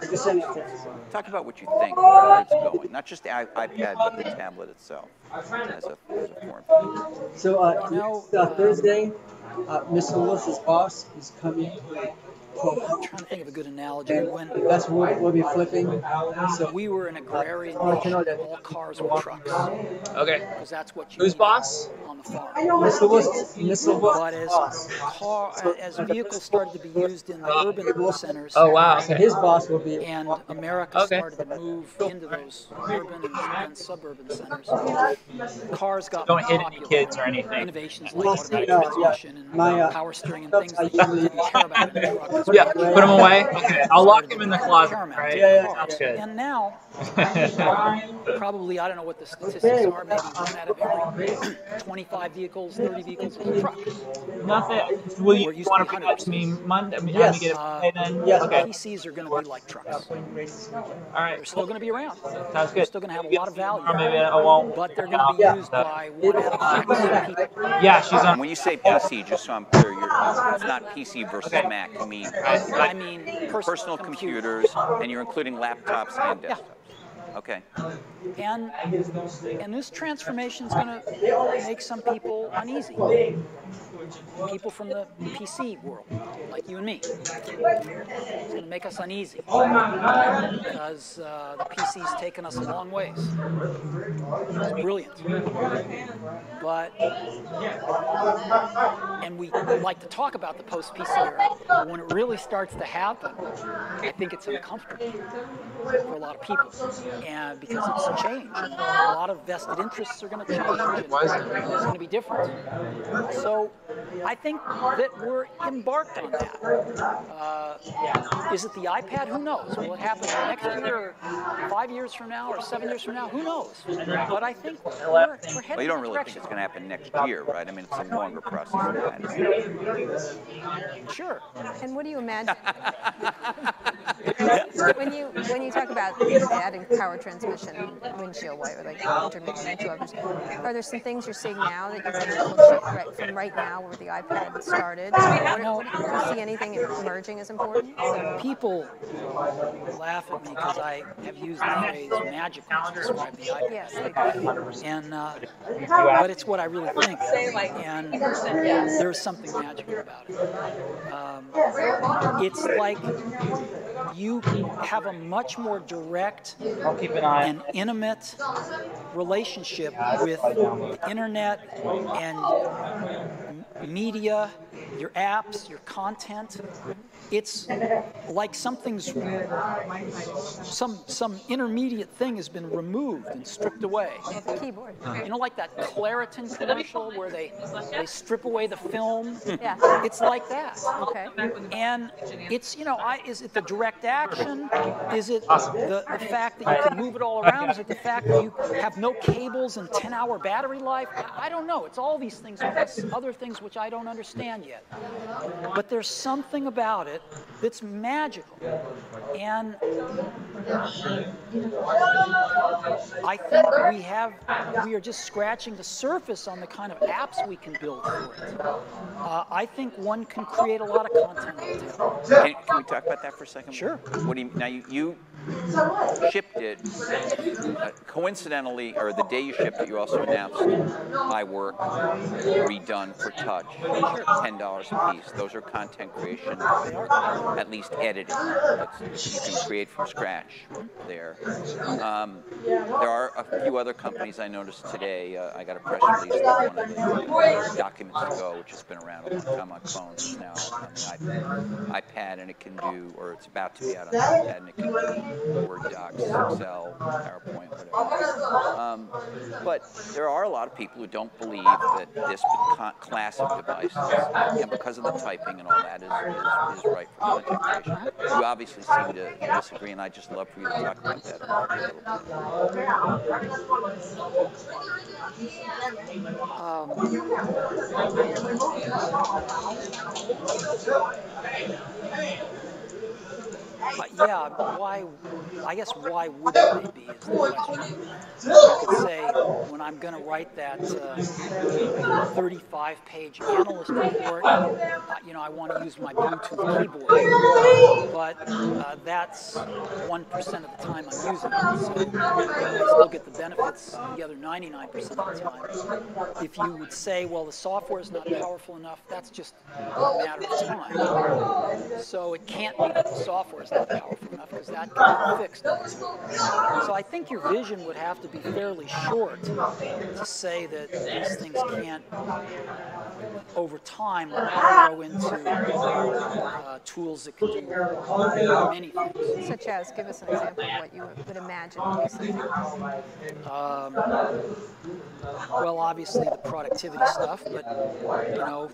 D: Talk about what you think, where it's going. Not just the iPad, but the tablet itself as a form.
I: So Thursday, Mr. Willis's boss is coming.
B: I'm trying to think of a good analogy.
I: That's what we'll be flipping.
B: So we were an agrarian nation. All cars were trucks.
G: Okay.
B: Because that's what you
G: Who's boss?
B: on the the farm.
I: But
B: As vehicles started to be used in the urban centers,
G: Oh, wow. Okay.
I: So his boss will be.
B: and America started to move into those urban and then suburban centers, cars got
G: Don't
B: more
G: hit any
B: popular.
G: kids or anything.
B: Innovations like automatic transmission and power steering and things that you
I: usually
B: didn't care about in a truck.
G: Yeah, put them away. Okay, I'll lock him in the closet, right?
B: Cars.
G: Good.
B: And now, probably, I don't know what the statistics are, maybe 1 out of every 25 vehicles, 30 vehicles is a truck.
G: Nothing. Will you want to bring that to me Monday?
I: Yes.
B: Okay. PCs are going to be like trucks.
G: All right.
B: They're still going to be around.
G: Sounds good.
B: They're still going to have a lot of value.
G: Maybe I won't.
B: But they're going to be used by 1 out of 6 people.
G: Yeah, she's on.
D: And when you say PC, just so I'm clear, it's not PC versus Mac. You mean
B: I mean
D: personal computers, and you're including laptops and desktops. Okay.
B: And this transformation is going to make some people uneasy. People from the PC world, like you and me. It's going to make us uneasy because the PC's taken us a long ways. It's brilliant. And we like to talk about the post-PC era, but when it really starts to happen, I think it's uncomfortable for a lot of people. And because it's changed, and a lot of vested interests are going to change, and it's going to be different. So I think that we're embarked on that. Is it the iPad? Who knows? Will it happen next year, or 5 years from now, or 7 years from now? Who knows? But I think we're heading
D: Well, you don't
B: in the
D: really think it's going to happen next year, right? I mean, it's a longer process than that.
B: Sure.
E: And what do you imagine? when you talk about adding power transmission, windshield wiper, like intermittent wipers, are there some things you're seeing now that you think will change from right now where the iPad started? Do you see anything emerging as important?
B: People laugh at me because I have used the phrase magical to describe the iPad.
E: Yes,
B: but it's what I really think. And there's something magical about it. It's like you have a much more direct and intimate relationship with the internet and media, your apps, your content. It's like some intermediate thing has been removed and stripped away.
E: The keyboard.
B: You know, like that Claritin commercial where they strip away the film?
E: Yeah.
B: It's like that.
E: Okay.
B: And it's, is it the direct action? Is it the fact that you can move it all around? Is it the fact that you have no cables and 10-hour battery life? I don't know. It's all these things, plus other things which I don't understand yet. But there's something about it that's magical. And I think we are just scratching the surface on the kind of apps we can build for it. I think one can create a lot of content on it.
D: Can we talk about that for a second?
B: Sure.
D: What do you, now you shipped it, coincidentally, or the day you shipped it, you also announced iWork redone for touch, $10 a piece. Those are content creation, at least editing, that you can create from scratch there. There are a few other companies I noticed today. I got a press release that one of the documents ago, which has been around a long time on phones, is now on the iPad, and it can do, or it's about to be out on the iPad, and it can do Word docs, Excel, PowerPoint, whatever. But there are a lot of people who don't believe that this class of devices, and because of the typing and all that, is right for content creation. You obviously seem to disagree, and I'd just love for you to talk about that a little
B: Yeah, why? I guess why wouldn't they be is the question. I could say when I'm going to write that 35-page analyst report, I want to use my Bluetooth keyboard, but that's 1% of the time I'm using it, so I still get the benefits the other 99% of the time. If you would say, well, the software is not powerful enough, that's just a matter of time. So it can't be that the software is not powerful enough because that can get fixed over time. So I think your vision would have to be fairly short to say that these things can't, over time, grow into tools that can do many things.
E: Such as, give us an example of what you would imagine would be something.
B: Well, obviously the productivity stuff, but you know,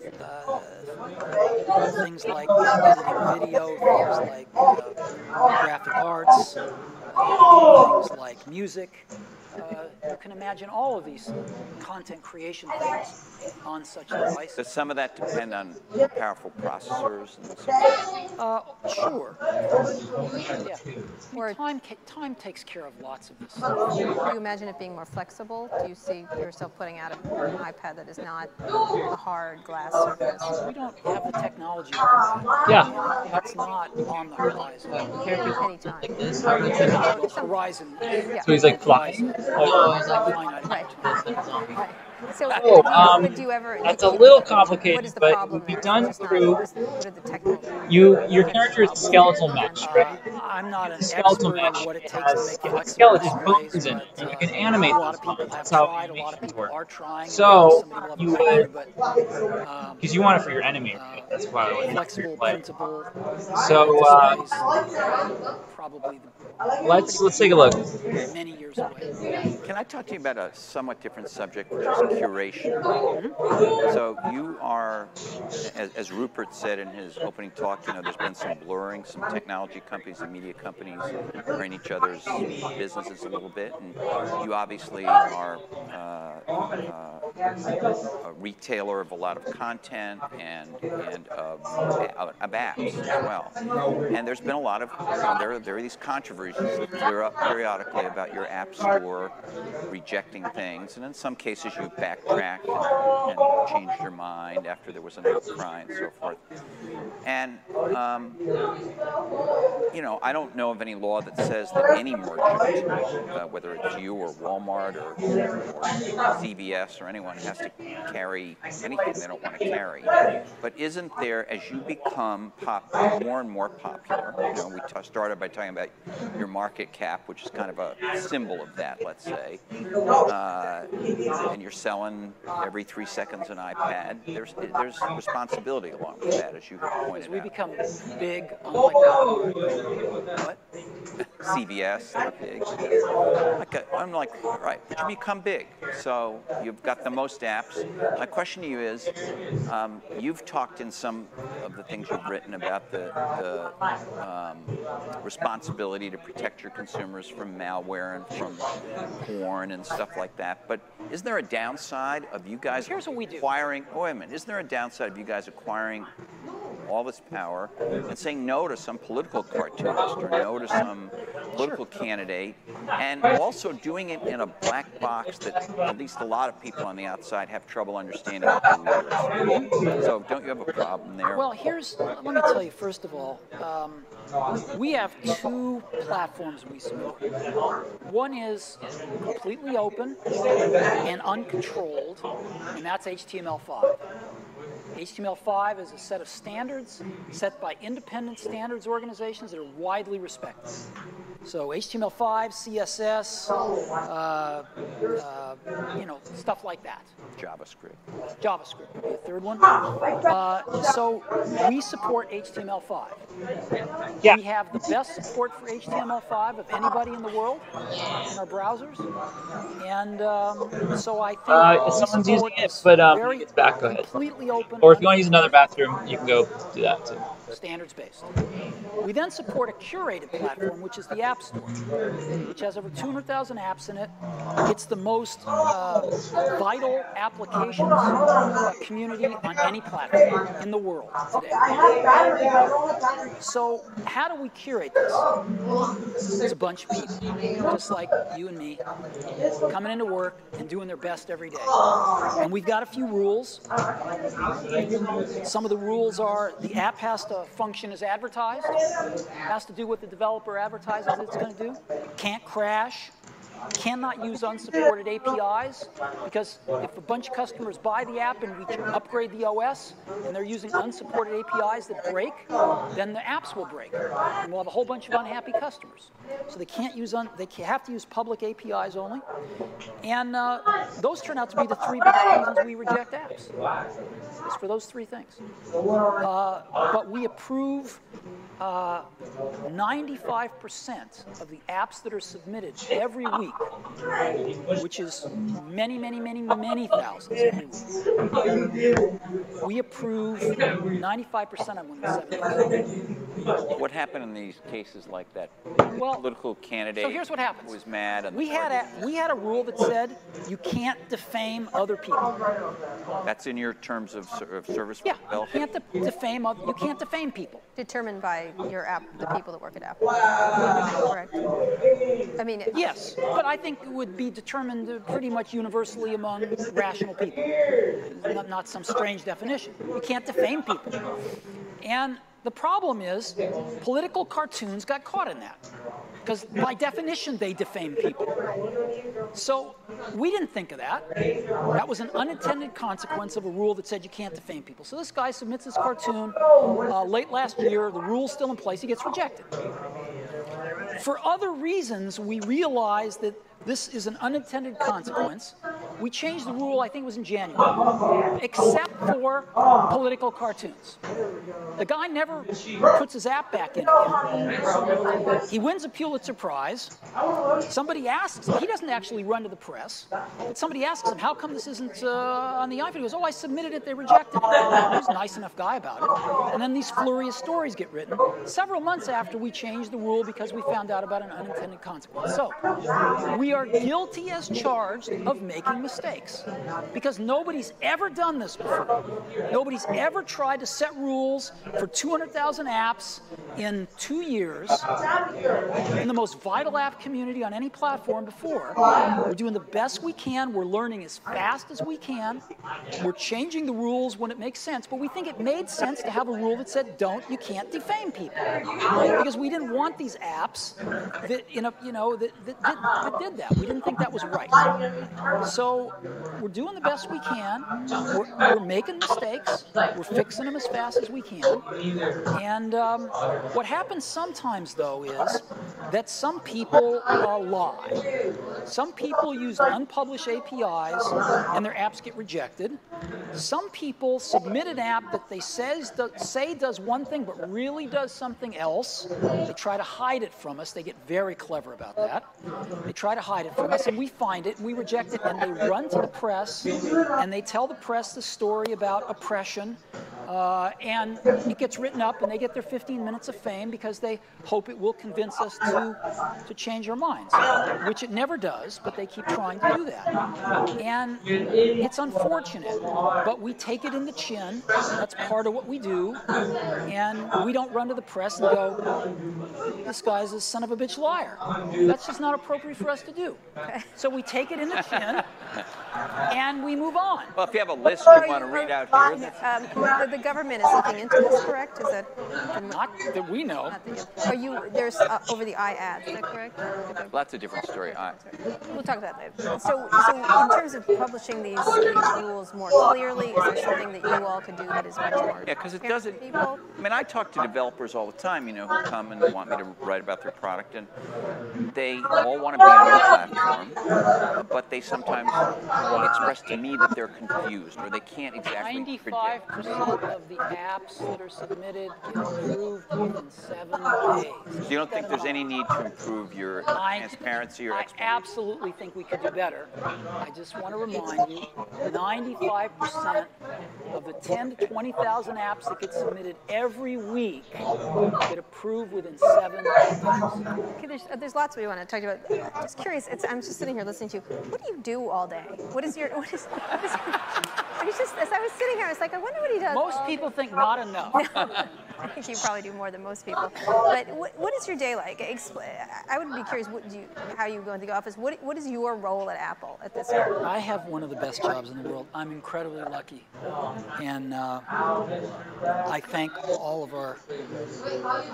B: things like editing video, things like graphic arts, things like music. You can imagine all of these content creation things on such devices.
D: Does some of that depend on powerful processors and so forth?
B: Sure. Yeah. Or time takes care of lots of this stuff.
E: Do you imagine it being more flexible? Do you see yourself putting out an iPad that is not a hard glass surface?
B: We don't have the technology to do that.
G: Yeah.
B: That's not on the horizon.
E: Anytime.
B: Well, horizon.
E: Yeah.
G: So he's like flying.
E: Right. So, would you ever?
G: That's a little complicated,
E: what is the
G: but
E: problem
G: it would be
E: there?
G: done through.
E: What are the technical?
G: Your character is a skeletal mesh, right?
B: I'm not an
G: Skeletal
B: expert
G: mesh
B: in what it takes
G: has
B: to make
G: skeleton bones in it. You can animate
B: a lot of
G: those
B: people
G: bones.
B: have
G: That's how
B: tried, a lot of
G: animations
B: people
G: work.
B: are trying.
G: So
B: Somebody
G: you
B: will have a breakthrough, but
G: because you want it for your enemy, right? That's why I
B: flexible, printable.
G: So
B: probably
G: let's take a look.
B: Many years away.
D: Can I talk to you about a somewhat different subject, which is curation? So you are, as Rupert said in his opening talk, you know, there's been some blurring. Some technology companies and media companies are in each other's businesses a little bit, and you obviously are a retailer of a lot of content and of apps as well. And there's been a lot of, you know, there are these controversies that flare up periodically about your app store rejecting things, and in some cases you backtracked and changed your mind after there was an outcry and so forth. And you know, I don't know of any law that says that any merchant, whether it's you or Walmart or CVS or anyone, has to carry anything they don't want to carry. But isn't there, as you become more and more popular, you know, we started by talking about your market cap, which is kind of a symbol of that, let's say, and you're selling every 3 seconds an iPad, there's responsibility along with that, as you have pointed out.
B: We become big, unlike what?
D: CVS, not big. I'm like, right, but you become big, so you've got the most apps. My question to you is, you've talked in some of the things you've written about the responsibility to protect your consumers from malware and from porn and stuff like that, but is there a downside of you guys acquiring, oh, wait a minute, is there a downside of you guys acquiring all this power and saying no to some political cartoonist or no to some political candidate, and also doing it in a black box that at least a lot of people on the outside have trouble understanding what the rule is. So don't you have a problem there?
B: Well, let me tell you, first of all, we have 2 platforms we support. One is completely open and uncontrolled, and that's HTML5. HTML5 is a set of standards set by independent standards organizations that are widely respected. So HTML5, CSS, you know, stuff like that. JavaScript would be a third one. So we support HTML5.
G: Yeah.
B: We have the best support for HTML5 of anybody in the world in our browsers. And so I think
G: someone's using it, but when it gets back, go ahead.
B: Completely open.
G: Or if you want to use another bathroom, you can go do that too.
B: Standards-based. We then support a curated platform, which is the App Store, which has over 200,000 apps in it. It's the most vital applications community on any platform in the world today. So how do we curate this? It's a bunch of people, just like you and me, coming into work and doing their best every day. And we've got a few rules. Some of the rules are the app has to function as advertised, has to do what the developer advertises it's going to do, can't crash, cannot use unsupported APIs, because if a bunch of customers buy the app and we upgrade the OS and they're using unsupported APIs that break, then the apps will break, and we'll have a whole bunch of unhappy customers. So they can't use they have to use public APIs only, and those turn out to be the three biggest reasons we reject apps. It's for those three things. But we approve 95% of the apps that are submitted every week, which is many, many, many, many thousands every week. We approve 95% of them in 7 days.
D: What happened in these cases like that?
B: Well,
D: political candidate.
B: So here's what happens.
D: Was mad. And
B: we had a rule that said you can't defame other people.
D: That's in your terms of service.
B: Yeah, you can't defame. You can't defame people.
E: Determined by your app, the people that work at Apple. Correct. I mean,
B: yes, but I think it would be determined pretty much universally among rational people. Not some strange definition. You can't defame people. And the problem is, political cartoons got caught in that, because by definition they defame people. So we didn't think of that. That was an unintended consequence of a rule that said you can't defame people. So this guy submits this cartoon late last year. The rule's still in place. He gets rejected. For other reasons, we realized that this is an unintended consequence. We changed the rule, I think it was in January, except for political cartoons. The guy never puts his app back in again. He wins a Pulitzer Prize. Somebody asks him, he doesn't actually run to the press, but somebody asks him, how come this isn't on the iPhone? He goes, oh, I submitted it, they rejected it. He's a nice enough guy about it. And then these flurry of stories get written several months after we changed the rule because we found out about an unintended consequence. So we are guilty as charged of making mistakes, because nobody's ever done this before. Nobody's ever tried to set rules for 200,000 apps in 2 years in the most vital app community on any platform before. We're doing the best we can. We're learning as fast as we can. We're changing the rules when it makes sense, but we think it made sense to have a rule that said, you can't defame people, because we didn't want these apps that that did that. We didn't think that was right. So we're doing the best we can. We're making mistakes. We're fixing them as fast as we can. And what happens sometimes, though, is that some people lie. Some people use unpublished APIs and their apps get rejected. Some people submit an app that they say does one thing but really does something else. They try to hide it from us. They get very clever about that. They try to hide it from us, and we find it, and we reject it, and they run to the press, and they tell the press the story about oppression, and it gets written up, and they get their 15 minutes of fame because they hope it will convince us to change our minds, which it never does, but they keep trying to do that. And it's unfortunate, but we take it in the chin. That's part of what we do, and we don't run to the press and go, this guy's a son of a bitch liar. That's just not appropriate for us to do. So we take it in the chin, and we move on.
D: Well, if you have a list you want to read out here.
E: The government is looking into this, correct? Is that
B: not that we know?
E: There's over the iAds, is that correct?
D: That's a different story.
E: We'll talk about that. So in terms of publishing these rules more clearly, is there something that you all could do that is much more?
D: Yeah, because it doesn't. I mean, I talk to developers all the time, who come and want me to write about their product, and they all want to be on your platform, but they sometimes express to me that they're confused or they can't exactly
B: 95% of the apps that are submitted get approved within 7 days.
D: So you don't think there's any need to improve your transparency or expertise?
B: I absolutely think we could do better. I just want to remind you, 95% of the 10 to 20,000 apps that get submitted every week get approved within 7 days.
E: Okay, there's lots we want to talk about. Just curious, I'm just sitting here listening to you. What do you do all day? What is your It's just, as I was sitting here, I was like, I wonder what he does.
B: Most people think not enough.
E: I think you probably do more than most people. But what is your day like? I would be curious how you go into the office. What is your role at Apple at this point?
B: I have one of the best jobs in the world. I'm incredibly lucky. And I thank all of our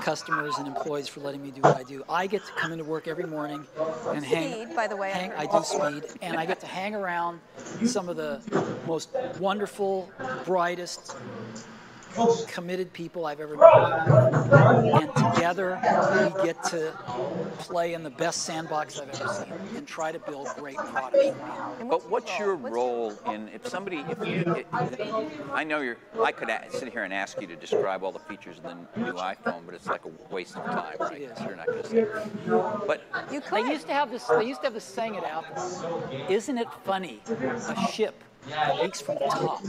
B: customers and employees for letting me do what I do. I get to come into work every morning and
E: Speed, by the way.
B: I do speed, and I get to hang around some of the most wonderful, brightest, committed people I've ever met. And together, we get to play in the best sandbox I've ever seen and try to build great products.
D: But what's your role in, I know I could sit here and ask you to describe all the features of the new iPhone, but it's like a waste of time, right? You're not going to say it. But
B: they used to have this saying at Apple, isn't it funny, a ship leaks from the top.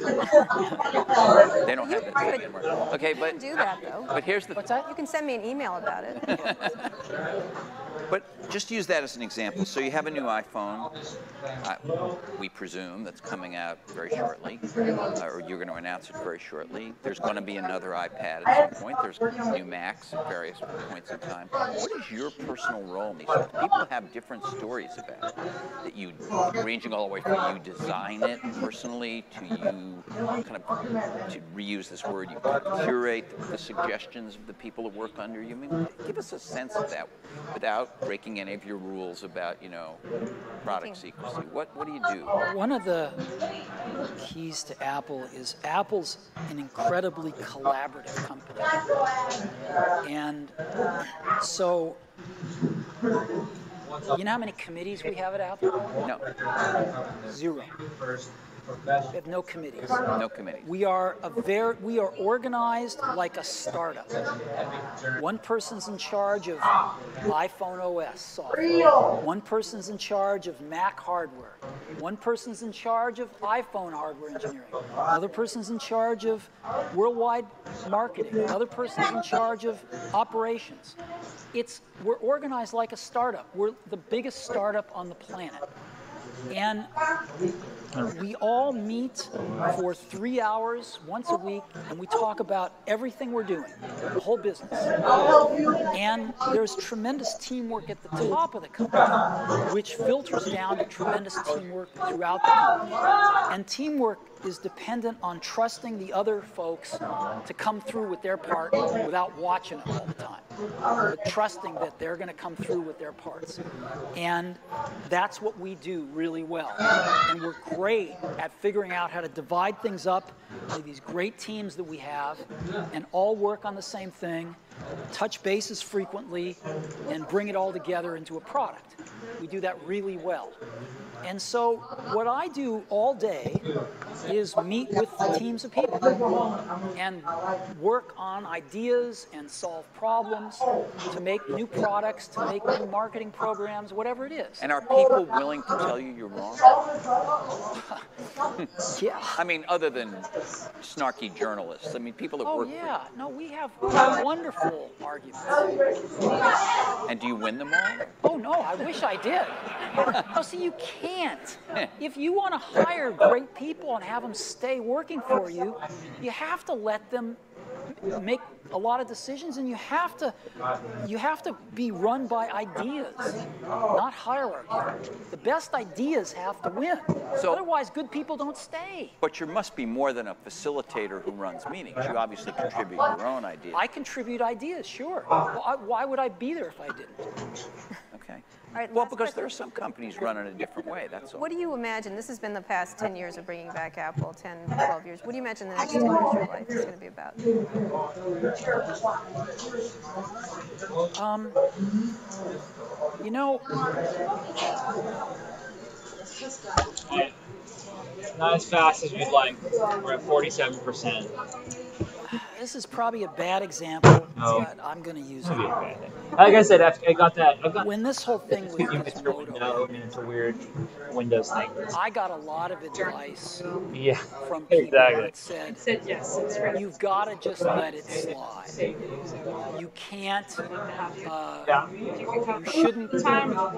D: They don't have that anymore. Okay, but
E: you can do that though.
D: But here's the.
E: What's that? You can send me an email about it.
D: But just use that as an example. So you have a new iPhone, we presume, that's coming out very shortly, or you're going to announce it very shortly. There's going to be another iPad at some point. There's new Macs at various points in time. What is your personal role in these things? People have different stories about it, that you, ranging all the way from you design it personally to you kind of, to reuse this word, you curate the suggestions of the people that work under you. I mean, give us a sense of that without breaking any of your rules about, product secrecy. What do you do?
B: One of the keys to Apple is Apple's an incredibly collaborative company. And so, you know how many committees we have at Apple?
D: No.
B: 0. We have no committees.
D: No committees.
B: We are organized like a startup. One person's in charge of iPhone OS software. One person's in charge of Mac hardware. One person's in charge of iPhone hardware engineering. Another person's in charge of worldwide marketing. Another person's in charge of operations. We're organized like a startup. We're the biggest startup on the planet. And we all meet for 3 hours once a week, and we talk about everything we're doing, the whole business. And there's tremendous teamwork at the top of the company, which filters down to tremendous teamwork throughout the company. And teamwork is dependent on trusting the other folks to come through with their part without watching it all the time, but trusting that they're going to come through with their parts. And that's what we do really well. And we're great at figuring out how to divide things up into these great teams that we have and all work on the same thing, touch bases frequently, and bring it all together into a product. We do that really well. And so what I do all day is meet with teams of people and work on ideas and solve problems to make new products, to make new marketing programs, whatever it is.
D: And are people willing to tell you you're wrong?
B: Yeah.
D: I mean, other than snarky journalists. I mean, people that work.
B: Oh, yeah. No, we have wonderful arguments.
D: And do you win them all?
B: Oh, no, I wish I did. No, see, you can't. If you want to hire great people and have them stay working for you, you have to let them make a lot of decisions, and you have to be run by ideas, not hierarchy. The best ideas have to win. So, otherwise, good people don't stay.
D: But you must be more than a facilitator who runs meetings. You obviously contribute your own ideas.
B: I contribute ideas, sure. Why would I be there if I didn't?
D: Okay.
E: All right,
D: well, because there are some companies run in a different way, that's all.
E: What do you imagine? This has been the past 10 years of bringing back Apple, 10, 12 years. What do you imagine the next 10 years of your life is going to be about?
G: Not as fast as we'd like. We're at 47%.
B: This is probably a bad example,
G: No.
B: but I'm going to use
G: Maybe
B: it.
G: a bad thing. Like I said, I got that. I've got
B: When this whole thing was
G: Gizmodo, and it's a weird Windows thing.
B: I got a lot of advice
G: Yeah,
B: from people
G: exactly.
B: that said, you've got to just let it slide. You can't,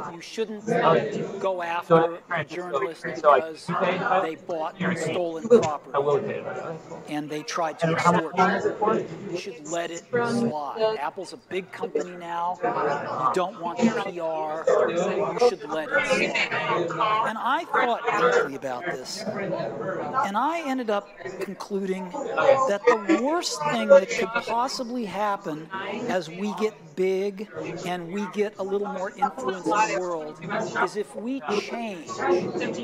B: you shouldn't go after a journalist because they bought stolen property and they tried to extort you. You should let it slide. Apple's a big company now. You don't want the PR. You should let it slide. And I thought deeply about this, and I ended up concluding that the worst thing that could possibly happen as we get big and we get a little more influence in the world is if we change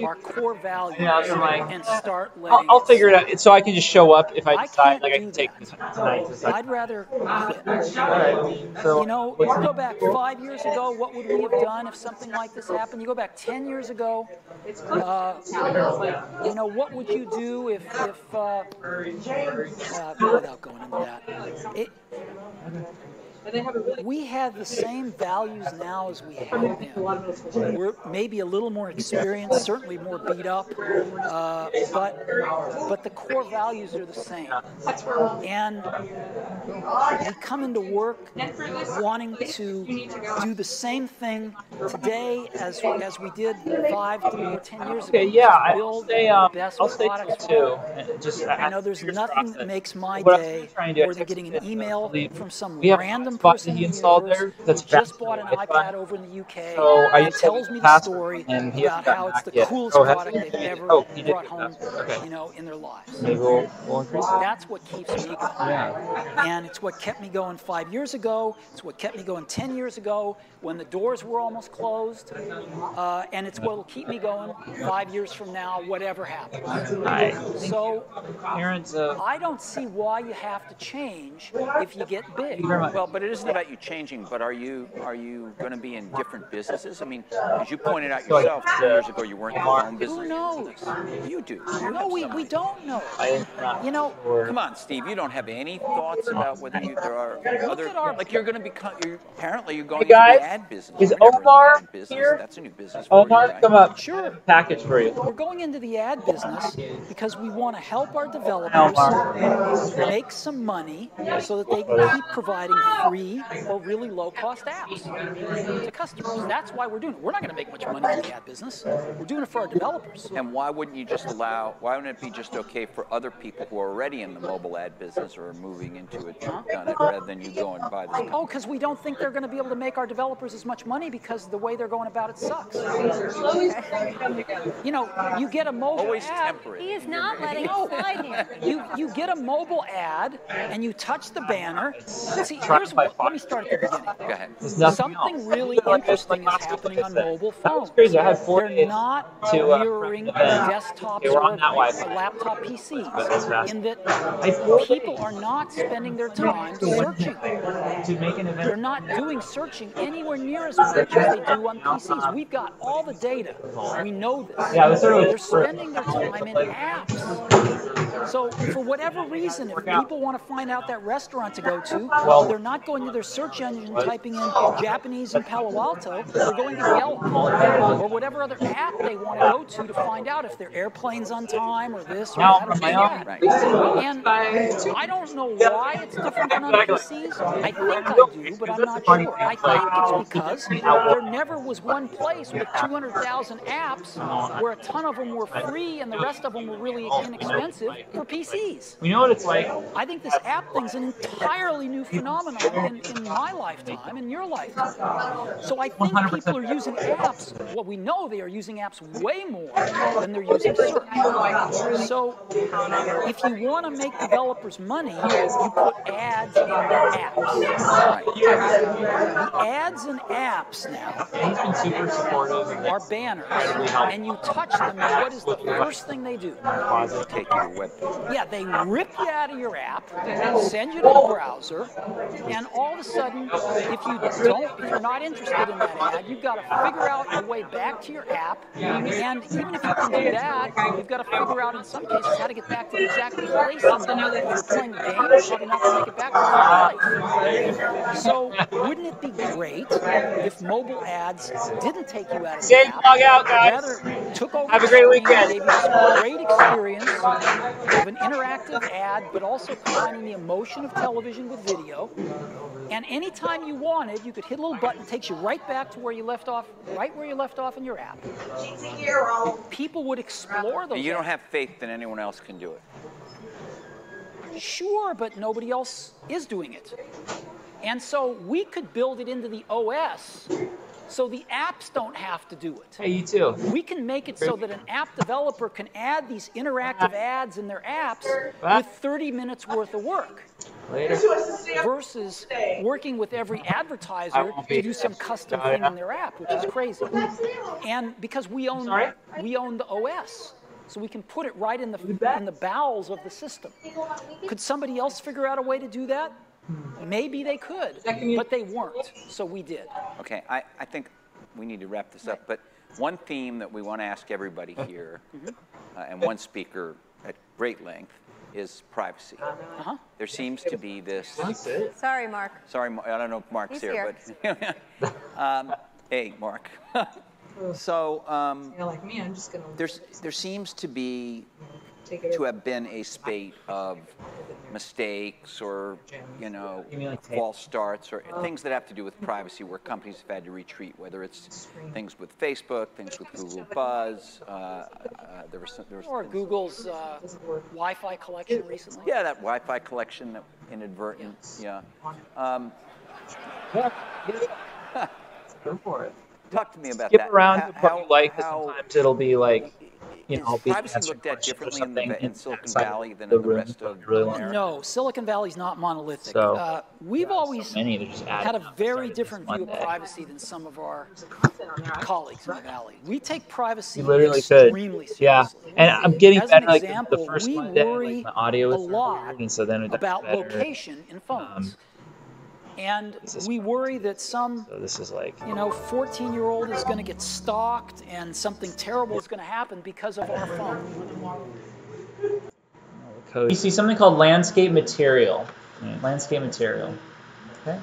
B: our core values and start letting
G: I'll figure it out, so I can just show up if I decide I can take tonight.
B: I'd rather quit.
G: All right. So,
B: you know, you go back 5 years ago, what would we have done if something like this happened? You go back 10 years ago, you know, what would you do if without going into that? We have the same values now as we had then. We're maybe a little more experienced, certainly more beat up, but the core values are the same. And we come into work wanting to do the same thing today as we did 5 or 10 years ago.
G: Okay, yeah,
B: I'll
G: stay too.
B: I know there's nothing that makes my day more than getting an email from some random person in the universe who just bought an iPad over in the UK and tells me the story about how it's the coolest product they've ever brought home, you know, in their lives.
G: Maybe we'll increase it.
B: That's what keeps me going. And it's what kept me going 5 years ago. It's what kept me going 10 years ago when the doors were almost closed. And it's what will keep me going 5 years from now, whatever happens. So I don't see why you have to change if you get big.
D: Well, but it isn't about you changing, but are you going to be in different businesses? I mean, as you pointed out yourself, 2 years ago you weren't in your own business.
B: Who knows?
D: You do.
B: No, we don't know. You know,
D: come on, Steve. You don't have any thoughts about whether there are other, like you're going to become. Apparently, you're going into the ad business.
G: Is Omar here?
D: That's a new business.
G: Omar, come up.
B: Sure.
G: Package for you.
B: We're going into the ad business because we want to help our developers make some money so that they can keep providing free or really low-cost apps to customers. That's why we're doing it. We're not going to make much money in the ad business. We're doing it for our developers.
D: And why wouldn't you just why wouldn't it be just okay for other people who are already in the mobile ad business or are moving into it to have done it rather than you go and buy this company?
B: Oh, because we don't think they're going to be able to make our developers as much money because the way they're going about it sucks. You know, you get a mobile ad.
E: He is not letting it slide here.
B: You get a mobile ad and you touch the banner. See, here's what, let me start at the beginning.
D: Go ahead.
B: Something really interesting is happening on mobile phones.
G: Crazy. I had 4
B: They're not mirroring desktops or laptop PCs in that people are not spending their time searching. They're not doing searching anywhere near as much as they do on PCs. We've got all the data. We know this. They're spending their time in apps. So for whatever reason, if people want to find out that restaurant to go to, they're not going to their search engine typing in Japanese in Palo Alto. They're going to Yelp or whatever other app they want to go to find out if their airplane's on time or this or that. And I don't know why it's different than on PCs. I think I do, but I'm not sure. I think it's because there never was one place with 200,000 apps where a ton of them were free and the rest of them were really inexpensive for PCs.
G: We know what it's like.
B: I think this app thing's an entirely new phenomenon in my lifetime, in your lifetime. So I think people are using apps. Well, we know they are using apps way more than they're using search. So if you want to make developers money, you put ads in apps. The ads in apps now
G: He's been super supportive
B: are banners, and you touch them, and what is the first thing they do?
D: Take you to a web page.
B: Yeah, they rip you out of your app, send you to the browser, and all of a sudden, if you're not interested in that ad, you've got to figure out your way back to your app. And even if you can do that, you've got to figure out in some cases how to get back to the exact place in the, if you're playing a game, you're probably not going to make it back to the right place. So wouldn't it be great if mobile ads didn't take you out of the app, rather took over the screen, gave you this great experience of an interactive ad, but also combining the emotion of television with video. And anytime you wanted, you could hit a little button, it takes you right back to where you left off, right where you left off in your app. People would explore those.
D: And you don't have faith that anyone else can do it.
B: Sure, but nobody else is doing it. And so we could build it into the OS so the apps don't have to do it.
G: Hey, you too.
B: We can make it so that an app developer can add these interactive ads in their apps with 30 minutes worth of work.
G: Later.
B: Versus working with every advertiser to do some custom thing in their app, which is crazy. And because we own the OS, so we can put it right in the bowels of the system. Could somebody else figure out a way to do that? Maybe they could, but they weren't, so we did.
D: Okay, I think we need to wrap this up, but one theme that we want to ask everybody here, and one speaker at great length, is privacy. There seems to be this...
E: Sorry, Mark.
D: Sorry, I don't know if Mark's here, but... hey, Mark. So,
O: like me, I'm just gonna...
D: there seems to be, to have been a spate of mistakes or, you know, false starts or things that have to do with privacy where companies have had to retreat, whether it's things with Facebook, things with Google Buzz, there was
B: or Google's Wi-Fi collection recently.
D: Yeah, that Wi-Fi collection, that inadvertent, yeah.
G: Go for it.
D: Talk to me about
G: Skip
D: that.
G: around to what you like, sometimes it'll be like, you know,
D: privacy looked at differently in Silicon Valley than in the rest of America?
B: No, Silicon Valley's not monolithic.
G: So,
B: we've always had a very different view of privacy than some of our colleagues in the Valley. We take privacy extremely seriously.
G: Yeah, and I'm getting
B: As
G: better.
B: an example,
G: the first
B: we
G: Monday,
B: worry
G: my audio was
B: a lot
G: weird, and so then it got
B: about
G: better.
B: location in phones. And we worry that some,
G: this is like,
B: you know, 14-year-old is going to get stalked and something terrible is going to happen because of our phone.
G: You see something called landscape material. Landscape material. Okay.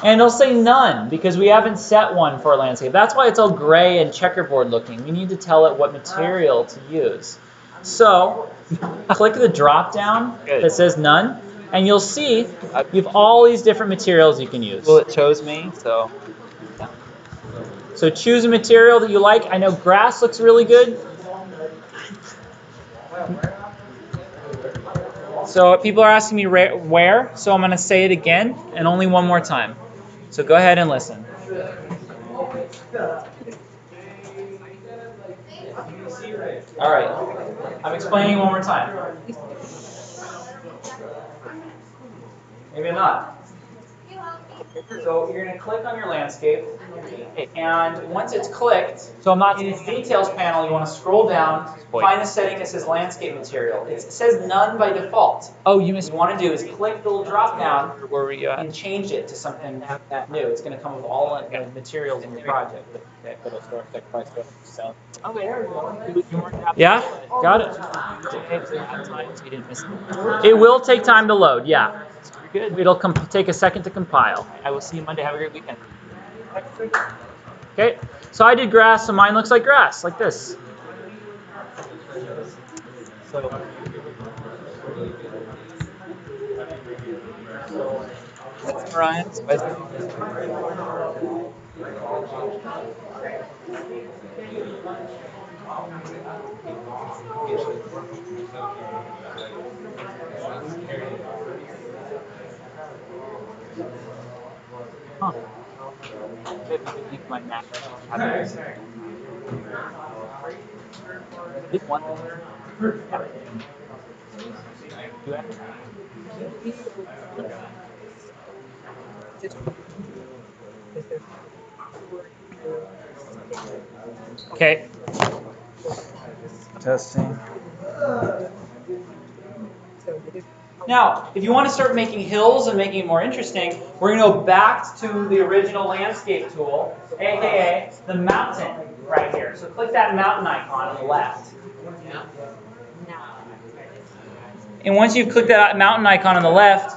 G: And it'll say none because we haven't set one for a landscape. That's why it's all gray and checkerboard looking. We need to tell it what material to use. So click the drop down that says none. And you'll see you have all these different materials you can use. Well, it chose me, so. Yeah. So choose a material that you like. I know grass looks really good. So people are asking me where, so I'm going to say it again and only one more time. So go ahead and listen. All right. I'm explaining one more time. Maybe not. So you're going to click on your landscape, and once it's clicked, so I'm not in the details panel, you want to scroll down, find the setting that says landscape material. It says none by default. Oh, you want to do is click the little drop down and change it to something new. It's going to come with all the materials in the project. Yeah, got it. It will take time to load, yeah. It'll take a second to compile. I will see you Monday. Have a great weekend. Okay, so I did grass, so mine looks like grass, like this. So, Ryan. Huh. My map. This one. Okay. Testing. Now, if you want to start making hills and making it more interesting, we're going to go back to the original landscape tool, aka the mountain right here. So click that mountain icon on the left. And once you've clicked that mountain icon on the left,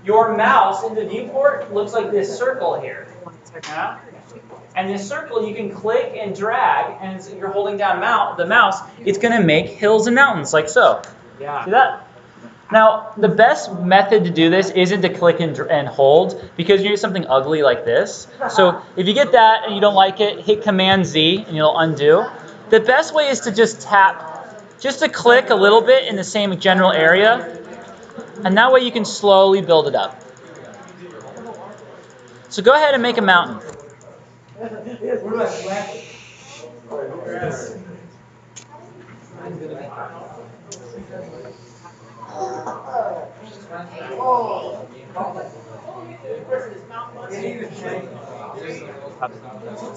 G: your mouse in the viewport looks like this circle here. Yeah? And this circle you can click and drag, and as you're holding down the mouse, it's going to make hills and mountains like so. See that? Now, the best method to do this isn't to click and hold, because you do something ugly like this. So if you get that and you don't like it, hit Command Z and you'll undo. The best way is to just tap, just to click a little bit in the same general area, and that way you can slowly build it up. So go ahead and make a mountain.
H: It's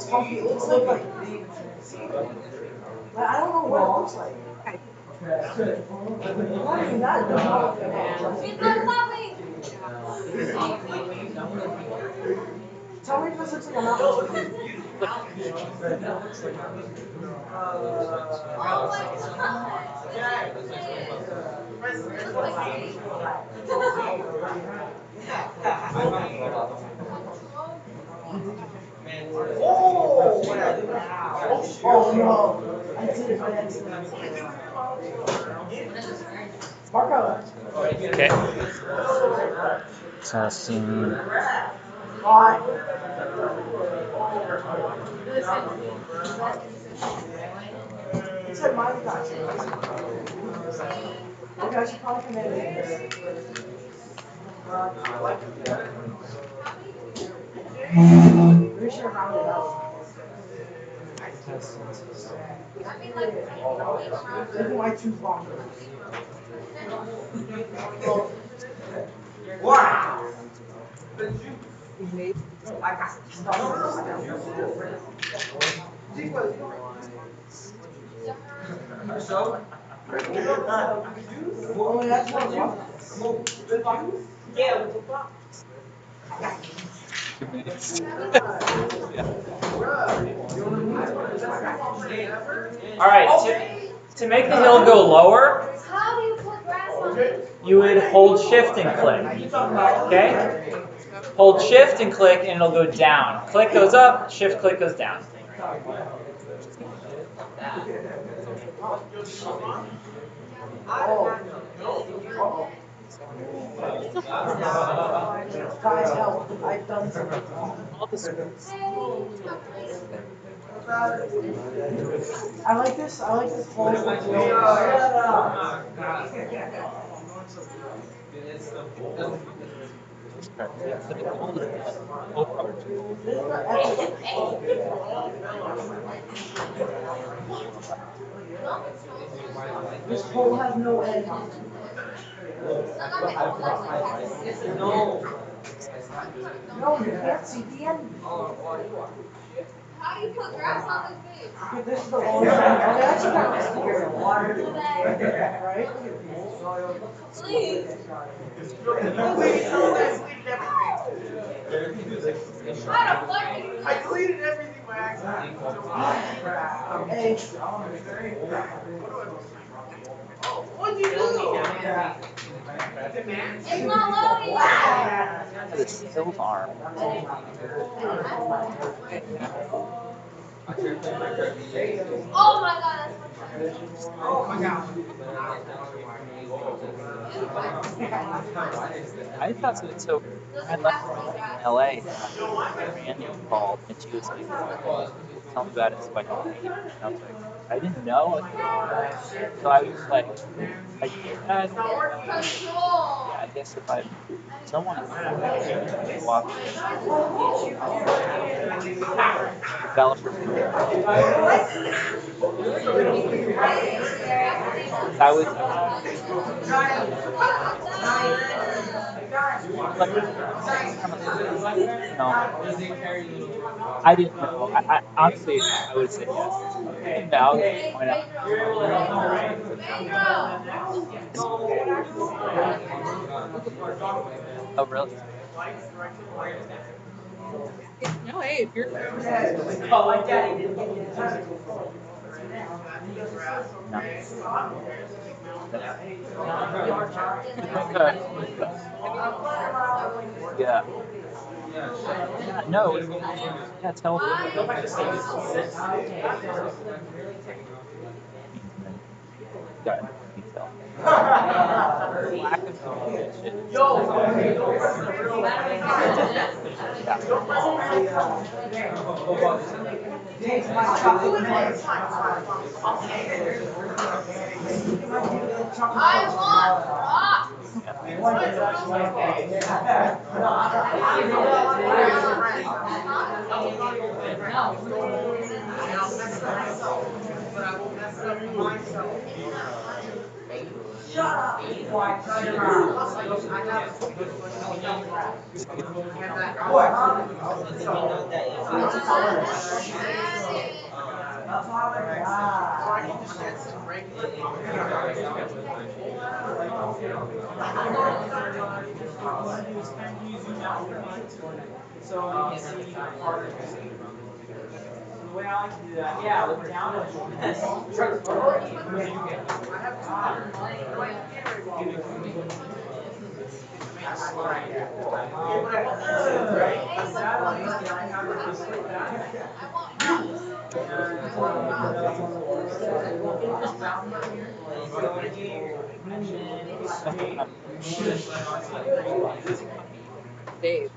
H: funky. It looks like I don't know what it looks like. Tell me if this looks like a mountain. Oh no! I did it by accident. Marco.
G: Okay. Testing.
H: It said mine got you. Okay, I should probably come in. Pretty sure I rounded out. Maybe my tooth longer. Wow! I got stuff. Oh, that's one. Yeah, with the box.
G: All right, to make the hill go lower, you would hold shift and click. Okay? Hold shift and click and it'll go down. Click goes up, shift click goes down.
H: Guys, help. I've done something. I like this whole This pole has no end. No, you can't see the end.
P: How do you put grass on this big?
H: Okay, this is the long time. Okay, I should have this here. Right?
P: Please.
H: I deleted everything by accident. Hey. What'd you do?
P: It's not loading.
G: The still arm.
P: Oh my god, that's
H: Oh my god.
G: I thought so. I left in LA and Randy called and she was like, tell me about it so I can read. And I was like, I didn't know. So I was like, I guess if someone walks developers. I was I didn't know. I honestly, I would say yes. Now, why not? Oh, really?
O: No, hey, if you're.
G: Oh, my daddy didn't give me the time. Yeah. Yeah, no. Yeah, tell them. Got detail. Lack of communication.
Q: The way I like to do that, yeah, look down and
O: Dave.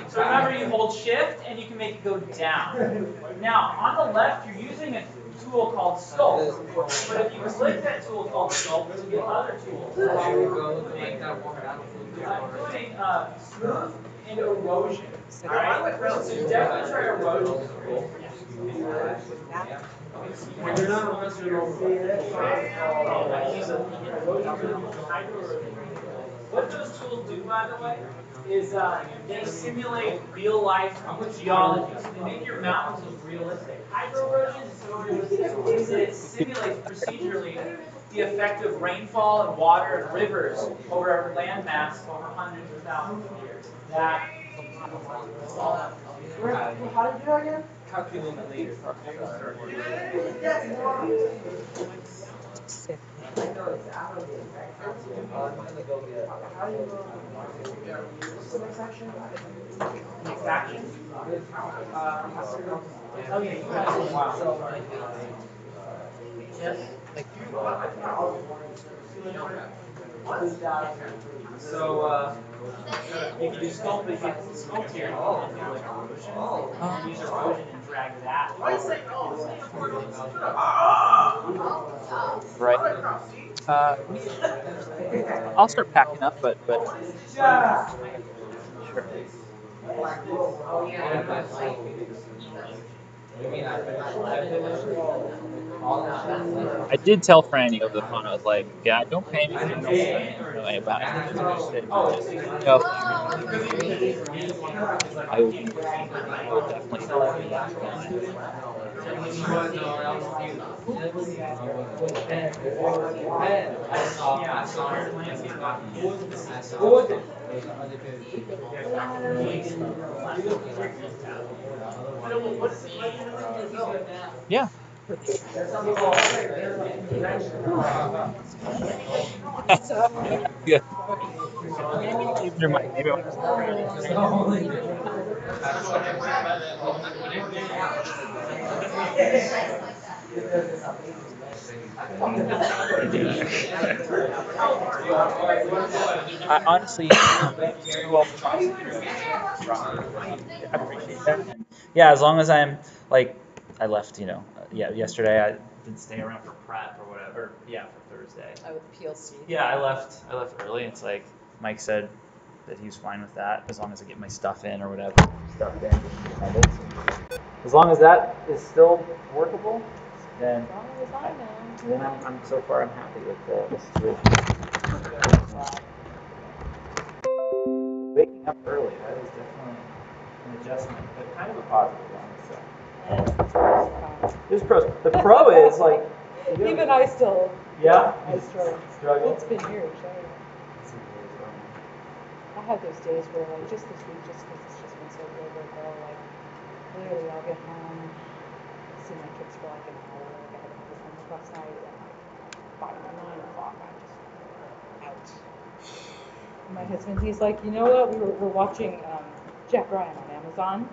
Q: So remember, you hold shift and you can make it go down. Now, on the left, you're using a tool called sculpt. But if you click that tool called sculpt, you'll get other tools, including smooth and erosion. All right? So definitely try erosion. What those tools do, by the way, is they simulate real life geology. So they make your mountains look realistic. Hydroerosion is so realistic is that it simulates procedurally the effect of rainfall and water and rivers over a land mass over hundreds of thousands of years. That
H: How did you do that again?
Q: calculate the later. Next action. Oh yeah, you guys are wild. Yes. So you can do sculpt, but you can sculpt here and do like erosion. Use erosion and drag that.
G: Right. I'll start packing up, but sure. I did tell Franny over the phone. I was like, "Yeah, don't pay me if you don't know about any of this bullshit. Just know I will definitely do that." Yeah. Yeah. Maybe I want to start Franny. I honestly, thank you to all the sponsors that brought me here. I appreciate that. And yeah, as long as I'm like, I left, yesterday I didn't stay around for prep or whatever. Or, yeah, for Thursday.
O: With PLC.
G: Yeah, I left early. It's like Mike said that he was fine with that as long as I get my stuff in or whatever. Stuff in, as long as that is still workable, then I'm so far I'm happy with the situation. Waking up early, that is definitely an adjustment, but kind of a positive one. So there's pros. The pro is like
O: Even I still.
G: Yeah.
O: I struggle. It's been years. I have those days where, like, just this week, just because it's just been so good, where like, literally, I'll get home, see my kids for like an hour. Like, I had to go homework last night, and by 9 o'clock, I'm just out. And my husband, he's like, you know what? We're watching Jack Ryan on Amazon,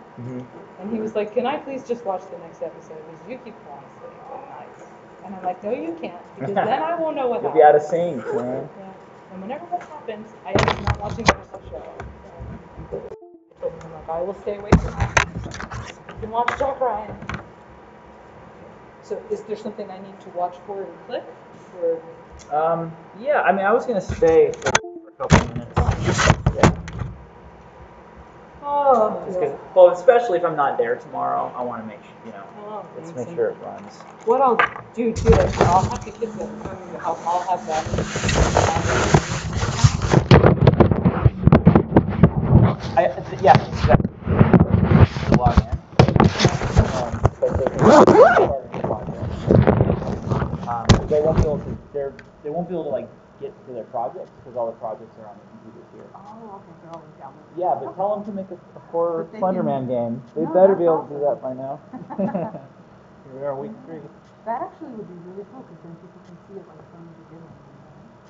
O: and he was like, can I please just watch the next episode? Because you keep falling asleep at night. And I'm like, no, you can't, because then I won't know what
G: You'll
O: happened.
G: be out of sync, man.
O: Yeah. And whenever that happens, I end up not watching the rest of the show. I told him, like, I will stay awake tonight. You can watch Jack Ryan. So, is there something I need to watch for and click? Or?
G: Yeah, I mean, I was gonna stay for a couple minutes. Yeah.
O: Oh.
G: Well, especially if I'm not there tomorrow, I want to make sure, let's make sure it runs.
O: What I'll do too, like, I'll have the kids at home. I'll have that.
G: Yeah, exactly. Log in. They won't be able to. They won't be able to like get to their projects because all the projects are on the computers here.
O: Oh, okay. They're always down there.
G: Yeah, but tell them to make a horror Slenderman game. They better be able to do that by now. Here we are, week 3.
O: That actually would be really cool because then people can see it like from the beginning.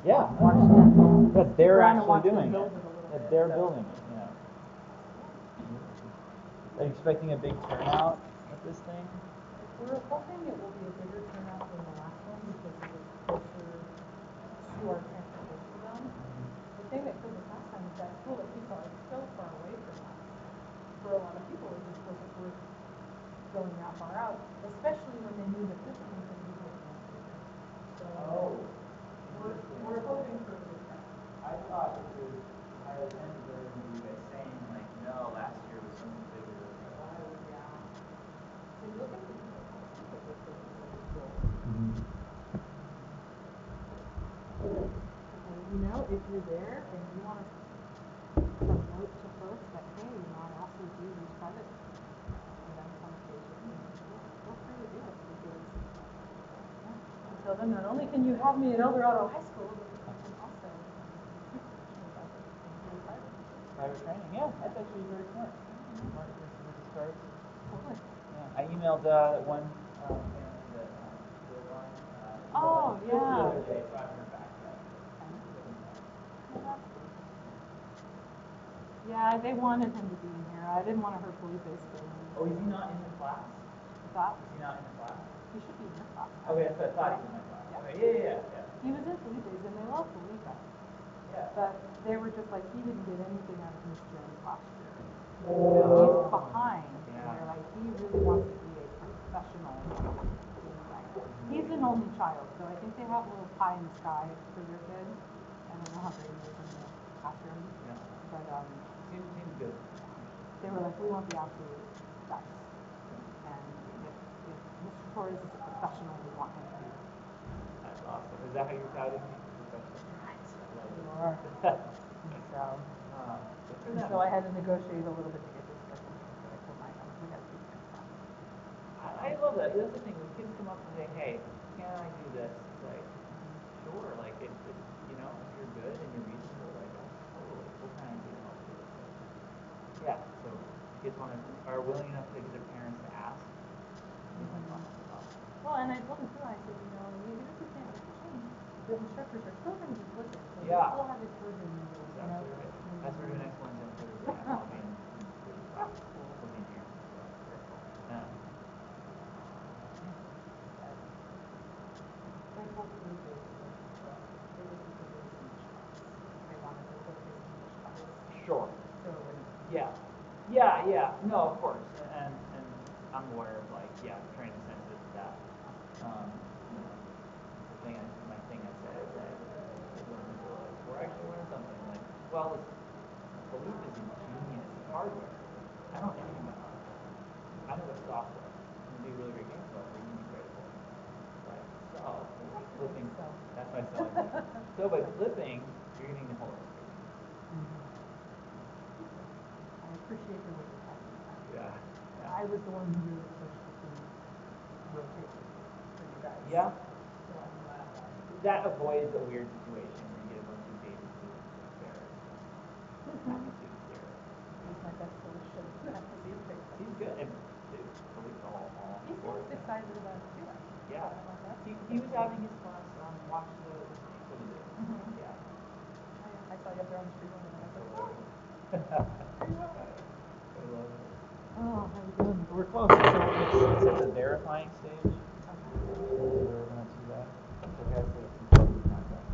G: Yeah.
O: Watch them.
G: Yeah, they're actually doing it. Yeah, they're building it. Yeah. Are you expecting a big turnout at this thing?
O: We're hoping it will be a bigger turnout than the last one because it was closer to our transportation zone. The thing that killed us last time is that school that we saw is so far away from us. For a lot of people, it just wasn't worth going that far out, especially when they knew that this one was going to be built much bigger. So we're hoping for a big turnout.
G: I thought it was, I attended the interview by saying like, no, last year was something bigger.
O: Yeah. So you look at the people that were really cool. You know, if you're there and you want to promote to folks that, hey, I also do these private events on occasion, feel free to do it because tell them not only can you have me at El Dorado High School, but you can also
G: private training, yeah, that's actually very smart. Smart to start. Totally. Yeah, I emailed one family that did one.
O: Oh, yeah.
G: The other day, so I haven't heard back yet.
O: Yeah, they wanted him to be in here. I didn't want to hurt Felipe's feelings.
G: Oh, is he not in the class?
O: That?
G: Is he not in the class?
O: He should be in your class.
G: Okay, that's what I thought he was in my class. Yeah. Okay, yeah.
O: He was in Felipe's, and they love Felipe.
G: Yeah.
O: But they were just like, he didn't get anything out of Miss Jones last year. So he's behind. Yeah. And they're like, he really wants to be a professional. He's an only child, so I think they have a little pie in the sky for their kid. I don't know how great he is in the classroom. Yeah. But
G: seems good.
O: They were like, we want the absolute best. And if Mr. Torres is a professional, we want him to be.
G: That's awesome. Is that how you're touting me?
O: You are. So I had to negotiate a little bit to get this person. So I told my we got to keep it.
G: I love that. That's the thing. When kids come up and say, "Hey, can I do this?" It's like, sure. Like if you're good and you're reasonable, like totally. What kind of do help you? So, yeah. So kids are willing enough to get their parents to ask.
O: Well, and I told him too. I said, even if we can't make a change, the instructors are still going to be looking. So we still have encouragement.
G: That's what we're doing next Wednesday. Looking here. Yeah.
O: My whole crew basically, they were super big speech trucks. They wanted to put the speech trucks.
G: Sure.
O: So it wouldn't.
G: Yeah. Yeah, yeah. No, of course. And I'm aware of like, yeah, training sensitive to that. You know, the thing my thing I say, when people are like, we're actually learning something, like, well, Philippe is a genius at hardware. I don't know anything about hardware. I know the software. I'm gonna be a really great game developer, you can be great at it. Right. So flipping, that's my selling point. So by flipping, you're getting the whole experience.
O: I appreciate the way you're talking about that.
G: Yeah.
O: I was the one who really pushed to rotate for you guys.
G: Yeah.
O: So I'm glad
G: that avoids a weird situation where you get a bunch of baby students with bears. Happy students here.
O: He's my best solution.
G: He's good. And Philippe's all
O: he seems excited about it too.
G: Yeah. He was having his class watch the snakes over there. Yeah.
O: I saw you up there on the street one day and I was like, oh.
G: I love it.
O: Oh, how you doing?
G: We're close. So it's at the verifying stage. We're not too bad. So we have to complete the contract.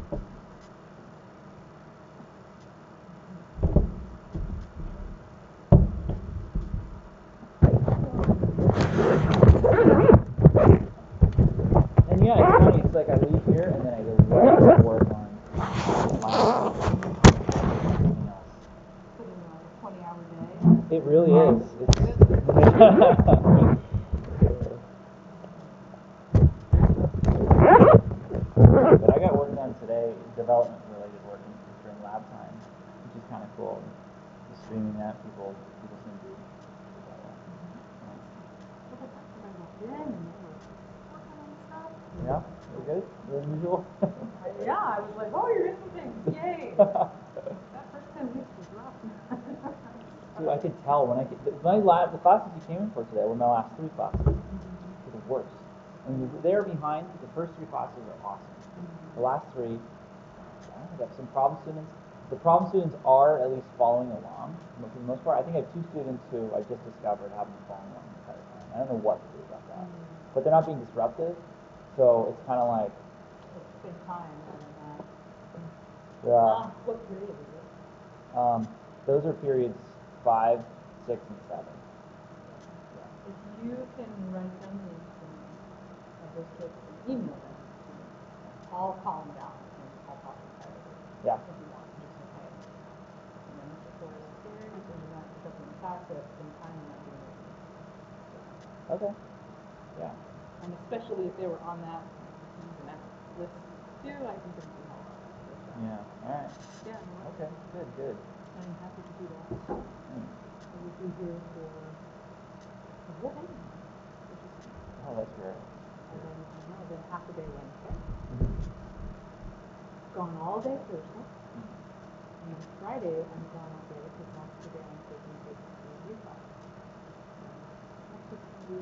G: And yeah, it's funny. It's like I leave here and then I go right to work on something else.
O: Put in like a 20-hour day.
G: It really is. But I got work done today, development related work during lab time, which is kind of cool. Just streaming that, people seem to do that well. Yeah, you're good? You're unusual?
O: Yeah, I was like, oh, you're into things, yay! That first 10 weeks was rough.
G: Dude, I could tell when the classes you came in for today were my last 3 classes. They're the worst. And they're behind, the first 3 classes are awesome. The last 3, I got some problem students. The problem students are at least following along for the most part. I think I have 2 students who I just discovered haven't been following along the entire time. I don't know what to do about that. But they're not being disruptive, so it's kind of like.
O: At the same time,
G: yeah.
O: What period is it?
G: Those are periods 5, 6, and 7.
O: If you can write down the names of those kids and email them to me, I'll call them down and I'll talk entirely.
G: Yeah.
O: If you want, just say, hey, you know, Mr. Fuller is here, he's doing that, he's helping the class, but at the same time, I'm not doing anything.
G: Okay. Yeah.
O: And especially if they were on that list too, I think it would be helpful.
G: Yeah. All right.
O: Yeah. No,
G: okay. Good.
O: I'm happy to do that. I would be here for the whole day.
G: Oh, that's great.
O: And then half a day Wednesday. Gone all day Thursday. And then Friday I'm gone all day because that's the day I'm taking kids to the review class. Next week's going to be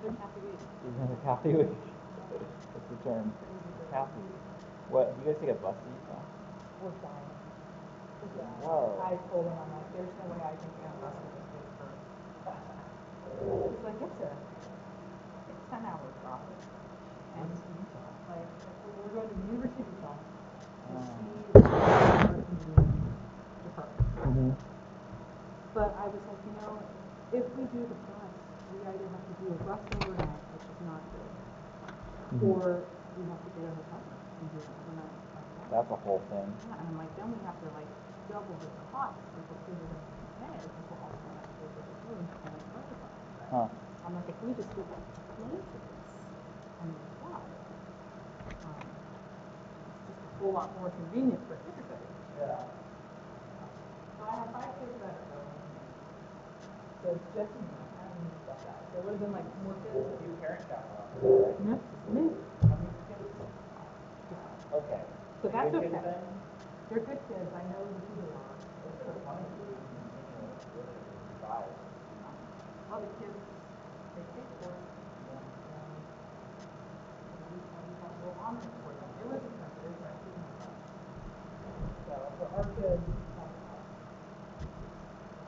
O: another Kathy week.
G: Another Kathy week. That's the term. Kathy. What? Do you guys take a bus to each class?
O: We're flying. Yeah.
G: Whoa.
O: I told them, I'm like, there's no way I can be on a bus with this kid for. It's like it's 10 hours drive. And like we're going to the University of Utah to see the department. But I was like, if we do the bus, we either have to do a bus overnight, which is not good, or we have to get a hotel and do an overnight.
G: That's a whole thing.
O: Yeah, and I'm like, then we have to double the cost because kids are going to pay because we'll also have to pay for the food and the budget. I'm like, if we just do plane tickets and then fly, it's just a whole lot more convenient for everybody.
G: Yeah.
O: So I have 5 kids that are going. So it's just me. I don't even about that. There would have been more kids.
G: You parent chaperone.
O: No, it's me.
G: How many kids? Okay.
O: So that's okay. They're good kids. I know who they are.
G: It's funny to continue really drive.
O: Well, the kids, they paid for it. We'll honor it for them. It was expensive. It was like $200. So for our kids,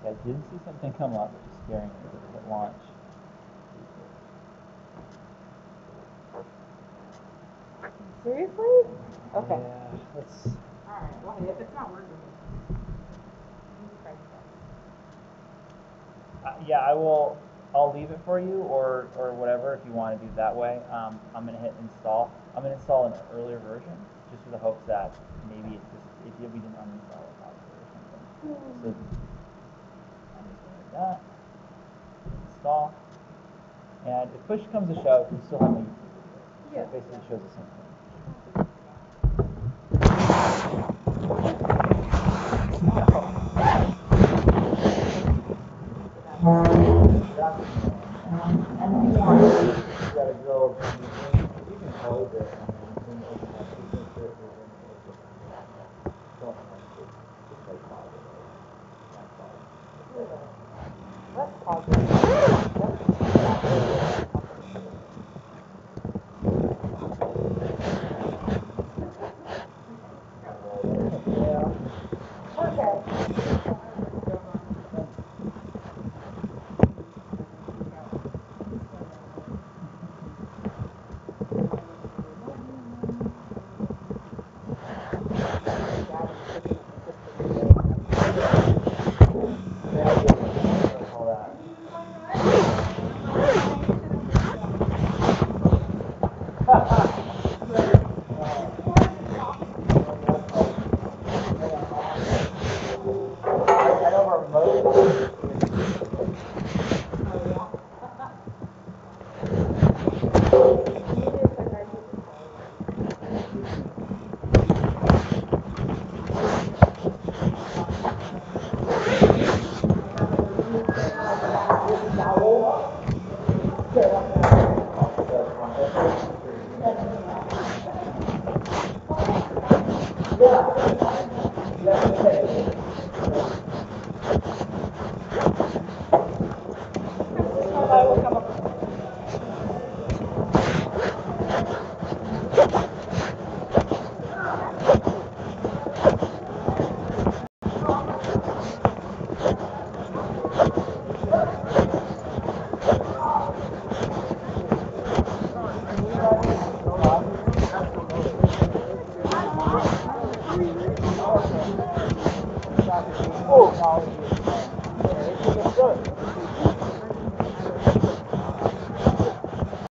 G: I did see something come up scaring me at launch.
O: Seriously? Okay.
G: Yeah, let's.
O: Alright, well, if it's not working,
G: Yeah, I'll leave it for you or whatever if you want to do it that way. I'm going to hit install. I'm going to install an earlier version just with the hopes that maybe it's just, if we didn't uninstall it or something. So I'm just going to do that. Install. And if push comes to shove, we still have my YouTube video. So it basically shows the same thing.